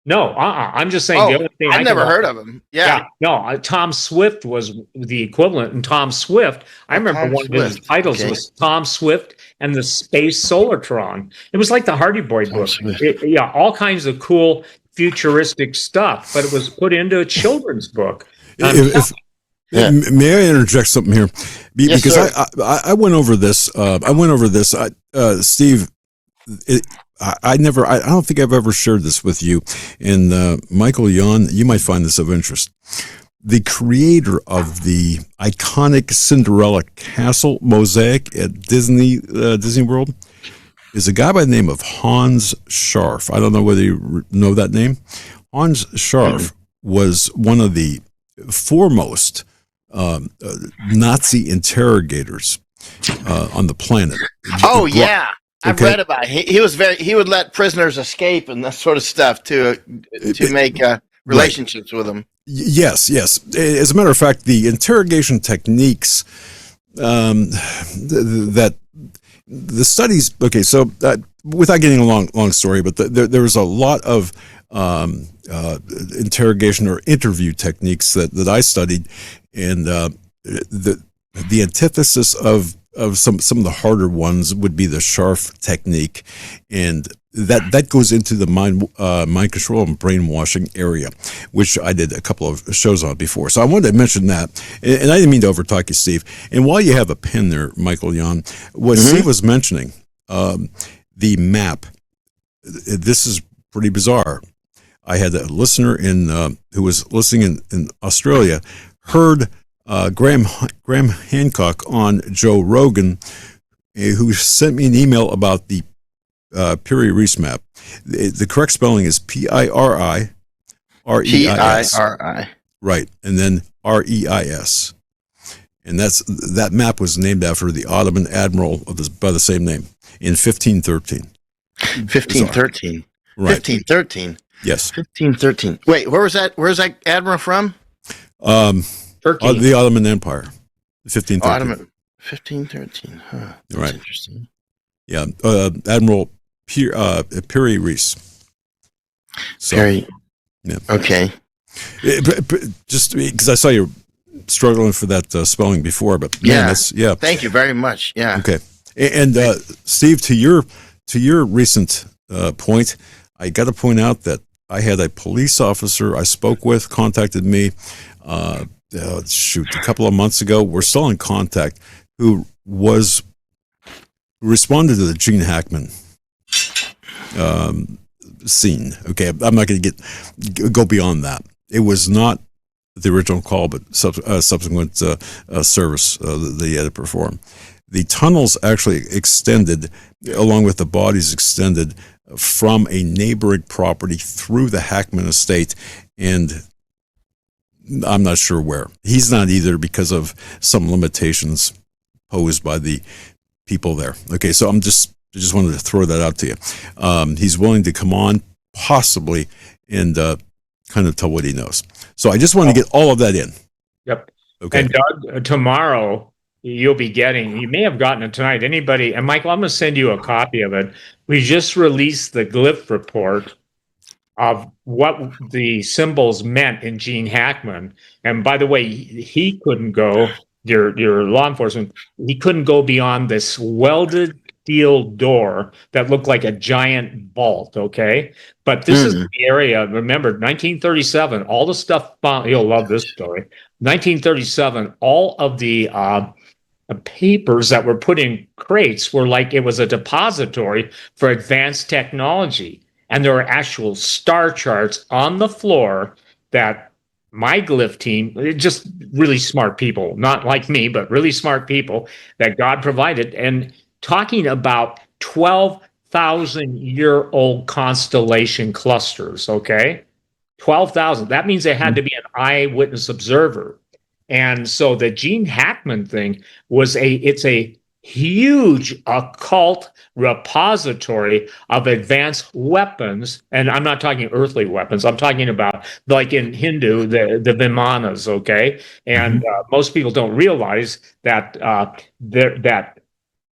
No, I'm just saying the Oh, only thing I've I never can heard of him. Yeah. no, Tom Swift was the equivalent. And Tom Swift, I remember Tom one of his Swift. titles Okay. was Tom Swift and the Space Solartron. It was like the Hardy Boy Tom book. Swift. Yeah, all kinds of cool futuristic stuff, but it was put into a children's book. Yeah. May I interject something here? Yes, Because sir. I went over this. Steve. I don't think I've ever shared this with you. And Michael Yon, you might find this of interest. The creator of the iconic Cinderella Castle mosaic at Disney World is a guy by the name of Hans Scharf. I don't know whether you know that name. Hans Scharf was one of the foremost Nazi interrogators on the planet. Oh yeah, I've Okay. read about it. He would let prisoners escape and that sort of stuff to make relationships with them. Yes. As a matter of fact, the interrogation techniques that the studies. Okay, so without getting a long story, but there was a lot of interrogation or interview techniques that I studied, and the antithesis of some of the harder ones would be the Scharf technique, and that goes into the mind control and brainwashing area, which I did a couple of shows on before. So I wanted to mention that, and I didn't mean to overtalk you, Steve. And while you have a pen there, Michael Yon, what Steve was mentioning, the map, this is pretty bizarre. I had a listener who was listening in Australia, heard Graham Hancock on Joe Rogan, who sent me an email about the Piri-Reis map. The correct spelling is Pirireis. Piri. Right, and then Reis. And that map was named after the Ottoman admiral by the same name in 1513. 1513. Right. 1513. Yes. 1513. Wait, where's that admiral from? Turkey. The Ottoman Empire. 1513. Ottoman. 1513. Huh. That's Right. interesting. Yeah. Admiral Piri-Reis. So, Very. yeah. Okay. Just because I saw you struggling for that spelling before, but man, Yeah. Thank you very much. Yeah. Okay. And Steve, to your recent point, I got to point out that I had a police officer I spoke with contacted me. A couple of months ago. We're still in contact. Who responded to the Gene Hackman scene? Okay, I'm not going to go beyond that. It was not the original call, but subsequent service that he had to perform. The tunnels actually extended, along with the bodies extended from a neighboring property through the Hackman estate, and I'm not sure where. He's not either because of some limitations posed by the people there. Okay, so I just wanted to throw that out to you. He's willing to come on, possibly, and kind of tell what he knows. So I just want to get all of that in. Yep. Okay. And Doug, tomorrow you may have gotten it tonight. Anybody, and Michael, I'm going to send you a copy of it. We just released the glyph report of what the symbols meant in Gene Hackman. And by the way, he couldn't go, your law enforcement, he couldn't go beyond this welded steel door that looked like a giant vault, okay? But this is the area, remember, 1937, all the stuff found, you'll love this story. 1937, all of the papers that were put in crates were like it was a depository for advanced technology. And there were actual star charts on the floor that my glyph team, just really smart people, not like me, but really smart people that God provided, and talking about 12,000-year-old constellation clusters, okay? 12,000. That means there had to be an eyewitness observer. And so the Gene Hackman thing it's a huge occult repository of advanced weapons. And I'm not talking earthly weapons. I'm talking about, like in Hindu, the Vimanas, okay? And most people don't realize that that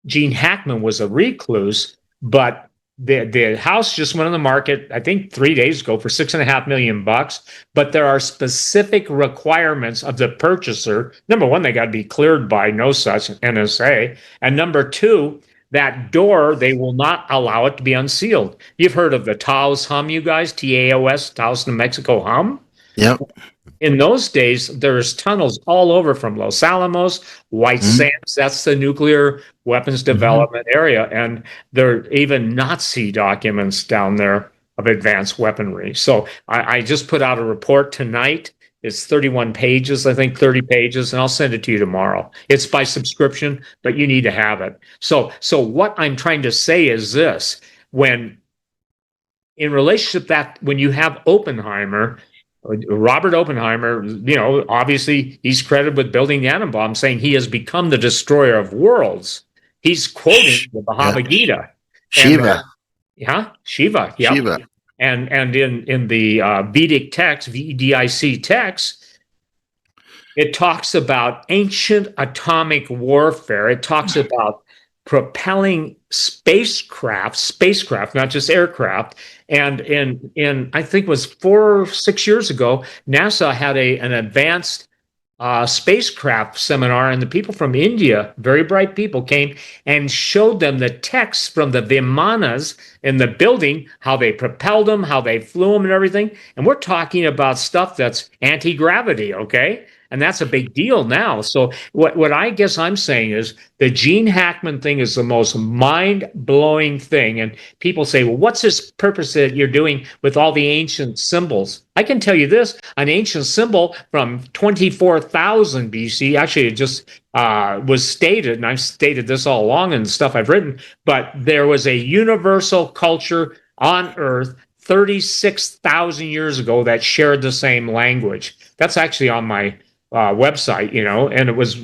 Gene Hackman was a recluse, but the house just went on the market, I think 3 days ago, for $6.5 million. But there are specific requirements of the purchaser. Number one, they got to be cleared by no such NSA, and number two, that door, they will not allow it to be unsealed. You've heard of the Taos Hum, you guys, TAOS, Taos, New Mexico Hum. Yep. In those days, there's tunnels all over from Los Alamos, White Sands. That's the nuclear weapons development area. And there are even Nazi documents down there of advanced weaponry. So I just put out a report tonight. It's 31 pages, I think 30 pages, and I'll send it to you tomorrow. It's by subscription, but you need to have it. So what I'm trying to say is this: when in relationship that when you have Oppenheimer, Robert Oppenheimer, obviously he's credited with building the atom bomb, saying he has become the destroyer of worlds. He's quoting the Bhagavad Gita. Shiva. Shiva. Yep. Shiva. And in the Vedic text, VEDIC text, it talks about ancient atomic warfare. It talks about propelling spacecraft, not just aircraft. And in I think it was 4 or 6 years ago, NASA had an advanced spacecraft seminar, and the people from India, very bright people, came and showed them the texts from the Vimanas in the building, how they propelled them, how they flew them, and everything. And we're talking about stuff that's anti-gravity, okay? And that's a big deal now. So what I guess I'm saying is the Gene Hackman thing is the most mind-blowing thing. And people say, well, what's this purpose that you're doing with all the ancient symbols? I can tell you this: an ancient symbol from 24,000 BC, actually it just was stated, and I've stated this all along in stuff I've written, but there was a universal culture on Earth 36,000 years ago that shared the same language. That's actually on my website, and it was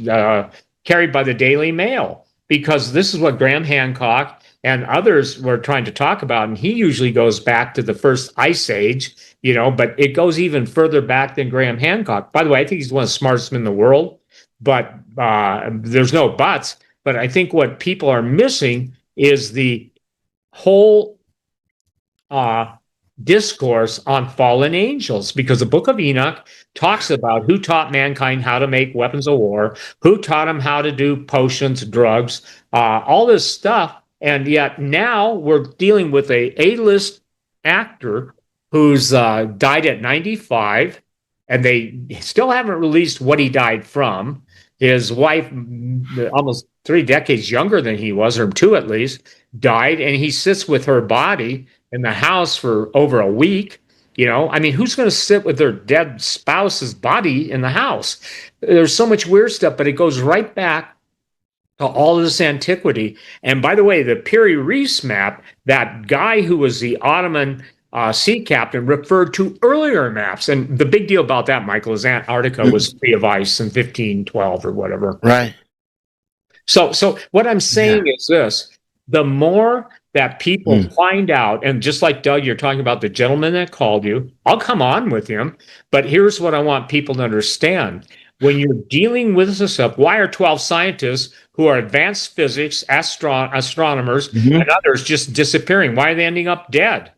carried by the Daily Mail, because this is what Graham Hancock and others were trying to talk about. And he usually goes back to the first ice age, but it goes even further back than Graham Hancock. By the way, I think he's one of the smartest men in the world, but there's no buts. But I think what people are missing is the whole discourse on fallen angels, because the book of Enoch talks about who taught mankind how to make weapons of war, who taught them how to do potions, drugs, all this stuff. And yet now we're dealing with a A-list actor who's died at 95, and they still haven't released what he died from. His wife, almost 3 decades younger than he was, or 2 at least, died, and he sits with her body in the house for over a week. Who's going to sit with their dead spouse's body in the house? There's so much weird stuff, but it goes right back to all of this antiquity. And by the way, the Piri Reis map, that guy who was the Ottoman sea captain referred to earlier maps. And the big deal about that, Michael, is Antarctica was free of ice in 1512 or whatever. Right. So what I'm saying is this: the more that people find out, and just like Doug, you're talking about the gentleman that called you, I'll come on with him. But here's what I want people to understand. When you're dealing with this stuff, why are 12 scientists who are advanced physics, astronomers, and others just disappearing? Why are they ending up dead?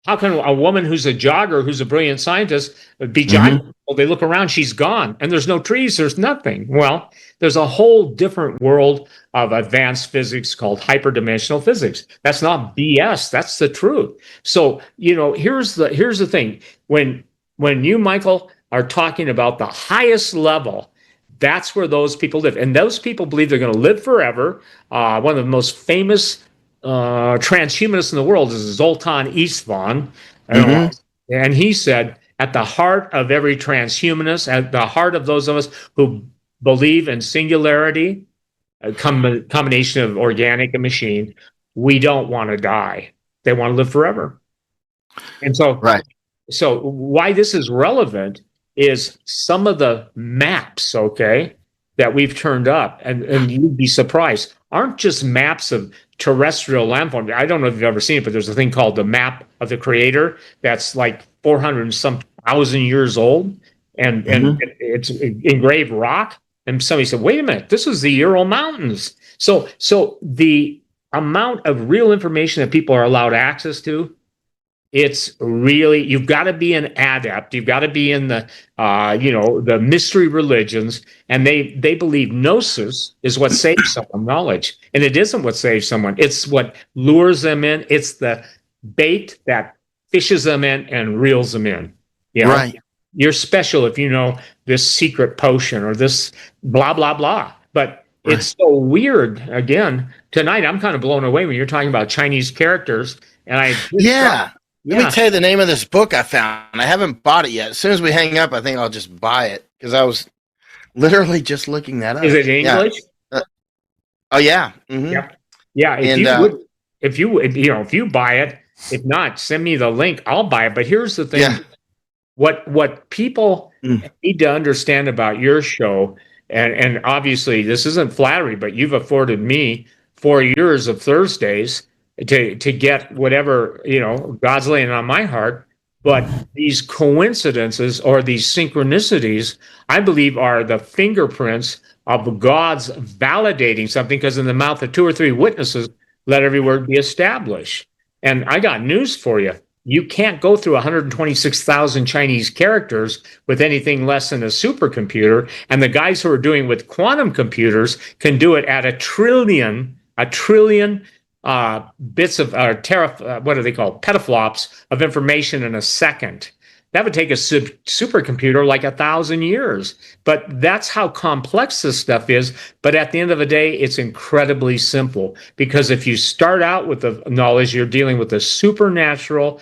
How can a woman who's a jogger, who's a brilliant scientist, be jogging? Well, they look around, she's gone, and there's no trees, there's nothing. Well, there's a whole different world of advanced physics called hyperdimensional physics. That's not BS, that's the truth. So, here's the thing. When you, Michael, are talking about the highest level, that's where those people live. And those people believe they're going to live forever. One of the most famous transhumanists in the world is Zoltan Istvan. And he said, at the heart of every transhumanist, at the heart of those of us who believe in singularity, a combination of organic and machine, we don't want to die. They want to live forever. And so, so why this is relevant is some of the maps, okay, that we've turned up, and you'd be surprised. aren't just maps of terrestrial landforms. I don't know if you've ever seen it, but there's a thing called the map of the creator that's like 400 and some thousand years old, and it's engraved rock. And somebody said, "Wait a minute, this is the Ural Mountains." So the amount of real information that people are allowed access to, it's really, you've got to be an adept. You've got to be in the the mystery religions, and they believe gnosis is what saves someone, knowledge, and it isn't what saves someone. It's what lures them in. It's the bait that fishes them in and reels them in. You know? Right. You're special if you know this secret potion or this blah blah blah. But it's so weird. Again, tonight I'm kind of blown away when you're talking about Chinese characters, and Let me tell you the name of this book I found. I haven't bought it yet. As soon as we hang up, I think I'll just buy it because I was literally just looking that up. Is it English? Oh yeah. Yeah. If you buy it, if not, send me the link. I'll buy it. But here's the thing: what people need to understand about your show, and obviously this isn't flattery, but you've afforded me 4 years of Thursdays to get whatever God's laying on my heart. But these coincidences or these synchronicities, I believe, are the fingerprints of God's validating something, because in the mouth of 2 or 3 witnesses, let every word be established. And I got news for you. You can't go through 126,000 Chinese characters with anything less than a supercomputer. And the guys who are doing with quantum computers can do it at a trillion bits of what are they called? Petaflops of information in a second. That would take a supercomputer like 1,000 years. But that's how complex this stuff is. But at the end of the day, it's incredibly simple, because if you start out with the knowledge, you're dealing with the supernatural.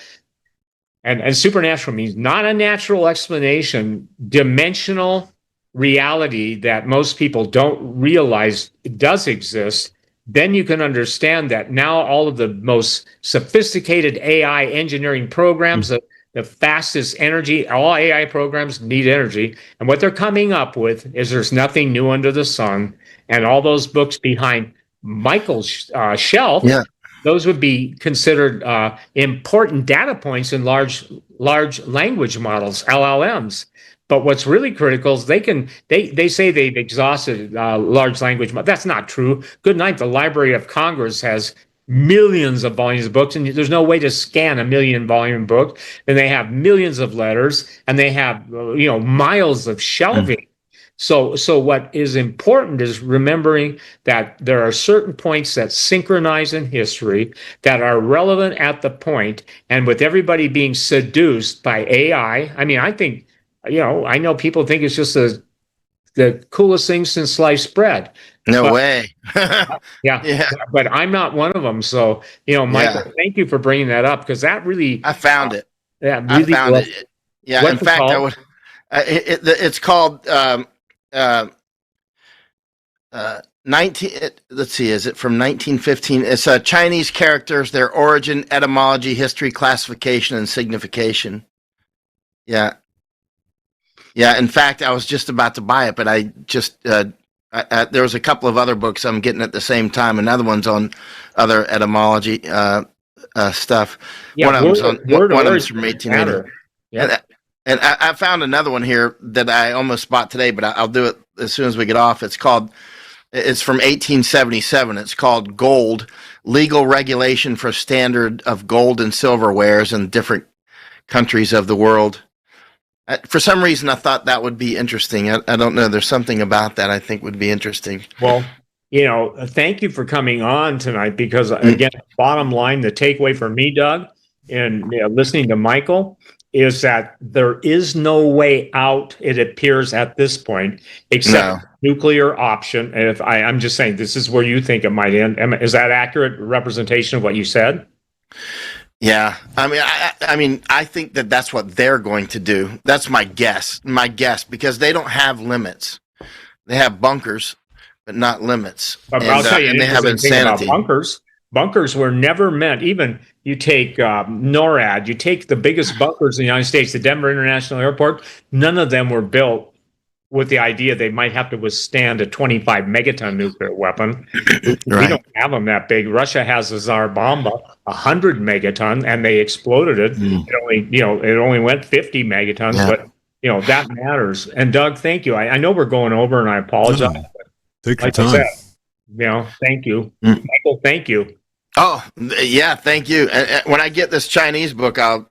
And supernatural means not a natural explanation, dimensional reality that most people don't realize does exist. Then you can understand that now all of the most sophisticated AI engineering programs, the fastest energy, all AI programs need energy. And what they're coming up with is there's nothing new under the sun. And all those books behind Michael's shelf, those would be considered important data points in large language models, LLMs. But what's really critical is they say they've exhausted large language models. That's not true. Good night. The Library of Congress has millions of volumes of books, and there's no way to scan a 1,000,000-volume book. And they have millions of letters, and they have miles of shelving. So what is important is remembering that there are certain points that synchronize in history that are relevant at the point. And with everybody being seduced by AI, I mean, I think, I know people think it's just the coolest thing since sliced bread. No way. Yeah. But I'm not one of them. So, Michael, thank you for bringing that up, because that really, I found it. Yeah, really. I found it. Yeah. In fact, I would. It's called 19. Let's see. Is it from 1915? It's Chinese characters, their origin, etymology, history, classification, and signification. Yeah. Yeah. In fact, I was just about to buy it, but I just. There was a couple of other books I'm getting at the same time. Another one's on other etymology stuff. Yeah, one of them's from 1880. Yeah. And I found another one here that I almost bought today, but I'll do it as soon as we get off. It's from 1877. It's called Gold, Legal Regulation for Standard of Gold and Silverwares in Different Countries of the World. For some reason, I thought that would be interesting. I don't know. There's something about that I think would be interesting. Well, thank you for coming on tonight, because, again, bottom line, the takeaway for me, Doug, and listening to Michael, is that there is no way out, it appears at this point, except nuclear option. And if I'm just saying, this is where you think it might end. Is that accurate representation of what you said? Yeah, I mean, I think that's what they're going to do. That's my guess, because they don't have limits. They have bunkers, but not limits. But I'll tell you, they have insanity. Bunkers were never meant. Even you take NORAD, you take the biggest bunkers in the United States, the Denver International Airport. None of them were built with the idea they might have to withstand a 25 megaton nuclear weapon. We Right. don't have them that big. Russia has a Tsar Bomba, 100 megaton, and they exploded it. It only went 50 megatons, Yeah. but that matters. And Doug, thank you. I know we're going over, and I apologize. No, take your Like I time. said, thank you, Michael. Thank you. Oh, yeah, thank you. When I get this Chinese book, I'll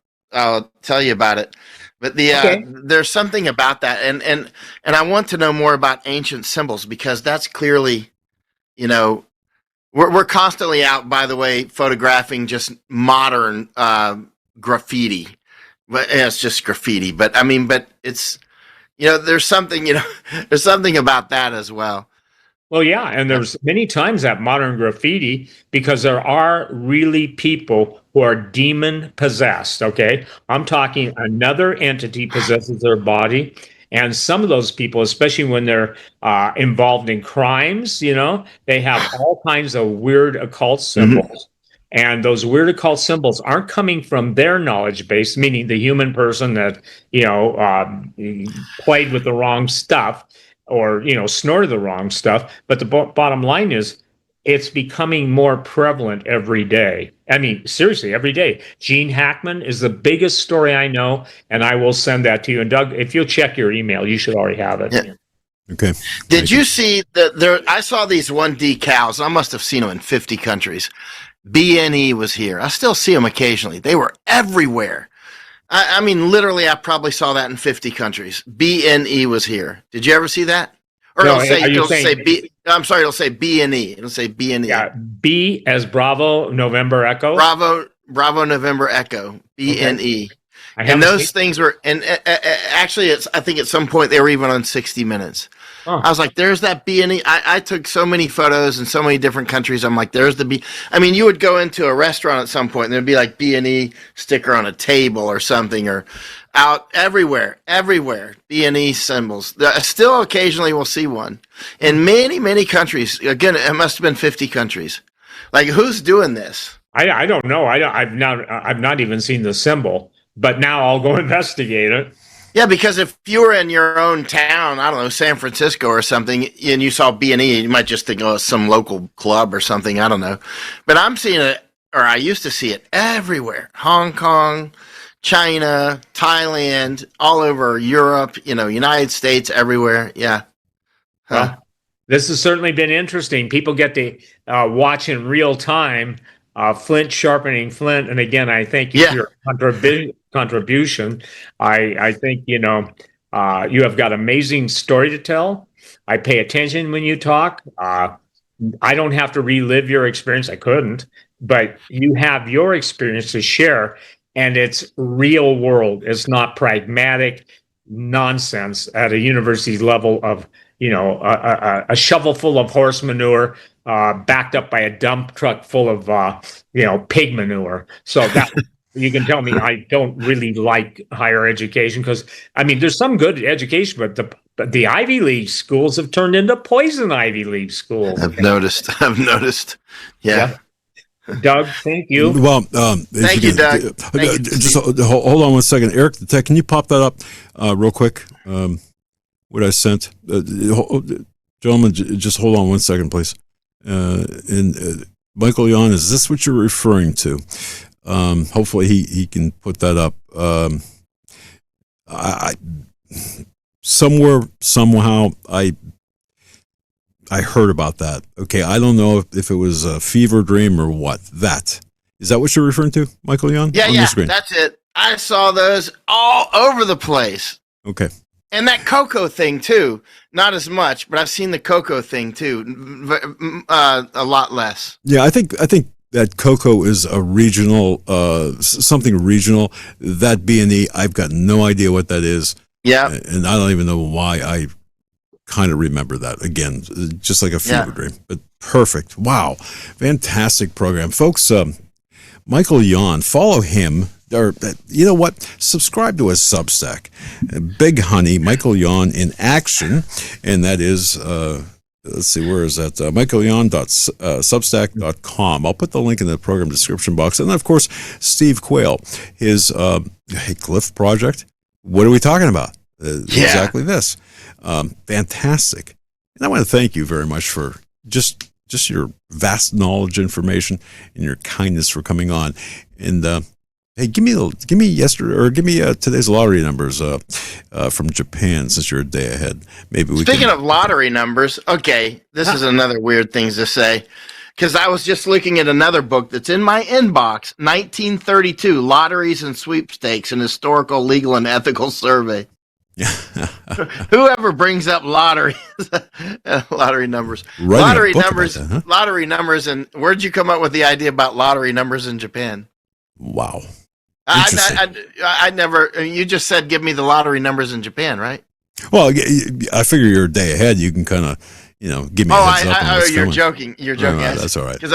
tell you about it. But Okay. there's something about that, and I want to know more about ancient symbols, because that's clearly, we're constantly out, by the way, photographing just modern graffiti. But it's just graffiti. But I mean, but it's there's something there's something about that as well. Well, yeah, and there's many times that modern graffiti, because there are really people who are demon possessed. Okay, I'm talking another entity possesses their body, and some of those people, especially when they're involved in crimes, they have all kinds of weird occult symbols. And those weird occult symbols aren't coming from their knowledge base, meaning the human person that played with the wrong stuff, or snorted the wrong stuff. But the bottom line is, it's becoming more prevalent every day. I mean, seriously, every day. Gene Hackman is the biggest story I know, and I will send that to you. And Doug, if you'll check your email, you should already have it. Yeah. Okay. Did you see that I saw these 1D cows. I must have seen them in 50 countries. BNE was here. I still see them occasionally. They were everywhere. I mean, literally, I probably saw that in 50 countries. BNE was here. Did you ever see that? Or No, it'll say B. I'm sorry, it'll say BNE. It'll say BNE. Yeah, B as Bravo, November Echo. Bravo, November Echo. BNE. Okay. And those things were, and actually, I think at some point they were even on 60 Minutes. Huh. I was like, there's that B&E. I took so many photos in so many different countries. I'm like, there's the B. I mean, you would go into a restaurant at some point and there'd be like B&E sticker on a table or something, or out everywhere. B&E symbols. Still occasionally we'll see one in many, many countries. Again, it must have been 50 countries. Like, who's doing this? I don't know. I've not even seen the symbol, but now I'll go investigate it. Yeah, because if you were in your own town, I don't know, San Francisco or something, and you saw B&E, you might just think, oh, it's some local club or something. I don't know. But I'm seeing it, or I used to see it everywhere. Hong Kong, China, Thailand, all over Europe, United States, everywhere. Yeah. Well, this has certainly been interesting. People get to watch in real time Flint sharpening Flint. And again, I thank you for your contribution. I think, you have got amazing story to tell. I pay attention when you talk. I don't have to relive your experience. I couldn't, but you have your experience to share, and it's real world. It's not pragmatic nonsense at a university level of, a shovel full of horse manure backed up by a dump truck full of, pig manure. So that you can tell me I don't really like higher education, because, I mean, there's some good education, but the Ivy League schools have turned into poison Ivy League schools. I've noticed. Yeah. Doug, thank you. Well, thank you, Doug. Just hold on one second. Eric, the tech, can you pop that up real quick? What I sent. Gentlemen, just hold on one second, please. And Michael Yon, is this what you're referring to? Hopefully he can put that up. I somehow I heard about that. Okay, I don't know if it was a fever dream or what. Is that what you're referring to, Michael Yon? Yeah, that's it. I saw those all over the place. Okay. And that cocoa thing too. Not as much, but I've seen the cocoa thing too. A lot less. Yeah, I think that cocoa is a regional, something regional. That B&E, I've got no idea what that is. Yeah. And I don't even know why I kind of remember that. Again, just like a fever dream. But perfect. Wow. Fantastic program. Folks, Michael Yon, follow him. Or, you know what? Subscribe to his Substack. Big Honey, Michael Yon in action. And that is, let's see, where is that? michaelyon.substack.com. I'll put the link in the program description box. And then, of course, Steve Quayle, his Glyph project. What are we talking about? exactly this. Fantastic. And I want to thank you very much for just your vast knowledge, information, and your kindness for coming on. And hey, give me today's lottery numbers from Japan, since you're a day ahead. Maybe we. Speaking of lottery numbers, okay, this is another weird thing to say, because I was just looking at another book that's in my inbox, 1932, Lotteries and Sweepstakes, an Historical, Legal, and Ethical Survey. Whoever brings up lottery numbers, lottery numbers, and where'd you come up with the idea about lottery numbers in Japan? Wow. I never. You just said give me the lottery numbers in Japan, right? Well, I figure you're a day ahead. You can kind of, give me a heads up on what's you're coming. joking. You're joking. No, that's all right. Because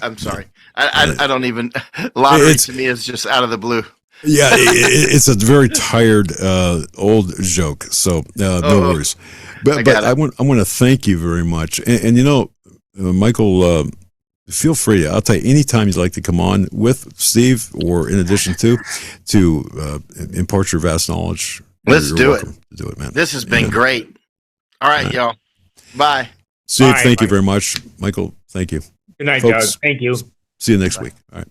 I'm sorry. I don't even. Lottery to me is just out of the blue. Yeah, it's a very tired old joke. So no worries. But I want to thank you very much. And Michael, feel free. I'll tell you, anytime you'd like to come on with Steve or in addition to impart your vast knowledge. Let's do it. Do it, man. This has been great. All right, y'all. Bye. Steve, thank you very much. Michael, thank you. Good night, Folks, Doug. Thank you. See you next week. All right.